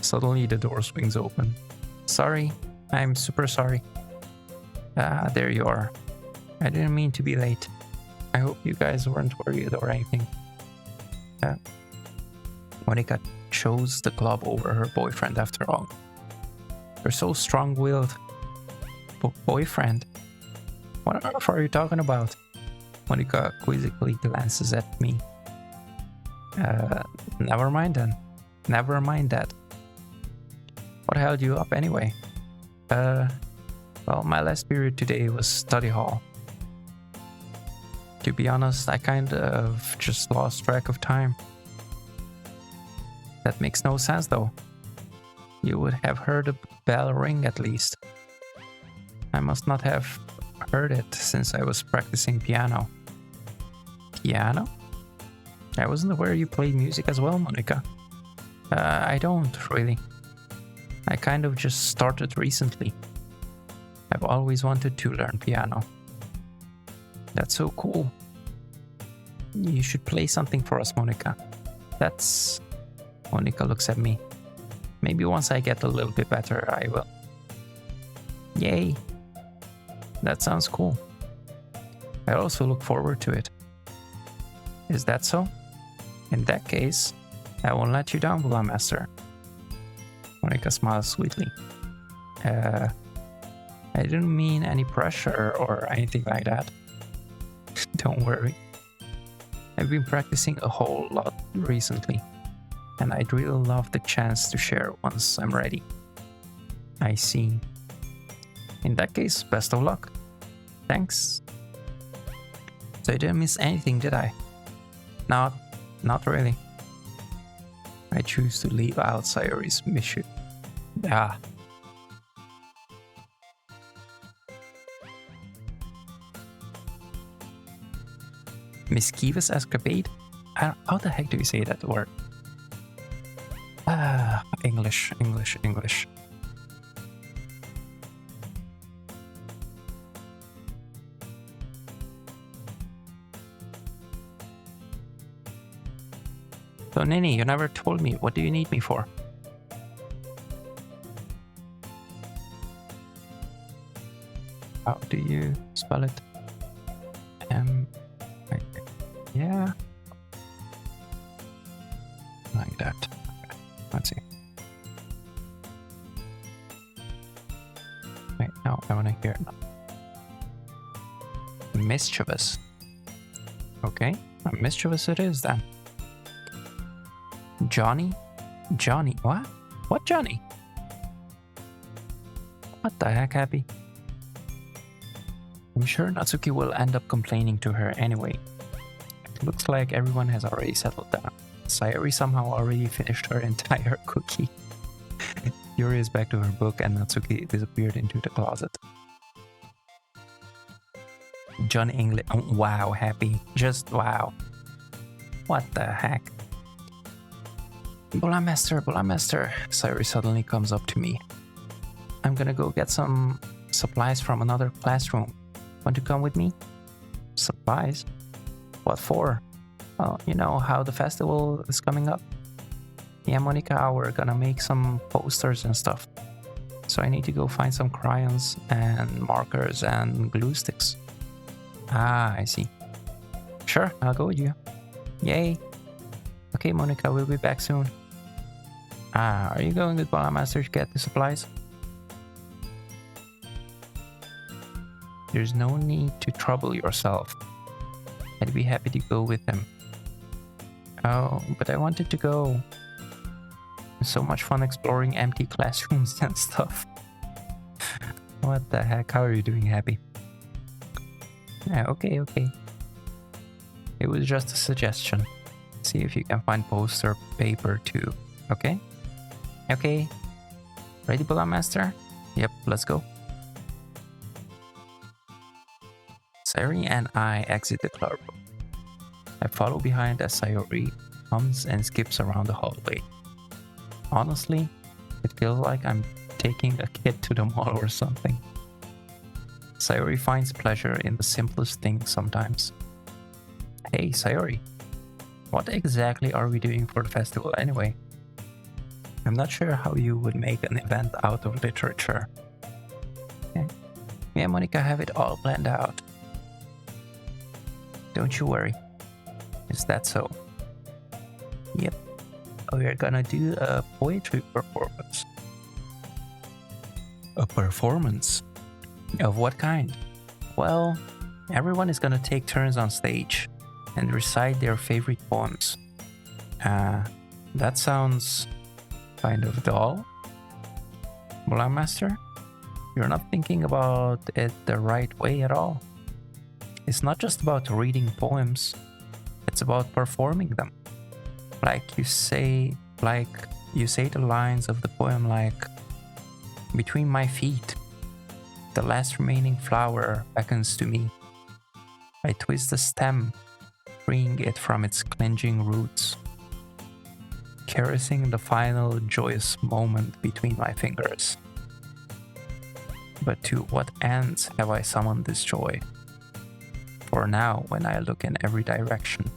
Suddenly the door swings open. Sorry, I'm super sorry. There you are. I didn't mean to be late. I hope you guys weren't worried or anything. Monica chose the club over her boyfriend after all. You're so strong-willed. Boyfriend? What on earth are you talking about? Monica quizzically glances at me. Never mind then. Never mind that. What held you up anyway? Well, my last period today was study hall. To be honest, I kind of just lost track of time. That makes no sense though. You would have heard a bell ring at least. I must not have heard it since I was practicing piano. Piano? I wasn't aware you played music as well, Monica. I don't really. I kind of just started recently. I've always wanted to learn piano. That's so cool. You should play something for us, Monica. That's... Monica looks at me. Maybe once I get a little bit better, I will. Yay. That sounds cool. I also look forward to it. Is that so? In that case, I won't let you down, Blue Master. Monica smiles sweetly. I didn't mean any pressure or anything like that. Don't worry. I've been practicing a whole lot recently, and I'd really love the chance to share once I'm ready. I see. In that case, best of luck. Thanks. So I didn't miss anything, did I? Not really. I choose to leave out Sayori's mission. Mischievous escapade? How the heck do you say that word? English. So Nini, you never told me. What do you need me for? How do you spell it? Yeah. Like that. Okay. Let's see. Wait, no, I want to hear it now. Mischievous. Okay, mischievous it is then. Johnny? Johnny, what? What Johnny? What the heck, Happy? I'm sure Natsuki will end up complaining to her anyway. It looks like everyone has already settled down. Sayori somehow already finished her entire cookie. Yuri is back to her book and Natsuki disappeared into the closet. John English. Oh, wow, Happy. Just wow. What the heck? Bola Master. Sayori suddenly comes up to me. I'm gonna go get some supplies from another classroom. Want to come with me? Supplies? What for? Well, you know how the festival is coming up. Yeah, Monica, we're gonna make some posters and stuff. So I need to go find some crayons and markers and glue sticks. Ah, I see. Sure, I'll go with you. Yay. Okay, Monica, we'll be back soon. Ah, are you going with Bola Master to get the supplies? There's no need to trouble yourself. I'd be happy to go with him. Oh, but I wanted to go. It's so much fun exploring empty classrooms and stuff. What the heck? How are you doing, Happy? Yeah, okay. It was just a suggestion. See if you can find poster paper too. Okay? Okay. Ready, Bullet Master? Yep, let's go. Sayori and I exit the club room. I follow behind as Sayori comes and skips around the hallway. Honestly, it feels like I'm taking a kid to the mall or something. Sayori finds pleasure in the simplest things sometimes. Hey, Sayori, what exactly are we doing for the festival anyway? I'm not sure how you would make an event out of literature. Okay. Me and Monica have it all planned out. Don't you worry. Is that so? Yep. We're gonna do a poetry performance. A performance? Of what kind? Well, everyone is gonna take turns on stage and recite their favorite poems. That sounds kind of dull. Bullet Master, you're not thinking about it the right way at all. It's not just about reading poems, it's about performing them. Like you say the lines of the poem like, between my feet, the last remaining flower beckons to me. I twist the stem, freeing it from its clinging roots, caressing the final joyous moment between my fingers. But to what ends have I summoned this joy? For now, when I look in every direction,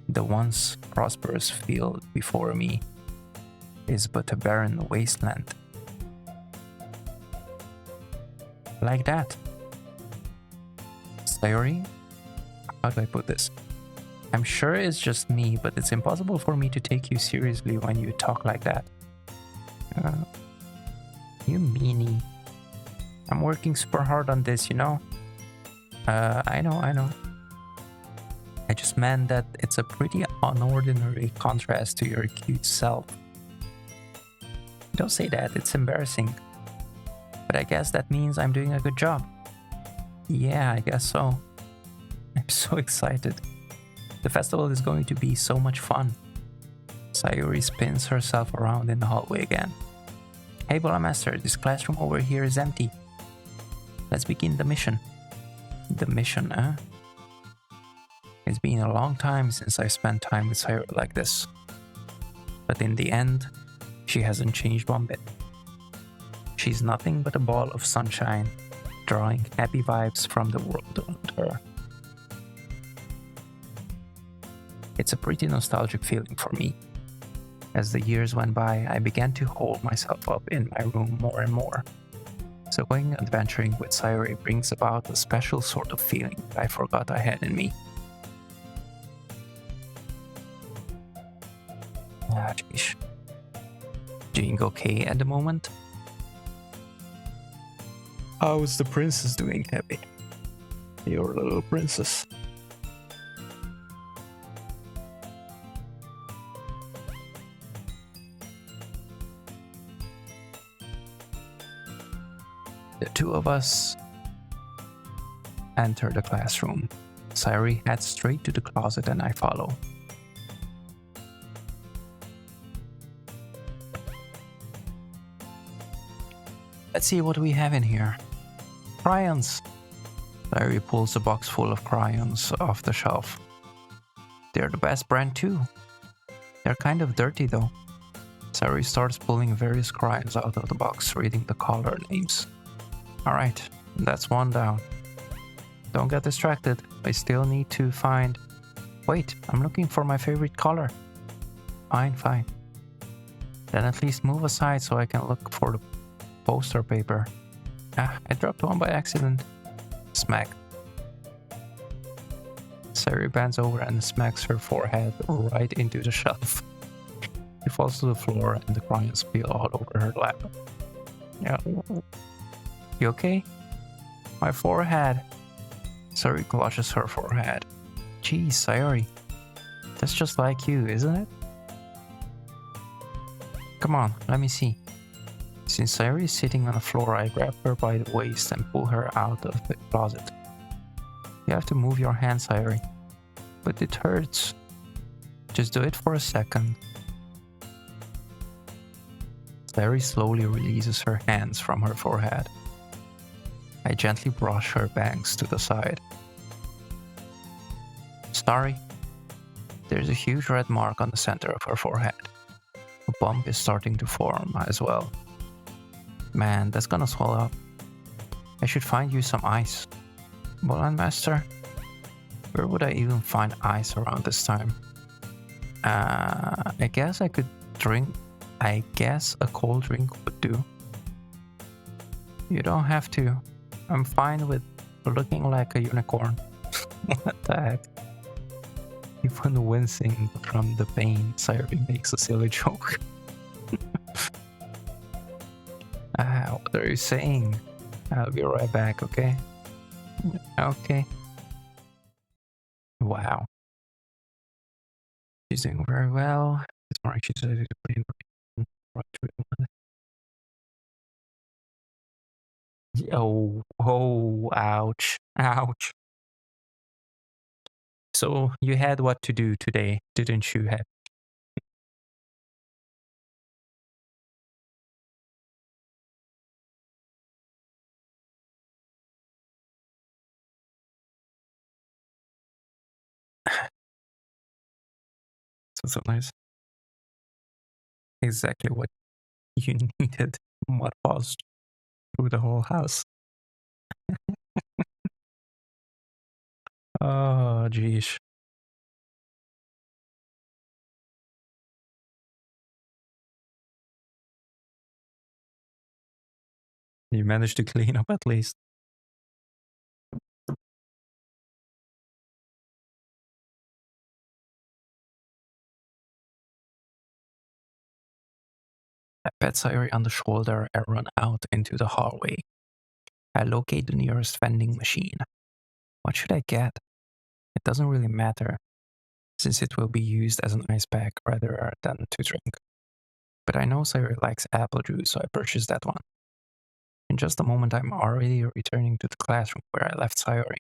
the once prosperous field before me is but a barren wasteland. Like that. Sayori? How do I put this? I'm sure it's just me, but it's impossible for me to take you seriously when you talk like that. You meanie. I'm working super hard on this, you know? I know. I just meant that it's a pretty unordinary contrast to your cute self. Don't say that, it's embarrassing. But I guess that means I'm doing a good job. Yeah, I guess so. I'm so excited. The festival is going to be so much fun. Sayori spins herself around in the hallway again. Hey, Bullet Master, this classroom over here is empty. Let's begin the mission. The mission, huh? It's been a long time since I spent time with Sayori like this. But in the end, she hasn't changed one bit. She's nothing but a ball of sunshine, drawing happy vibes from the world around her. It's a pretty nostalgic feeling for me. As the years went by, I began to hold myself up in my room more and more. So going adventuring with Sayori brings about a special sort of feeling I forgot I had in me. Jeez. Doing okay at the moment? How's the princess doing, Happy? Your little princess. The two of us enter the classroom. Sayori heads straight to the closet and I follow. Let's see what we have in here. Crayons! Sayori pulls a box full of crayons off the shelf. They're the best brand too. They're kind of dirty though. Sayori starts pulling various crayons out of the box, reading the color names. Alright, that's one down. Don't get distracted, I still need to find... Wait, I'm looking for my favorite color. Fine. Then at least move aside so I can look for the poster paper. I dropped one by accident. Smack. Sayori bends over and smacks her forehead right into the shelf. She falls to the floor and the crayons spill all over her lap. Yeah. You okay? My forehead. Sayori clutches her forehead. Geez, Sayori. That's just like you, isn't it? Come on, let me see. Since Sayori is sitting on the floor, I grab her by the waist and pull her out of the closet. You have to move your hand, Sayori. but it hurts. Just do it for a second. Very slowly releases her hands from her forehead. I gently brush her bangs to the side. Sorry. There's a huge red mark on the center of her forehead. A bump is starting to form as well. Man, that's gonna swell up. I should find you some ice. Bolan Master? Where would I even find ice around this time? I guess I could drink. I guess a cold drink would do. You don't have to. I'm fine with looking like a unicorn. What the heck? Even wincing from the pain, Sayuri makes a silly joke. What are you saying? I'll be right back, okay? Okay. Wow. She's doing very well. This morning she decided to put in right through the oh, ouch. Ouch. So you had what to do today, didn't you? Have? So nice. Exactly what you needed. What paused through the whole house. Oh, geez. You managed to clean up at least. I pat Sayuri on the shoulder and run out into the hallway. I locate the nearest vending machine. What should I get? It doesn't really matter, since it will be used as an ice pack rather than to drink. But I know Sayuri likes apple juice, so I purchase that one. In just a moment, I'm already returning to the classroom where I left Sayuri.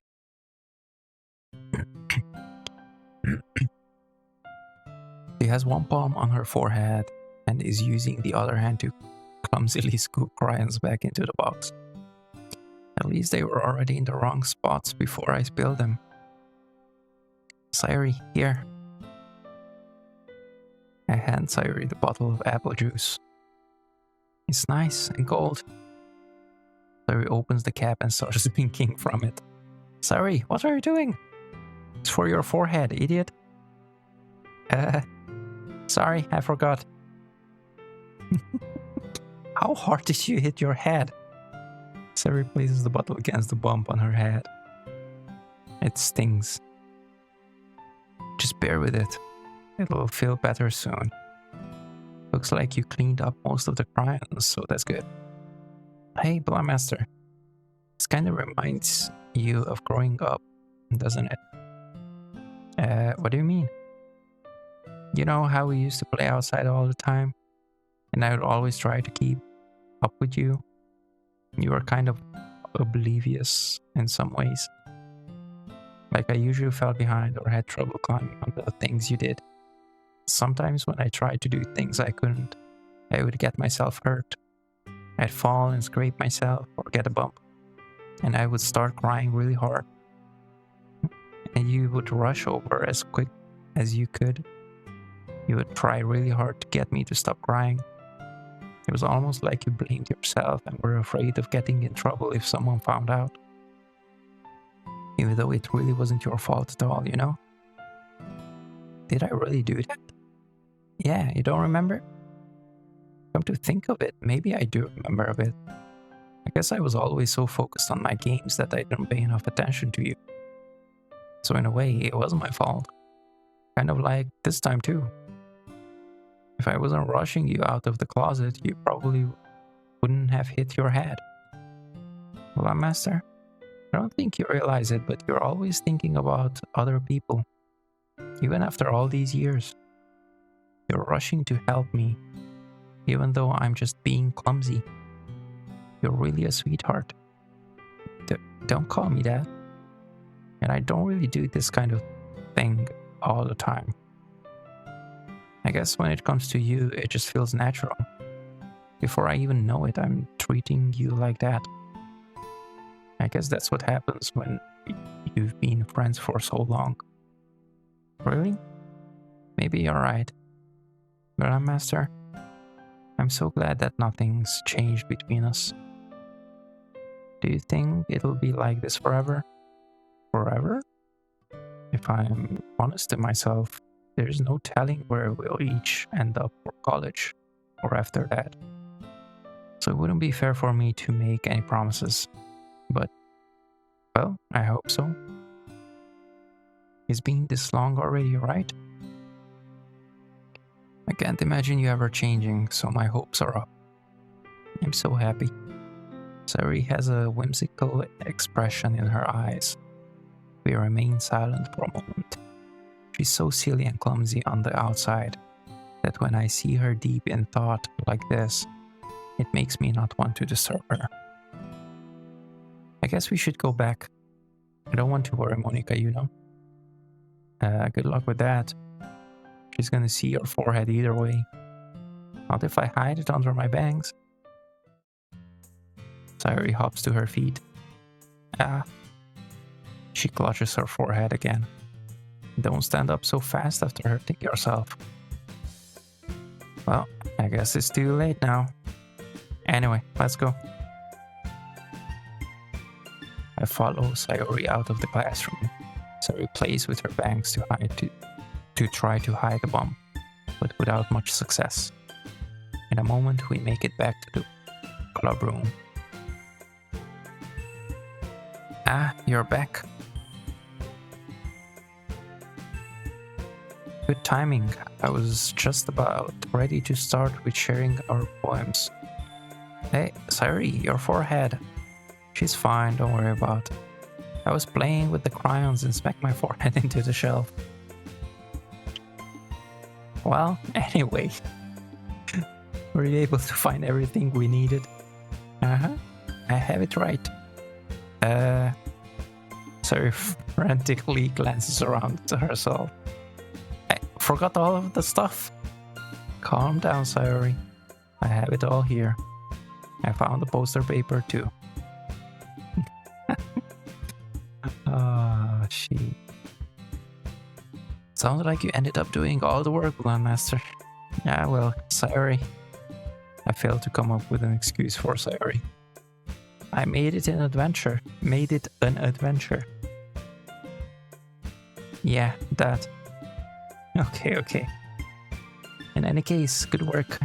She has one palm on her forehead and is using the other hand to clumsily scoop crayons back into the box. At least they were already in the wrong spots before I spilled them. Sayuri, here. I hand Sayuri the bottle of apple juice. It's nice and cold. Sayuri opens the cap and starts drinking from it. Sayuri, what are you doing? It's for your forehead, idiot. Sorry, I forgot. How hard did you hit your head? Sayuri places the bottle against the bump on her head. It stings. Just bear with it. It'll feel better soon. Looks like you cleaned up most of the crayons, so that's good. Hey, Master. This kind of reminds you of growing up, doesn't it? What do you mean? You know how we used to play outside all the time? And I would always try to keep up with you. You were kind of oblivious in some ways. Like I usually fell behind or had trouble climbing on the things you did. Sometimes when I tried to do things I couldn't, I would get myself hurt. I'd fall and scrape myself or get a bump. And I would start crying really hard. And you would rush over as quick as you could. You would try really hard to get me to stop crying. It was almost like you blamed yourself and were afraid of getting in trouble if someone found out. Even though it really wasn't your fault at all, you know? Did I really do that? Yeah, you don't remember? Come to think of it, maybe I do remember a bit. I guess I was always so focused on my games that I didn't pay enough attention to you. So in a way, it wasn't my fault. Kind of like this time too. If I wasn't rushing you out of the closet, you probably wouldn't have hit your head. Well, Master, I don't think you realize it, but you're always thinking about other people. Even after all these years. You're rushing to help me, even though I'm just being clumsy. You're really a sweetheart. Don't call me that. And I don't really do this kind of thing all the time. I guess when it comes to you, it just feels natural. Before I even know it, I'm treating you like that. I guess that's what happens when you've been friends for so long. Really? Maybe you're right. Grandmaster, I'm so glad that nothing's changed between us. Do you think it'll be like this forever? Forever? If I'm honest to myself, there's no telling where we'll each end up for college or after that. So it wouldn't be fair for me to make any promises. But, well, I hope so. It's been this long already, right? I can't imagine you ever changing, so my hopes are up. I'm so happy. Sayuri has a whimsical expression in her eyes. We remain silent for a moment. She's so silly and clumsy on the outside that when I see her deep in thought like this, it makes me not want to disturb her. I guess we should go back. I don't want to worry Monica, you know. Good luck with that. She's gonna see your forehead either way. Not if I hide it under my bangs. Sayuri hops to her feet. She clutches her forehead again. Don't stand up so fast after hurting yourself. Well, I guess it's too late now. Anyway, let's go. I follow Sayuri out of the classroom. Sayuri plays with her bangs to try to hide the bump, but without much success. In a moment, we make it back to the club room. You're back. Good timing. I was just about ready to start with sharing our poems. Hey, Sayuri, your forehead. She's fine, don't worry about it. I was playing with the crayons and smacked my forehead into the shelf. Well, anyway. Were you able to find everything we needed? I have it right. Sayuri frantically glances around to herself. I forgot all of the stuff. Calm down, Sayuri. I have it all here. I found the poster paper too. She. Sounds like you ended up doing all the work, Grandmaster. Yeah, well, Sayuri. I failed to come up with an excuse for Sayuri. I made it an adventure. Yeah, that. Okay. In any case, good work.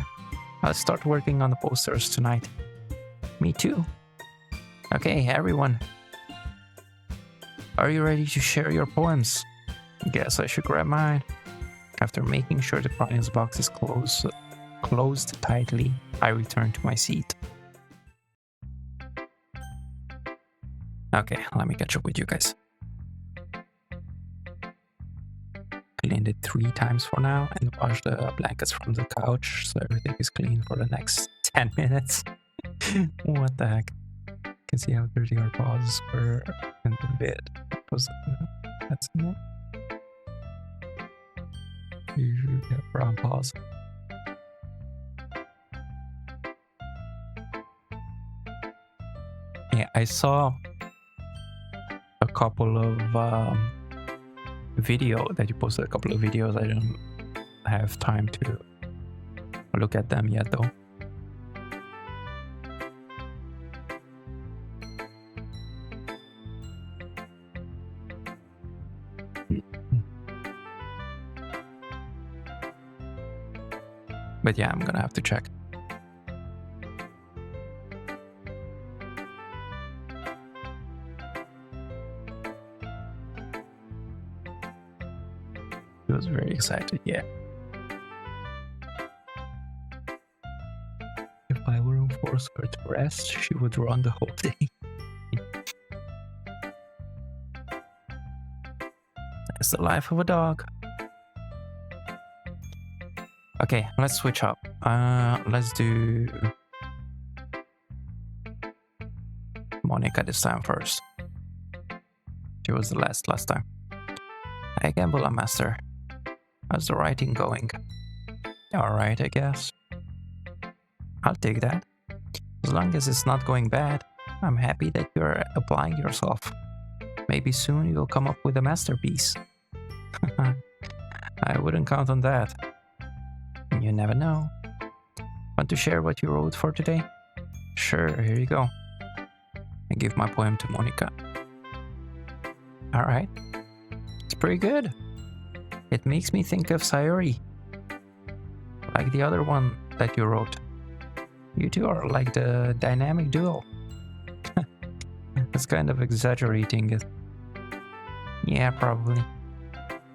I'll start working on the posters tonight. Me too. Okay, everyone. Are you ready to share your poems? Guess I should grab mine. After making sure the crayons box is closed tightly, I return to my seat. Okay, let me catch up with you guys. Cleaned it 3 times for now and washed the blankets from the couch so everything is clean for the next 10 minutes. What the heck? You can see how dirty our paws were in the bed. That's not. Usually we have brown paws. Yeah, I saw a couple of video that you posted a couple of videos. I don't have time to look at them yet though. But yeah, I'm gonna have to check. He was very excited, yeah. If I were to force her to rest, she would run the whole day. That's the life of a dog. Okay, let's switch up. Let's do Monica this time first. She was the last time. Hi again, Bullet Master. How's the writing going? Alright, I guess. I'll take that. As long as it's not going bad, I'm happy that you're applying yourself. Maybe soon you'll come up with a masterpiece. I wouldn't count on that. You never know. Want to share what you wrote for today? Sure, here you go. I give my poem to Monica. Alright. It's pretty good. It makes me think of Sayori. Like the other one that you wrote. You two are like the dynamic duo. That's kind of exaggerating it. Yeah, probably.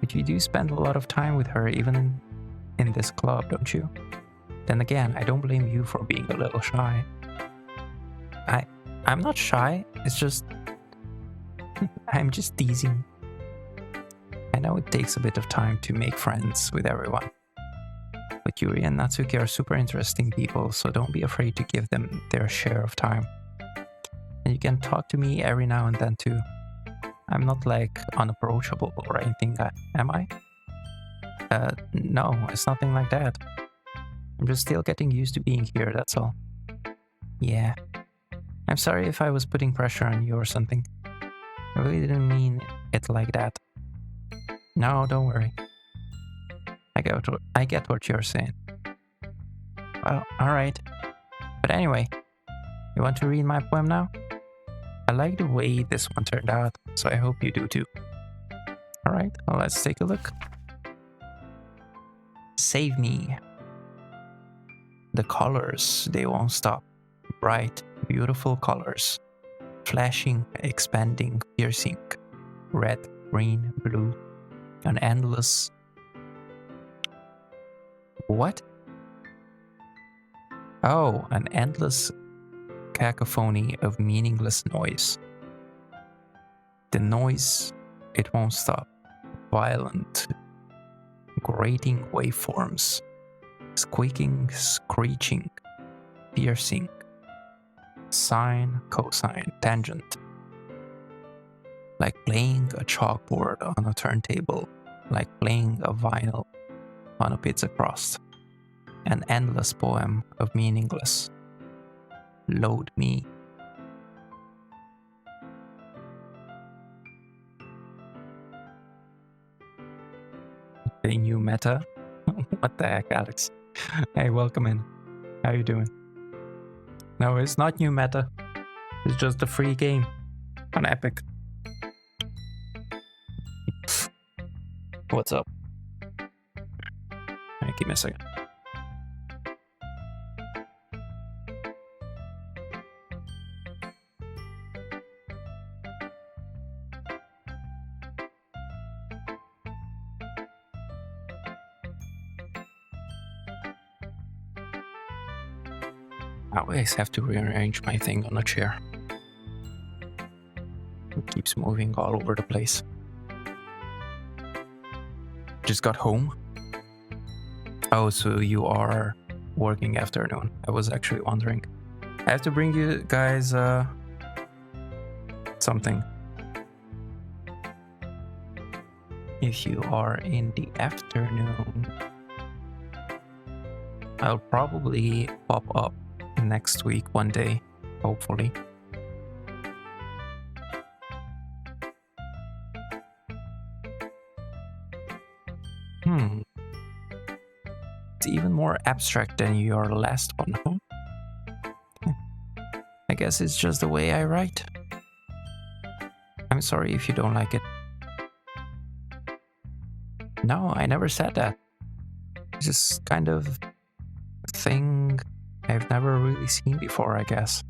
But you do spend a lot of time with her even in this club, don't you? Then again, I don't blame you for being a little shy. I'm not shy, it's just... I'm just teasing. I know it takes a bit of time to make friends with everyone. But Yuri and Natsuki are super interesting people, so don't be afraid to give them their share of time. And you can talk to me every now and then too. I'm not like unapproachable or anything, am I? No, it's nothing like that. I'm just still getting used to being here, that's all. Yeah. I'm sorry if I was putting pressure on you or something. I really didn't mean it like that. No, don't worry. I get what you're saying. Well, alright. But anyway, you want to read my poem now? I like the way this one turned out, so I hope you do too. Alright, well, let's take a look. Save me. The colors, they won't stop. Bright, beautiful colors. Flashing, expanding, piercing. Red, green, blue. An endless... What? Oh, an endless cacophony of meaningless noise. The noise, it won't stop. Violent, grating waveforms. Squeaking, screeching, piercing. Sine, cosine, tangent. Like playing a chalkboard on a turntable. Like playing a vinyl on a pizza crust. An endless poem of meaningless. Load me. The new meta? What the heck, Alex? Hey, welcome in. How you doing? No, it's not new meta. It's just a free game on Epic. What's up? Hey, give me a second. I always have to rearrange my thing on a chair. It keeps moving all over the place. Just got home. Oh, so you are working afternoon. I was actually wondering. I have to bring you guys something. If you are in the afternoon, I'll probably pop up next week one day, hopefully. It's even more abstract than your last one, huh? I guess it's just the way I write. I'm sorry if you don't like it. No, I never said that. It's just kind of a thing I've never really seen before, I guess.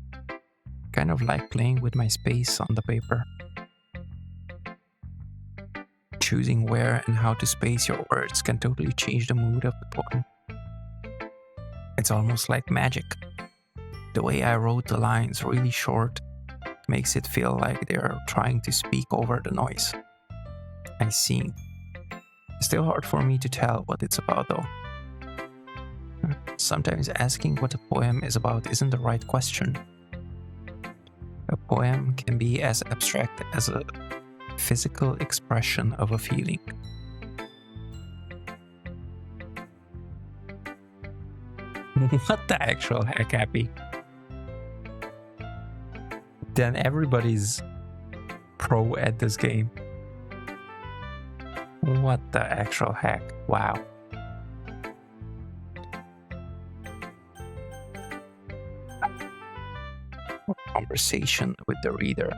Kind of like playing with my space on the paper. Choosing where and how to space your words can totally change the mood of the poem. It's almost like magic. The way I wrote the lines really short makes it feel like they're trying to speak over the noise. I see. Still hard for me to tell what it's about though. Sometimes asking what a poem is about isn't the right question. A poem can be as abstract as a physical expression of a feeling. What the actual heck, Happy? Then everybody's pro at this game. What the actual heck? Wow. Conversation with the reader.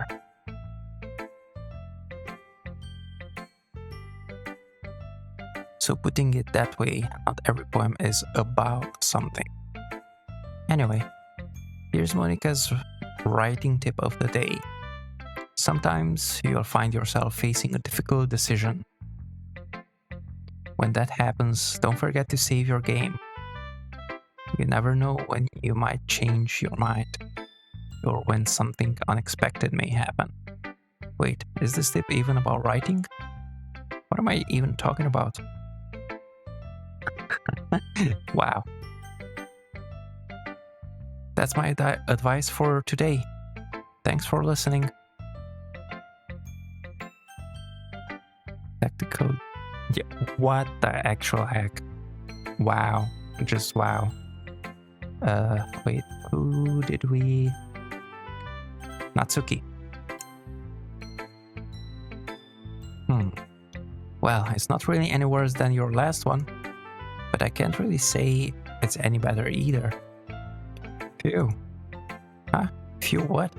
So putting it that way, not every poem is about something. Anyway, here's Monica's writing tip of the day. Sometimes you'll find yourself facing a difficult decision. When that happens, don't forget to save your game. You never know when you might change your mind, or when something unexpected may happen. Wait, is this tip even about writing? What am I even talking about? Wow. That's my advice for today. Thanks for listening. Back to code. Yeah, what the actual heck? Wow. Just wow. Wait, who did we... Natsuki. Well, it's not really any worse than your last one, but I can't really say it's any better either. Phew. Huh? Phew what?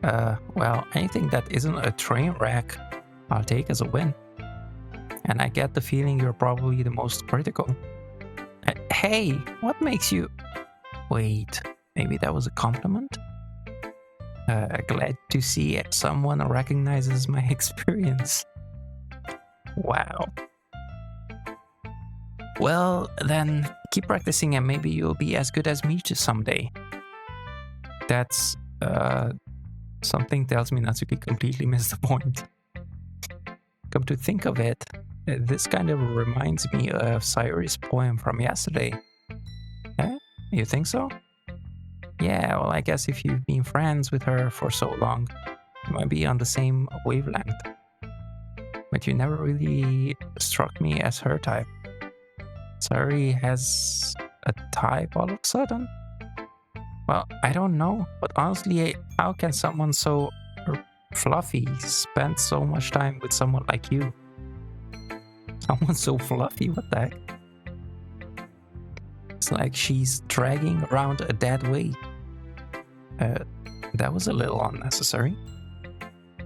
Well, anything that isn't a train wreck, I'll take as a win. And I get the feeling you're probably the most critical. Hey, what makes you... Wait, maybe that was a compliment? Glad to see someone recognizes my experience. Wow. Well, then keep practicing and maybe you'll be as good as me someday. That's, something tells me Natsuki completely missed the point. Come to think of it, this kind of reminds me of Sayori's poem from yesterday. Eh? You think so? Yeah, well, I guess if you've been friends with her for so long, you might be on the same wavelength. But you never really struck me as her type. Sayori has a type all of a sudden? Well, I don't know, but honestly, how can someone so fluffy spend so much time with someone like you? Someone so fluffy, what the heck? It's like she's dragging around a dead weight. That was a little unnecessary.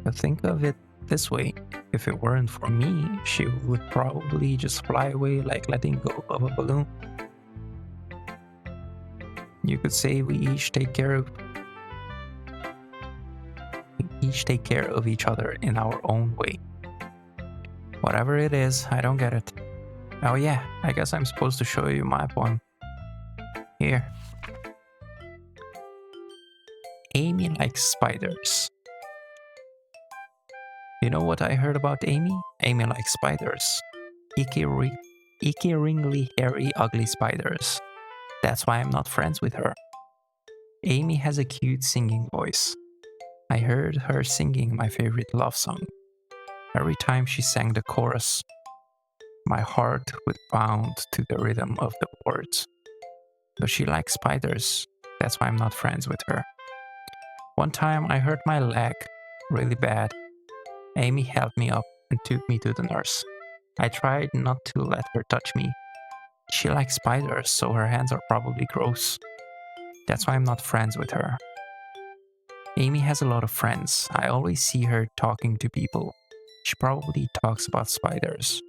But think of it this way. If it weren't for me, she would probably just fly away like letting go of a balloon. You could say we each take care of each other in our own way. Whatever it is, I don't get it. Oh yeah, I guess I'm supposed to show you my poem. Here. Amy likes spiders. You know what I heard about Amy? Amy likes spiders. Icky, wrinkly, hairy, ugly spiders. That's why I'm not friends with her. Amy has a cute singing voice. I heard her singing my favorite love song. Every time she sang the chorus, my heart would pound to the rhythm of the words. But she likes spiders. That's why I'm not friends with her. One time I hurt my leg really bad. Amy helped me up and took me to the nurse. I tried not to let her touch me. She likes spiders, so her hands are probably gross. That's why I'm not friends with her. Amy has a lot of friends. I always see her talking to people. She probably talks about spiders.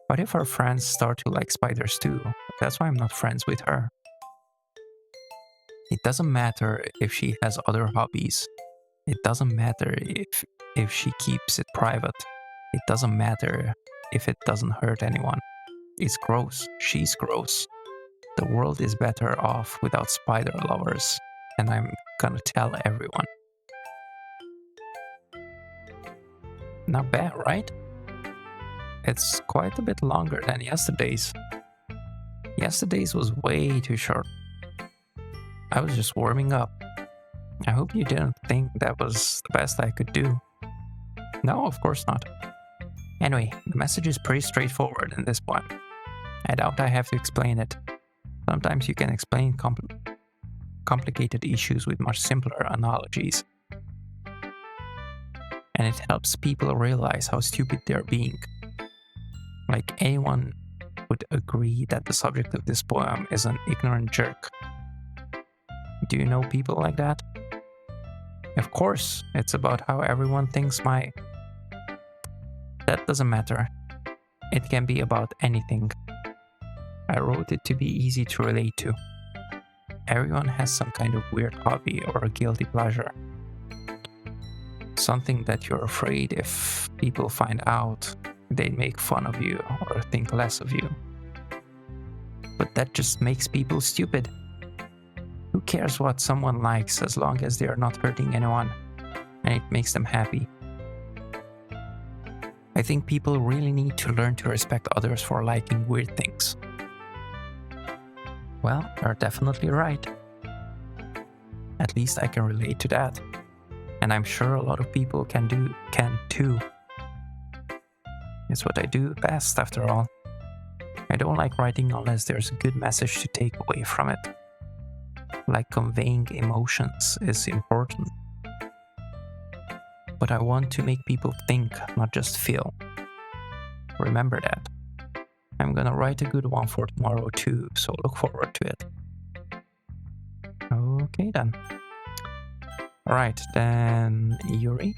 What if her friends start to like spiders too? That's why I'm not friends with her. It doesn't matter if she has other hobbies. It doesn't matter if she keeps it private. It doesn't matter if it doesn't hurt anyone. It's gross. She's gross. The world is better off without spider lovers, and I'm gonna tell everyone. Not bad, right? It's quite a bit longer than yesterday's. Yesterday's was way too short. I was just warming up. I hope you didn't think that was the best I could do. No, of course not. Anyway, the message is pretty straightforward in this poem. I doubt I have to explain it. Sometimes you can explain complicated issues with much simpler analogies. And it helps people realize how stupid they're being. Like, anyone would agree that the subject of this poem is an ignorant jerk. Do you know people like that? Of course, it's about how everyone thinks That doesn't matter. It can be about anything. I wrote it to be easy to relate to. Everyone has some kind of weird hobby or a guilty pleasure. Something that you're afraid if people find out, they'd make fun of you or think less of you. But that just makes people stupid. Who cares what someone likes as long as they are not hurting anyone and it makes them happy? I think people really need to learn to respect others for liking weird things. Well, you're definitely right. At least I can relate to that. And I'm sure a lot of people can too. It's what I do best, after all. I don't like writing unless there's a good message to take away from it. Like, conveying emotions is important. But I want to make people think, not just feel. Remember that. I'm gonna write a good one for tomorrow too, so look forward to it. Okay then. Alright, then Yuri.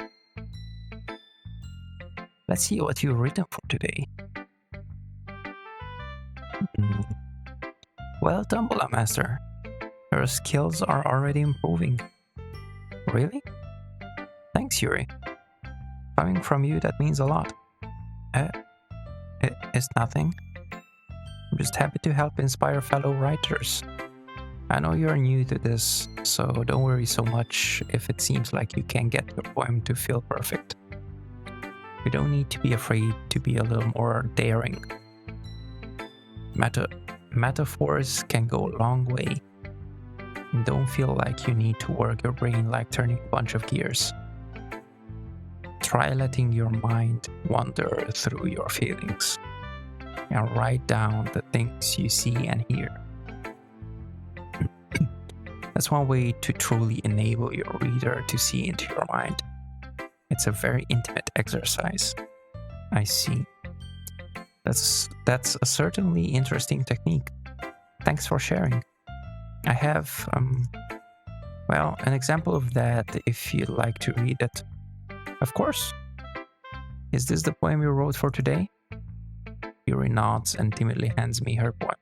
Let's see what you've written for today. Well done, Bula Master. Your skills are already improving. Really? Thanks, Yuri. Coming from you, that means a lot. It's nothing. I'm just happy to help inspire fellow writers. I know you're new to this, so don't worry so much if it seems like you can't get your poem to feel perfect. You don't need to be afraid to be a little more daring. Metaphors can go a long way. And don't feel like you need to work your brain like turning a bunch of gears. Try letting your mind wander through your feelings and write down the things you see and hear. That's one way to truly enable your reader to see into your mind. It's a very intimate exercise. I see. That's a certainly interesting technique. Thanks for sharing. I have, an example of that if you'd like to read it. Of course. Is this the poem you wrote for today? Yuri nods and timidly hands me her poem.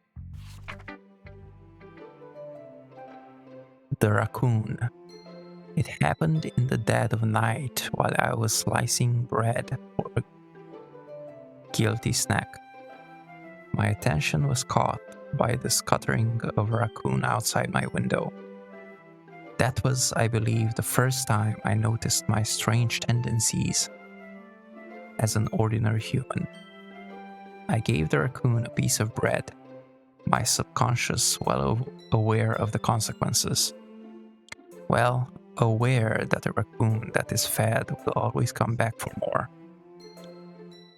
The Raccoon. It happened in the dead of night while I was slicing bread for a guilty snack. My attention was caught by the scuttering of a raccoon outside my window. That was, I believe, the first time I noticed my strange tendencies as an ordinary human. I gave the raccoon a piece of bread, my subconscious well aware of the consequences. Well, aware that a raccoon that is fed will always come back for more.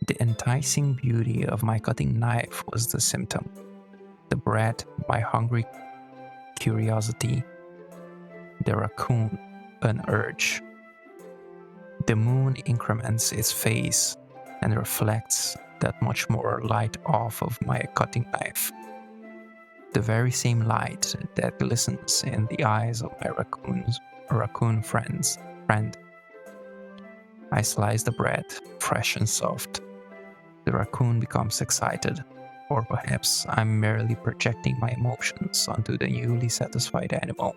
The enticing beauty of my cutting knife was the symptom. The bread, my hungry curiosity. The raccoon, an urge. The moon increments its phase and reflects that much more light off of my cutting knife. The very same light that glistens in the eyes of my raccoon friend. I slice the bread, fresh and soft. The raccoon becomes excited, or perhaps I'm merely projecting my emotions onto the newly satisfied animal.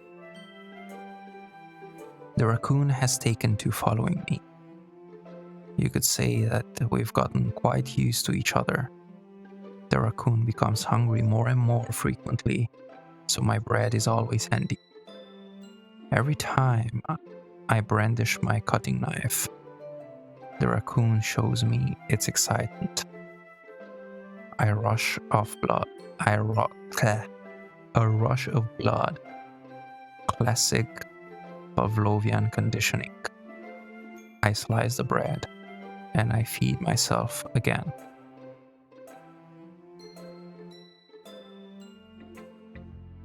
The raccoon has taken to following me. You could say that we've gotten quite used to each other. The raccoon becomes hungry more and more frequently, so my bread is always handy. Every time I brandish my cutting knife, the raccoon shows me its excitement. A rush of blood. Classic Pavlovian conditioning. I slice the bread and I feed myself again.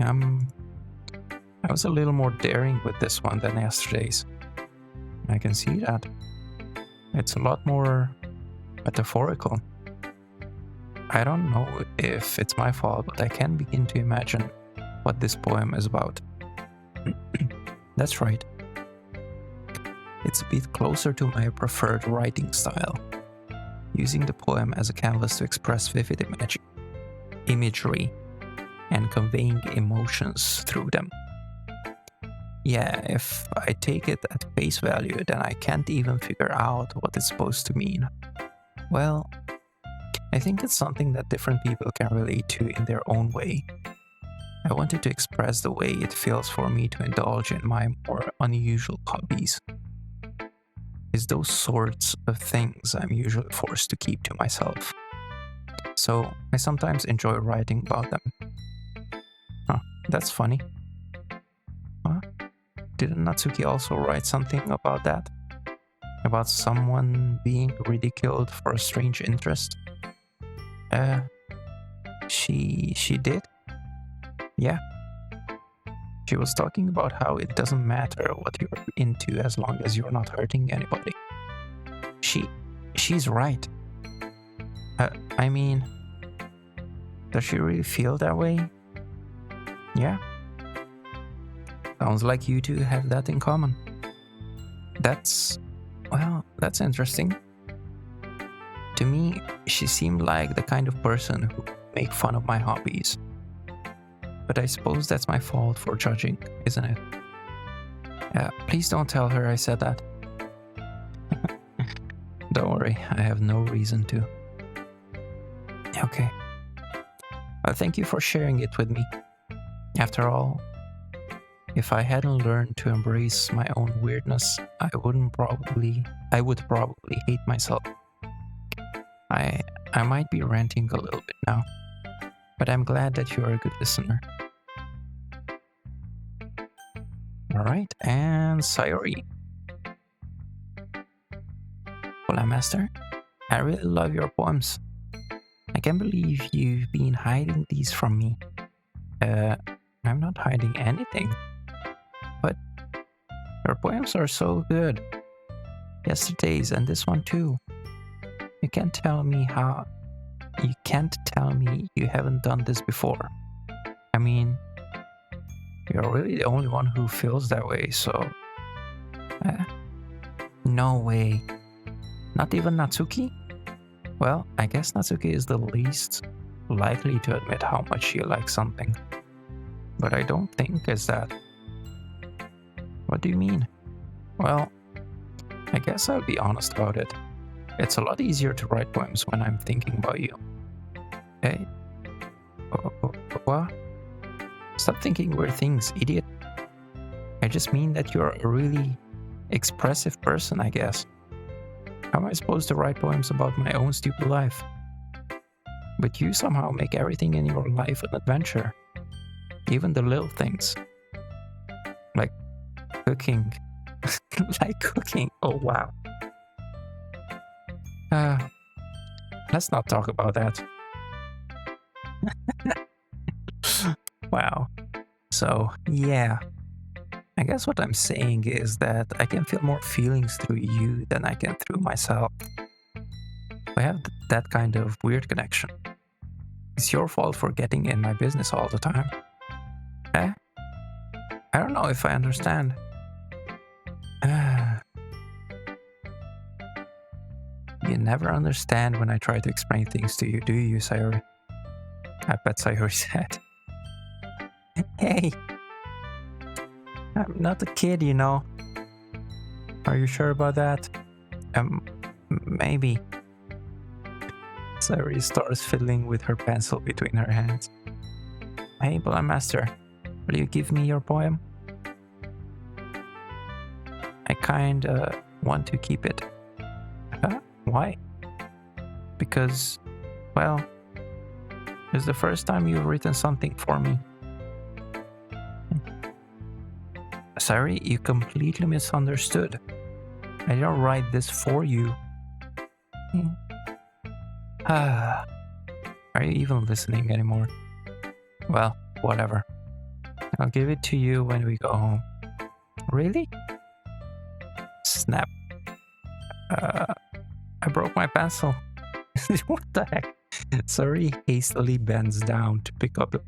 I was a little more daring with this one than yesterday's. I can see that. It's a lot more metaphorical. I don't know if it's my fault, but I can begin to imagine what this poem is about. That's right. It's a bit closer to my preferred writing style, using the poem as a canvas to express vivid imagery and conveying emotions through them. Yeah, if I take it at face value, then I can't even figure out what it's supposed to mean. Well, I think it's something that different people can relate to in their own way. I wanted to express the way it feels for me to indulge in my more unusual hobbies. It's those sorts of things I'm usually forced to keep to myself. So I sometimes enjoy writing about them. Huh, that's funny. Huh? Didn't Natsuki also write something about that? About someone being ridiculed for a strange interest? She did? Yeah. She was talking about how it doesn't matter what you're into as long as you're not hurting anybody. She's right. I mean, does she really feel that way? Yeah. Sounds like you two have that in common. That's interesting. To me, she seemed like the kind of person who would make fun of my hobbies. But I suppose that's my fault for judging, isn't it? Please don't tell her I said that. Don't worry, I have no reason to. Okay. Well, thank you for sharing it with me. After all, if I hadn't learned to embrace my own weirdness, I would probably hate myself. I might be ranting a little bit now, but I'm glad that you are a good listener. Alright, and Sayori. Hola, Master. I really love your poems. I can't believe you've been hiding these from me. I'm not hiding anything. But your poems are so good. Yesterday's and this one too. You can't tell me you haven't done this before. I mean, you're really the only one who feels that way, so... No way. Not even Natsuki? Well, I guess Natsuki is the least likely to admit how much she likes something. But I don't think it's that. What do you mean? Well, I guess I'll be honest about it. It's a lot easier to write poems when I'm thinking about you. Hey? What? Stop thinking weird things, idiot. I just mean that you're a really expressive person, I guess. How am I supposed to write poems about my own stupid life? But you somehow make everything in your life an adventure. Even the little things. Like cooking. Like cooking. Oh, wow. Let's not talk about that. Wow. So, yeah. I guess what I'm saying is that I can feel more feelings through you than I can through myself. We have that kind of weird connection. It's your fault for getting in my business all the time. I don't know if I understand. You never understand when I try to explain things to you, do you, Sayori? I bet Sayori said. Hey! I'm not a kid, you know. Are you sure about that? Maybe. Sayori starts fiddling with her pencil between her hands. Hey, Blind Master, will you give me your poem? I kinda want to keep it. Huh? Why? Because, well, it's the first time you've written something for me. Sorry, you completely misunderstood. I didn't write this for you. Are you even listening anymore? Well, whatever. I'll give it to you when we go home. Really? Snap. I broke my pencil. What the heck? Sari hastily bends down to pick up the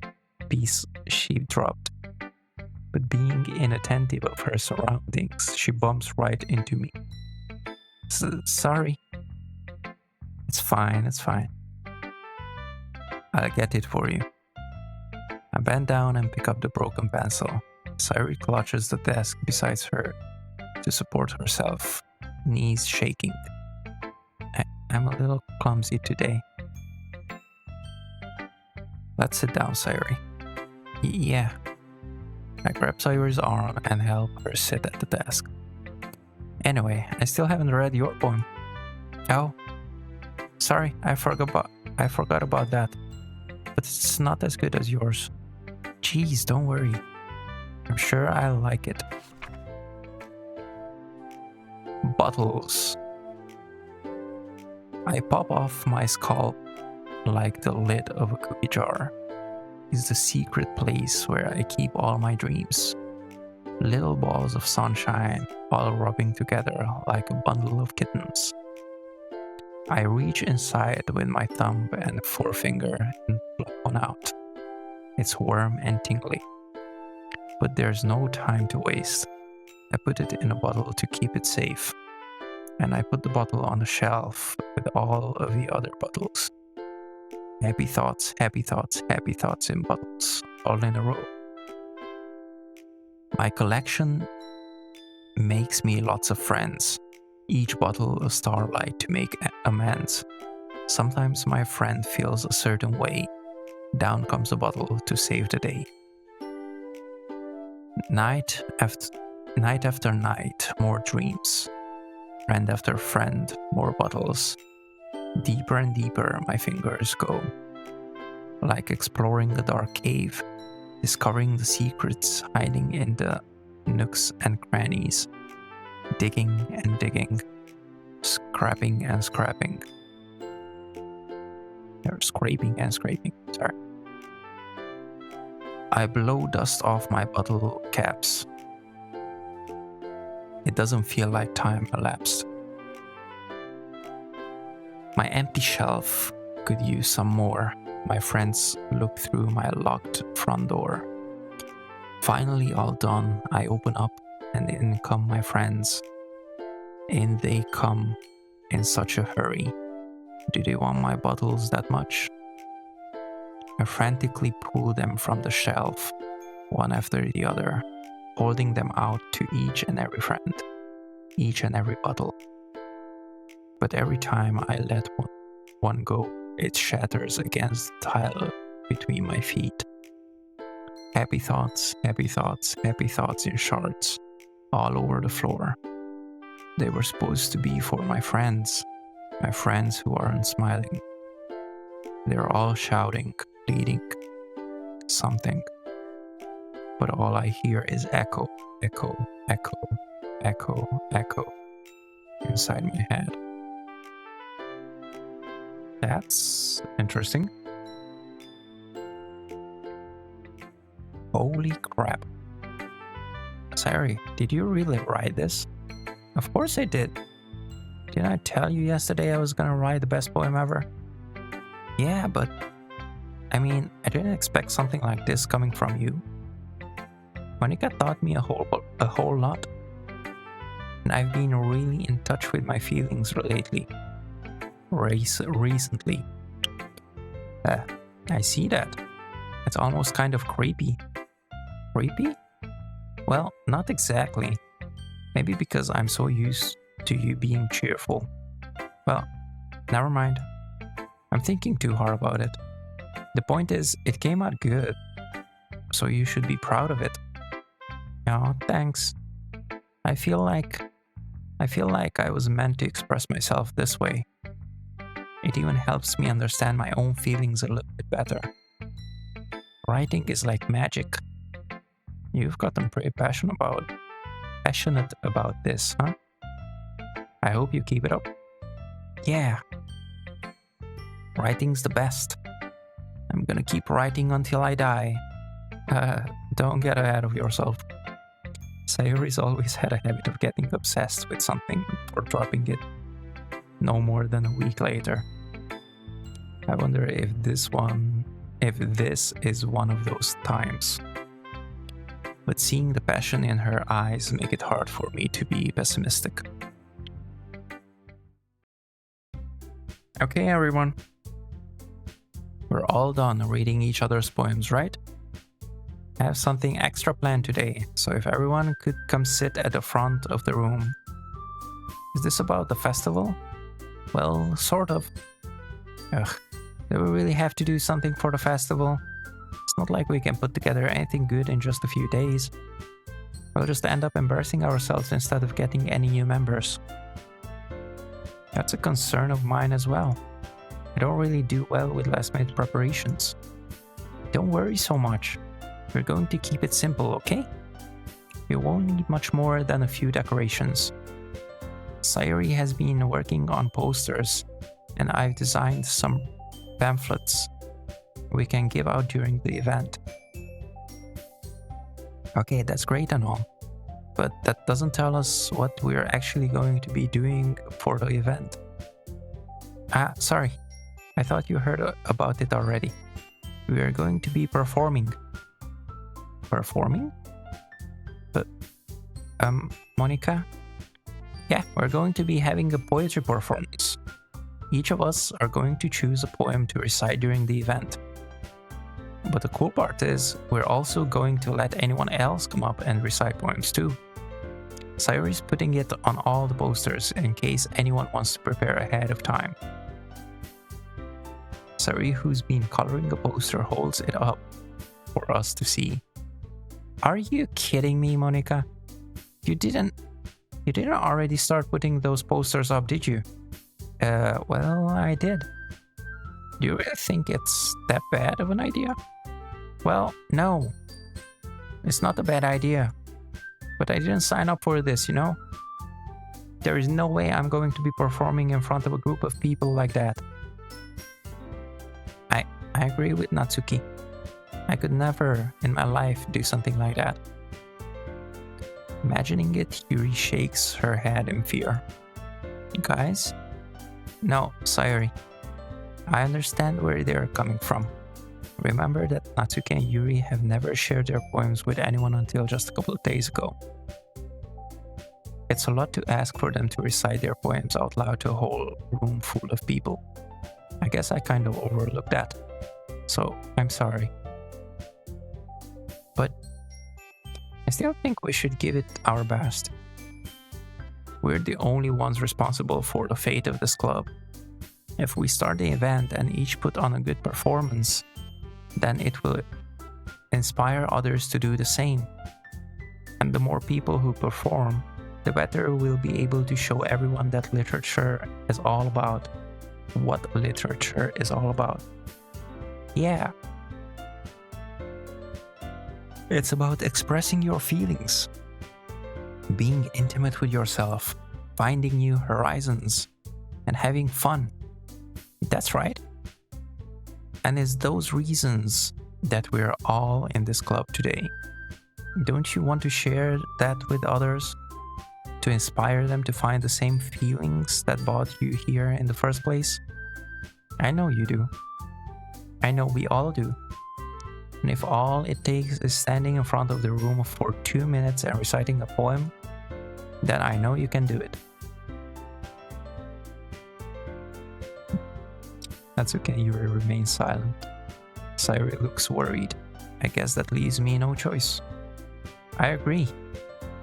piece she dropped. But being inattentive of her surroundings, she bumps right into me. Sorry. It's fine, it's fine. I'll get it for you. I bend down and pick up the broken pencil. Sari clutches the desk beside her to support herself, knees shaking. I'm a little clumsy today. Let's sit down, Sari. Yeah. I grab Sari's arm and help her sit at the desk. Anyway, I still haven't read your poem. Oh, sorry, I forgot about that. But it's not as good as yours. Jeez, don't worry. I'm sure I'll like it. Bottles. I pop off my skull like the lid of a cookie jar. It's the secret place where I keep all my dreams. Little balls of sunshine, all rubbing together like a bundle of kittens. I reach inside with my thumb and forefinger and pluck one out. It's warm and tingly. But there's no time to waste. I put it in a bottle to keep it safe. And I put the bottle on the shelf with all of the other bottles. Happy thoughts, happy thoughts, happy thoughts in bottles, all in a row. My collection makes me lots of friends. Each bottle a starlight to make amends. Sometimes my friend feels a certain way. Down comes a bottle to save the day. Night after night, more dreams. Friend after friend, more bottles. Deeper and deeper my fingers go. Like exploring a dark cave, discovering the secrets hiding in the nooks and crannies. Digging and digging, scrapping and scrapping. Or scraping and scraping, sorry. I blow dust off my bottle caps. It doesn't feel like time elapsed. My empty shelf could use some more. My friends look through my locked front door. Finally all done, I open up and in come my friends. In they come in such a hurry. Do they want my bottles that much? I frantically pull them from the shelf, one after the other, holding them out to each and every friend, each and every bottle. But every time I let one go, it shatters against the tile between my feet. Happy thoughts, happy thoughts, happy thoughts in shards, all over the floor. They were supposed to be for my friends who aren't smiling. They're all shouting, pleading, something. But all I hear is echo, echo, echo, echo, echo inside my head. That's interesting. Holy crap. Sari, did you really write this? Of course I did. Didn't I tell you yesterday I was gonna write the best poem ever? Yeah, but I mean, I didn't expect something like this coming from you. Monica taught me a whole lot. And I've been really in touch with my feelings lately. Recently. I see that. It's almost kind of creepy. Creepy? Well, not exactly. Maybe because I'm so used to you being cheerful. Well, never mind. I'm thinking too hard about it. The point is, it came out good. So you should be proud of it. Oh, thanks. I feel like I was meant to express myself this way. It even helps me understand my own feelings a little bit better. Writing is like magic. You've gotten pretty passionate about this, huh? I hope you keep it up. Yeah. Writing's the best. I'm gonna keep writing until I die. Don't get ahead of yourself. Sayori's always had a habit of getting obsessed with something or dropping it no more than a week later. I wonder if this is one of those times. But seeing the passion in her eyes make it hard for me to be pessimistic. Okay, everyone. We're all done reading each other's poems, right? I have something extra planned today, so if everyone could come sit at the front of the room. Is this about the festival? Well, sort of. Ugh, do we really have to do something for the festival? It's not like we can put together anything good in just a few days. We'll just end up embarrassing ourselves instead of getting any new members. That's a concern of mine as well. I don't really do well with last-minute preparations. Don't worry so much. We're going to keep it simple, okay? We won't need much more than a few decorations. Sayori has been working on posters, and I've designed some pamphlets we can give out during the event. Okay, that's great and all, but that doesn't tell us what we're actually going to be doing for the event. Sorry. I thought you heard about it already. We are going to be performing. Performing? But, Monica? Yeah, we're going to be having a poetry performance. Each of us are going to choose a poem to recite during the event. But the cool part is, we're also going to let anyone else come up and recite poems too. Sayori's putting it on all the posters in case anyone wants to prepare ahead of time. Sayori, who's been coloring the poster, holds it up for us to see. Are you kidding me, Monica? You didn't already start putting those posters up, did you? Well, I did. Do you really think it's that bad of an idea? Well, no. It's not a bad idea. But I didn't sign up for this, you know? There is no way I'm going to be performing in front of a group of people like that. I agree with Natsuki. I could never in my life do something like that. Imagining it, Yuri shakes her head in fear. Guys? No, Sayori. I understand where they're coming from. Remember that Natsuki and Yuri have never shared their poems with anyone until just a couple of days ago. It's a lot to ask for them to recite their poems out loud to a whole room full of people. I guess I kind of overlooked that. So, I'm sorry. But I still think we should give it our best. We're the only ones responsible for the fate of this club. If we start the event and each put on a good performance, then it will inspire others to do the same. And the more people who perform, the better we'll be able to show everyone that literature is all about. What literature is all about. Yeah. It's about expressing your feelings, being intimate with yourself, finding new horizons, and having fun. That's right. And it's those reasons that we're all in this club today. Don't you want to share that with others? To inspire them to find the same feelings that brought you here in the first place? I know you do. I know we all do. And if all it takes is standing in front of the room for 2 minutes and reciting a poem, then I know you can do it. That's okay, Yuri remains silent. Sayori looks worried. I guess that leaves me no choice. I agree.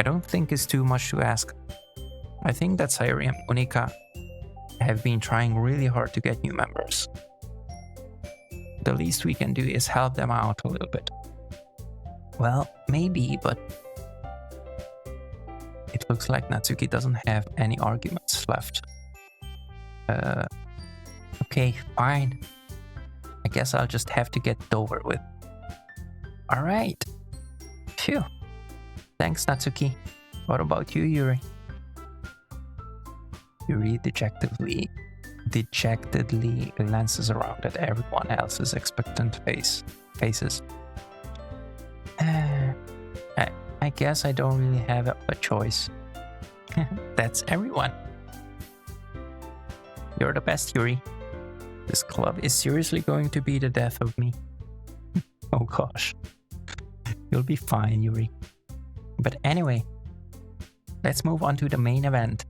I don't think it's too much to ask. I think that Sayori and Monika have been trying really hard to get new members. The least we can do is help them out a little bit. Well, maybe, but it looks like Natsuki doesn't have any arguments left. Okay, fine. I guess I'll just have to get it over with. Alright. Phew. Thanks, Natsuki. What about you, Yuri? Yuri dejectedly glances around at everyone else's expectant faces. I guess I don't really have a choice. That's everyone. You're the best, Yuri. This club is seriously going to be the death of me. Oh gosh. You'll be fine, Yuri. But anyway, let's move on to the main event.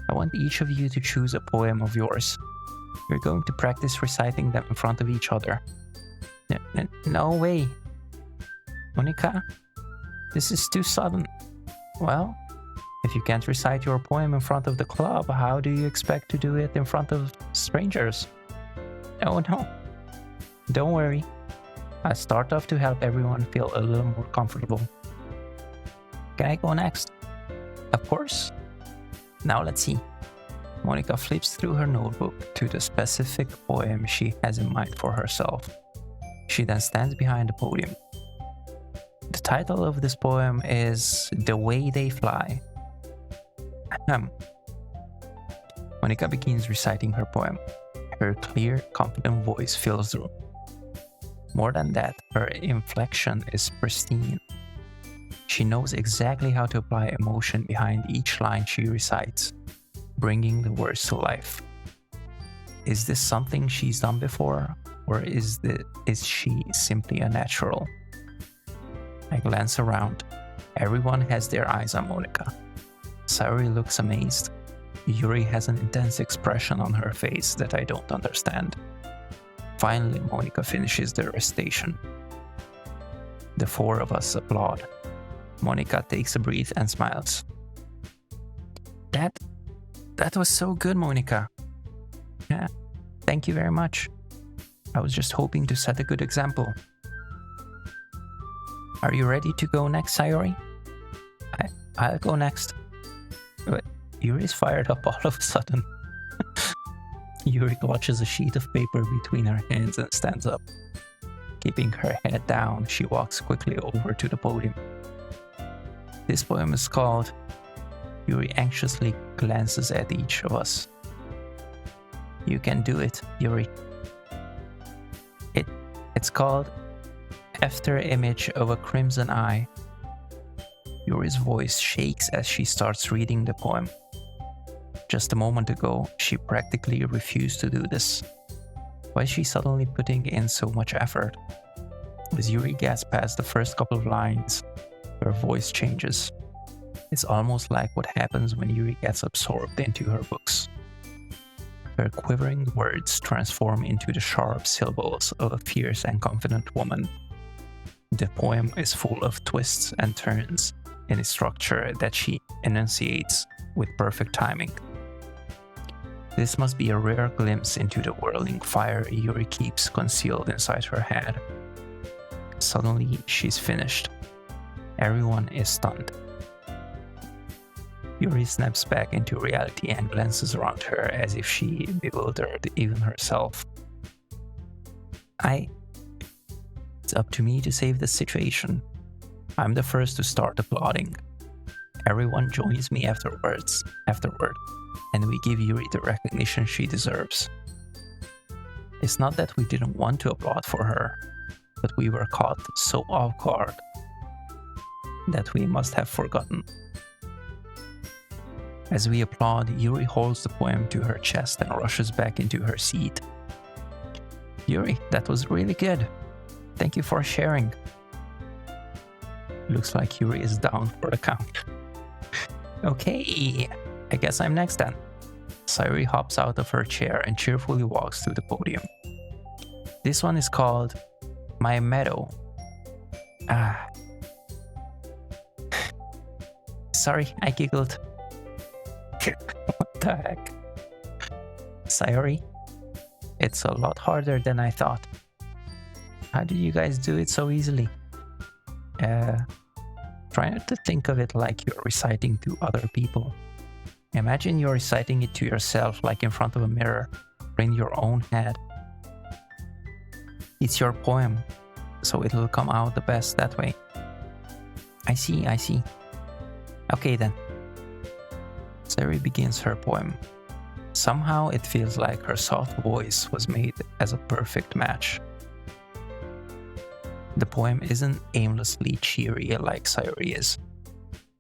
I want each of you to choose a poem of yours. We're going to practice reciting them in front of each other. No way. Monica, this is too sudden. Well, if you can't recite your poem in front of the club, how do you expect to do it in front of strangers? Oh no. Don't worry. I'll start off to help everyone feel a little more comfortable. Can I go next? Of course. Now let's see. Monica flips through her notebook to the specific poem she has in mind for herself. She then stands behind the podium. The title of this poem is The Way They Fly. Monica begins reciting her poem. Her clear, confident voice fills the room. More than that, her inflection is pristine. She knows exactly how to apply emotion behind each line she recites, bringing the words to life. Is this something she's done before, or is she simply a natural? I glance around. Everyone has their eyes on Monica. Sayori looks amazed. Yuri has an intense expression on her face that I don't understand. Finally, Monica finishes the recitation. The four of us applaud. Monica takes a breath and smiles. That was so good, Monica. Yeah, thank you very much. I was just hoping to set a good example. Are you ready to go next, Sayori? I'll go next. But Yuri's fired up all of a sudden. Yuri clutches a sheet of paper between her hands and stands up. Keeping her head down, she walks quickly over to the podium. This poem is called... Yuri anxiously glances at each of us. You can do it, Yuri. It's called After Image of a Crimson Eye. Yuri's voice shakes as she starts reading the poem. Just a moment ago, she practically refused to do this. Why is she suddenly putting in so much effort? As Yuri gets past the first couple of lines, her voice changes. It's almost like what happens when Yuri gets absorbed into her books. Her quivering words transform into the sharp syllables of a fierce and confident woman. The poem is full of twists and turns in its structure that she enunciates with perfect timing. This must be a rare glimpse into the whirling fire Yuri keeps concealed inside her head. Suddenly, she's finished. Everyone is stunned. Yuri snaps back into reality and glances around her as if she bewildered even herself. It's up to me to save the situation. I'm the first to start applauding. Everyone joins me afterward, and we give Yuri the recognition she deserves. It's not that we didn't want to applaud for her, but we were caught so off guard that we must have forgotten. As we applaud, Yuri holds the poem to her chest and rushes back into her seat. Yuri, that was really good. Thank you for sharing. Looks like Yuri is down for the count. Okay, I guess I'm next then. Sayori hops out of her chair and cheerfully walks to the podium. This one is called My Meadow. Sorry, I giggled. What the heck? Sayori, it's a lot harder than I thought. How did you guys do it so easily? Try not to think of it like you're reciting to other people. Imagine you're reciting it to yourself like in front of a mirror, or in your own head. It's your poem, so it'll come out the best that way. I see. Okay then. Sayori begins her poem. Somehow it feels like her soft voice was made as a perfect match. The poem isn't aimlessly cheery like Sayuri is.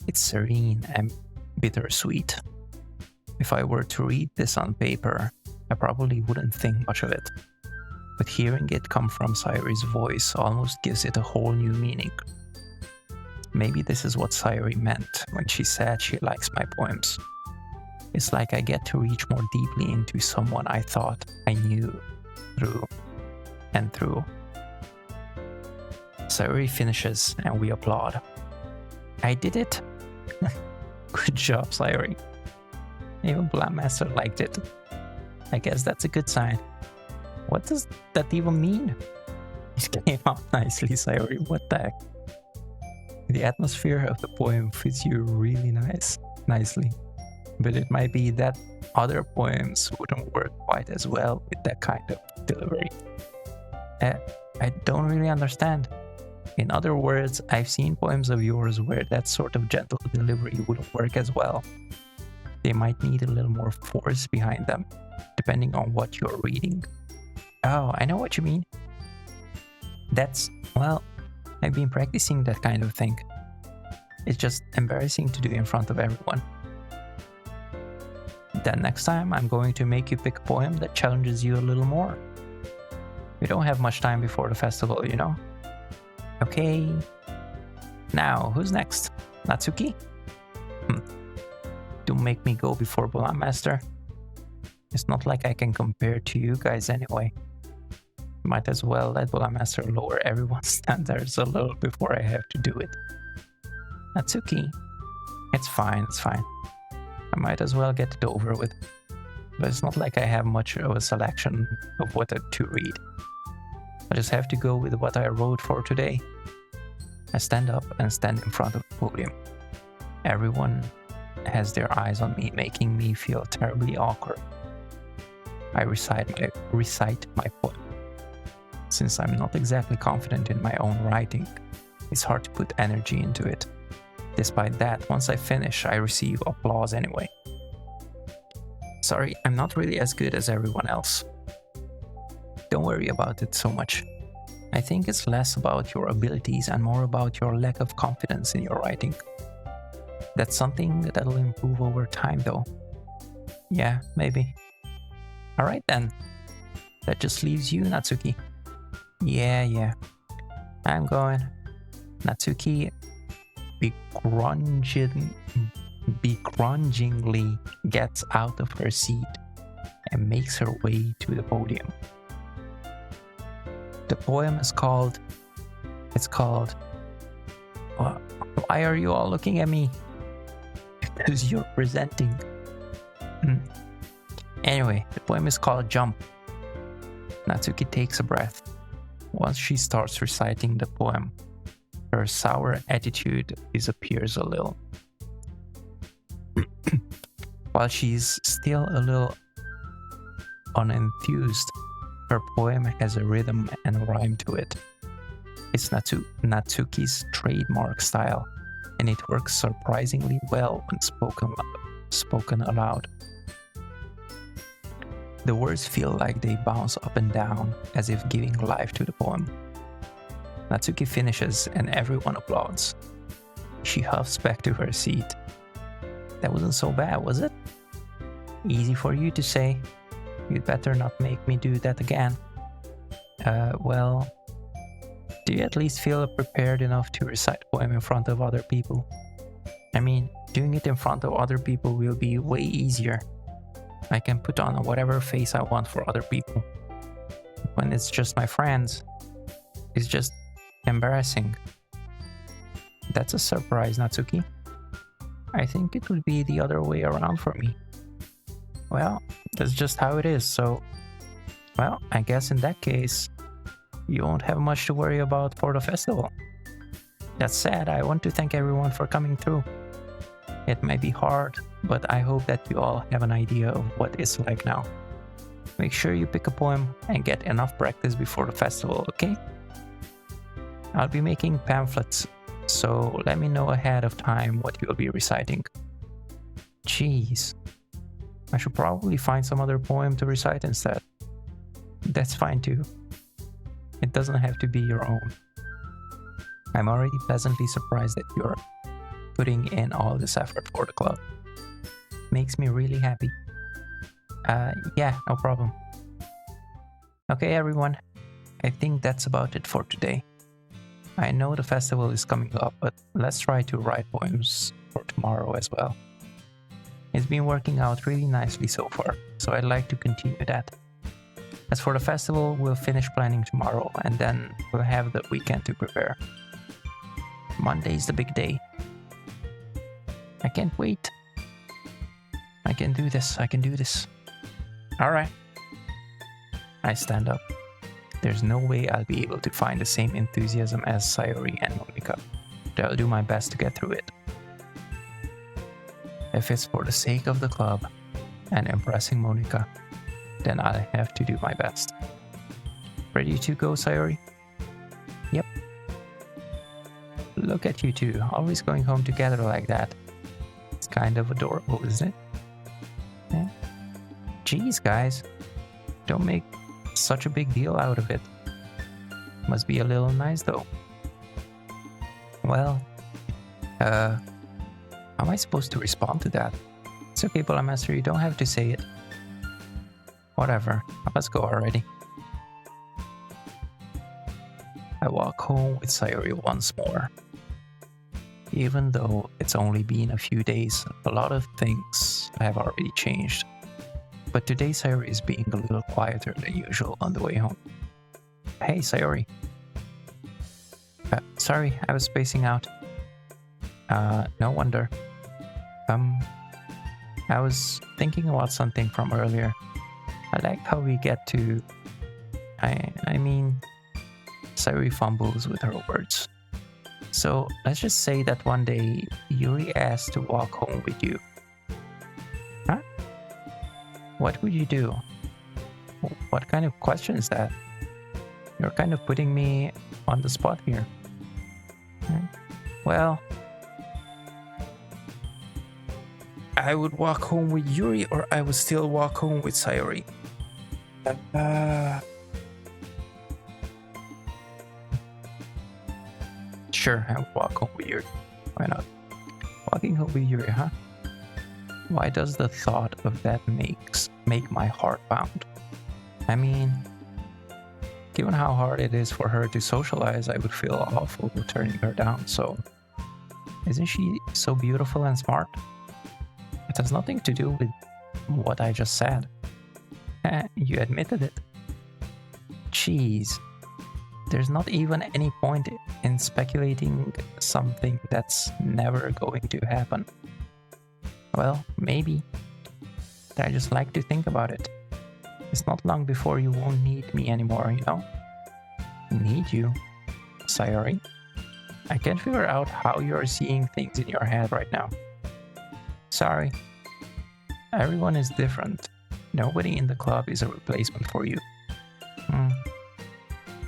It's serene and bittersweet. If I were to read this on paper, I probably wouldn't think much of it. But hearing it come from Sayuri's voice almost gives it a whole new meaning. Maybe this is what Sayuri meant when she said she likes my poems. It's like I get to reach more deeply into someone I thought I knew through and through. Sayuri finishes and we applaud. I did it! Good job, Sayuri. Even Blindmaster liked it. I guess that's a good sign. What does that even mean? It came out nicely, Sayuri. What the heck? The atmosphere of the poem fits you really nicely. But it might be that other poems wouldn't work quite as well with that kind of delivery. I don't really understand. In other words, I've seen poems of yours where that sort of gentle delivery wouldn't work as well. They might need a little more force behind them, depending on what you're reading. Oh, I know what you mean. Well, I've been practicing that kind of thing. It's just embarrassing to do in front of everyone. Then next time, I'm going to make you pick a poem that challenges you a little more. We don't have much time before the festival, you know? Okay. Now, who's next? Natsuki? Don't make me go before Blindmaster. It's not like I can compare to you guys anyway. Might as well let Blindmaster lower everyone's standards a little before I have to do it. Natsuki? It's fine. I might as well get it over with. But it's not like I have much of a selection of what to read. I just have to go with what I wrote for today. I stand up and stand in front of the podium. Everyone has their eyes on me, making me feel terribly awkward. I recite my poem. Since I'm not exactly confident in my own writing, it's hard to put energy into it. Despite that, once I finish, I receive applause anyway. Sorry, I'm not really as good as everyone else. Don't worry about it so much. I think it's less about your abilities and more about your lack of confidence in your writing. That's something that'll improve over time though. Yeah, maybe. Alright then. That just leaves you, Natsuki. Yeah. I'm going. Natsuki begrudgingly gets out of her seat and makes her way to the podium. The poem is called... Why are you all looking at me? Because you're presenting. Anyway, the poem is called Jump. Natsuki takes a breath. Once she starts reciting the poem, her sour attitude disappears a little. While she's still a little unenthused, her poem has a rhythm and a rhyme to it. It's Natsuki's trademark style, and it works surprisingly well when spoken aloud. The words feel like they bounce up and down, as if giving life to the poem. Natsuki finishes and everyone applauds. She huffs back to her seat. That wasn't so bad, was it? Easy for you to say. You'd better not make me do that again. Well, do you at least feel prepared enough to recite a poem in front of other people? I mean, doing it in front of other people will be way easier. I can put on whatever face I want for other people. When it's just my friends, it's just embarrassing. That's a surprise, Natsuki. I think it would be the other way around for me. Well, that's just how it is, so... Well, I guess in that case, you won't have much to worry about for the festival. That said, I want to thank everyone for coming through. It may be hard, but I hope that you all have an idea of what it's like now. Make sure you pick a poem and get enough practice before the festival, okay? I'll be making pamphlets, so let me know ahead of time what you'll be reciting. Jeez. I should probably find some other poem to recite instead. That's fine too. It doesn't have to be your own. I'm already pleasantly surprised that you're putting in all this effort for the club. Makes me really happy. Yeah, no problem. Okay, everyone. I think that's about it for today. I know the festival is coming up, but let's try to write poems for tomorrow as well. It's been working out really nicely so far, so I'd like to continue that. As for the festival, we'll finish planning tomorrow, and then we'll have the weekend to prepare. Monday's the big day. I can't wait. I can do this, I can do this. Alright. I stand up. There's no way I'll be able to find the same enthusiasm as Sayori and Monica, but I'll do my best to get through it. If it's for the sake of the club and impressing Monica, then I'll have to do my best. Ready to go, Sayori? Yep. Look at you two, always going home together like that. It's kind of adorable, isn't it? Yeah. Jeez, guys. Don't make such a big deal out of it. Must be a little nice, though. Well, how am I supposed to respond to that? It's okay, Bullet Master, you don't have to say it. Whatever, let's go already. I walk home with Sayori once more. Even though it's only been a few days, a lot of things have already changed. But today Sayori is being a little quieter than usual on the way home. Hey, Sayori. Sorry, I was spacing out. No wonder. I was thinking about something from earlier. I like how we get to... I mean... Sayori fumbles with her words. So, let's just say that one day, Yuri asked to walk home with you. Huh? What would you do? What kind of question is that? You're kind of putting me on the spot here. Well... I would walk home with Yuri, or I would still walk home with Sayori. Sure, I would walk home with Yuri. Why not? Walking home with Yuri, huh? Why does the thought of that make my heart pound? I mean, given how hard it is for her to socialize, I would feel awful turning her down, so... Isn't she so beautiful and smart? It has nothing to do with what I just said. You admitted it. Jeez. There's not even any point in speculating something that's never going to happen. Well, maybe. I just like to think about it. It's not long before you won't need me anymore, you know? Need you? Sayori? I can't figure out how you're seeing things in your head right now. Sorry. Everyone is different. Nobody in the club is a replacement for you.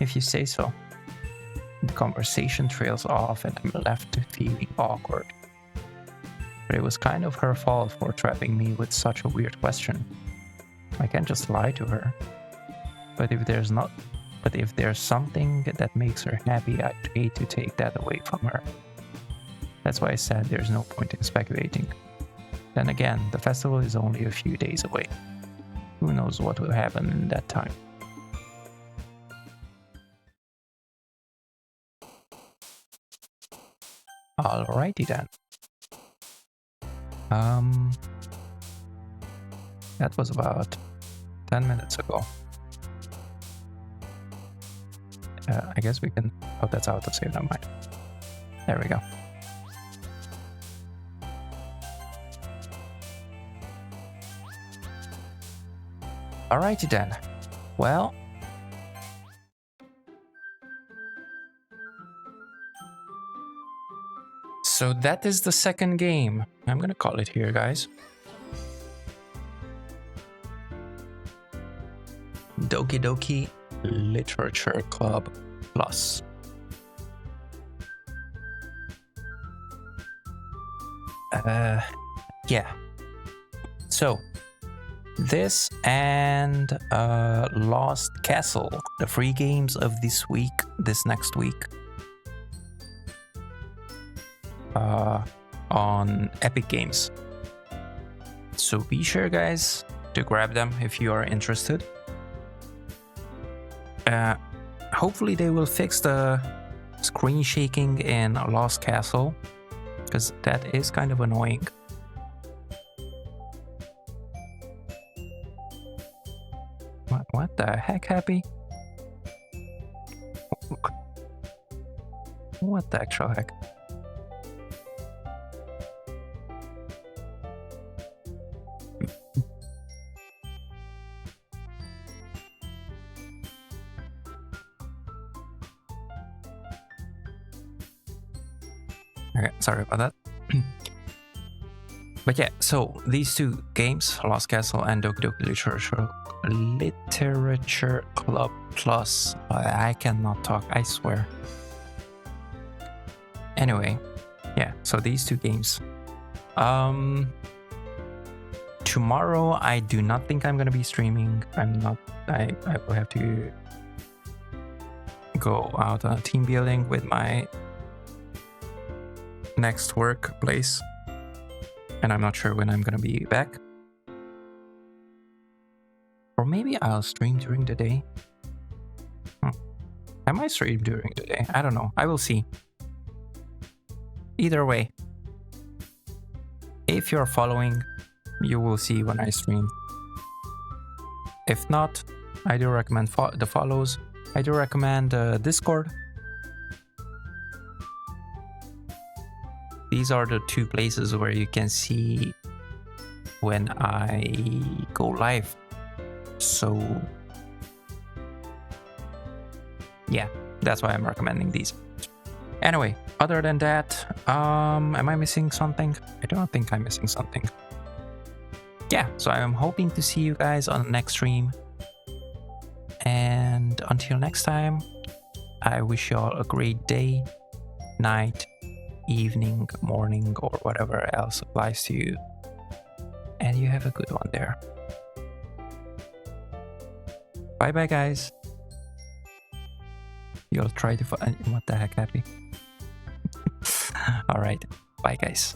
If you say so. The conversation trails off and I'm left feeling awkward. But it was kind of her fault for trapping me with such a weird question. I can't just lie to her. But if there's something that makes her happy, I'd hate to take that away from her. That's why I said there's no point in speculating. Then again, the festival is only a few days away. Who knows what will happen in that time. Alrighty then. That was about 10 minutes ago. I guess we can... Oh, that's out of save, never mind. There we go. Alrighty then. Well... So that is the second game. I'm gonna call it here, guys. Doki Doki Literature Club Plus. Yeah. So, this and Lost Castle, the free games of this next week. on Epic Games. So be sure, guys, to grab them if you are interested. Hopefully they will fix the screen shaking in Lost Castle, because that is kind of annoying. What the heck, Happy? What the actual heck? Okay, sorry about that. But yeah, so these two games, Lost Castle and Doki Doki Literature Club Plus. I cannot talk, I swear. Anyway, yeah, so these two games. Tomorrow, I do not think I'm gonna be streaming. I will have to go out on team building with my next workplace, and I'm not sure when I'm gonna be back. Or maybe I'll stream during the day. I might stream during the day. I don't know. I will see. Either way, if you're following, you will see when I stream. If not, I do recommend the follows. I do recommend Discord. These are the two places where you can see when I go live. So yeah, that's why I'm recommending these. Anyway, other than that, am I missing something? I don't think I'm missing something. Yeah, so I'm hoping to see you guys on the next stream. And until next time, I wish you all a great day, night, evening, morning, or whatever else applies to you. And you have a good one there. Bye bye, guys. You'll try to find what the heck, Happy. All right, bye, guys.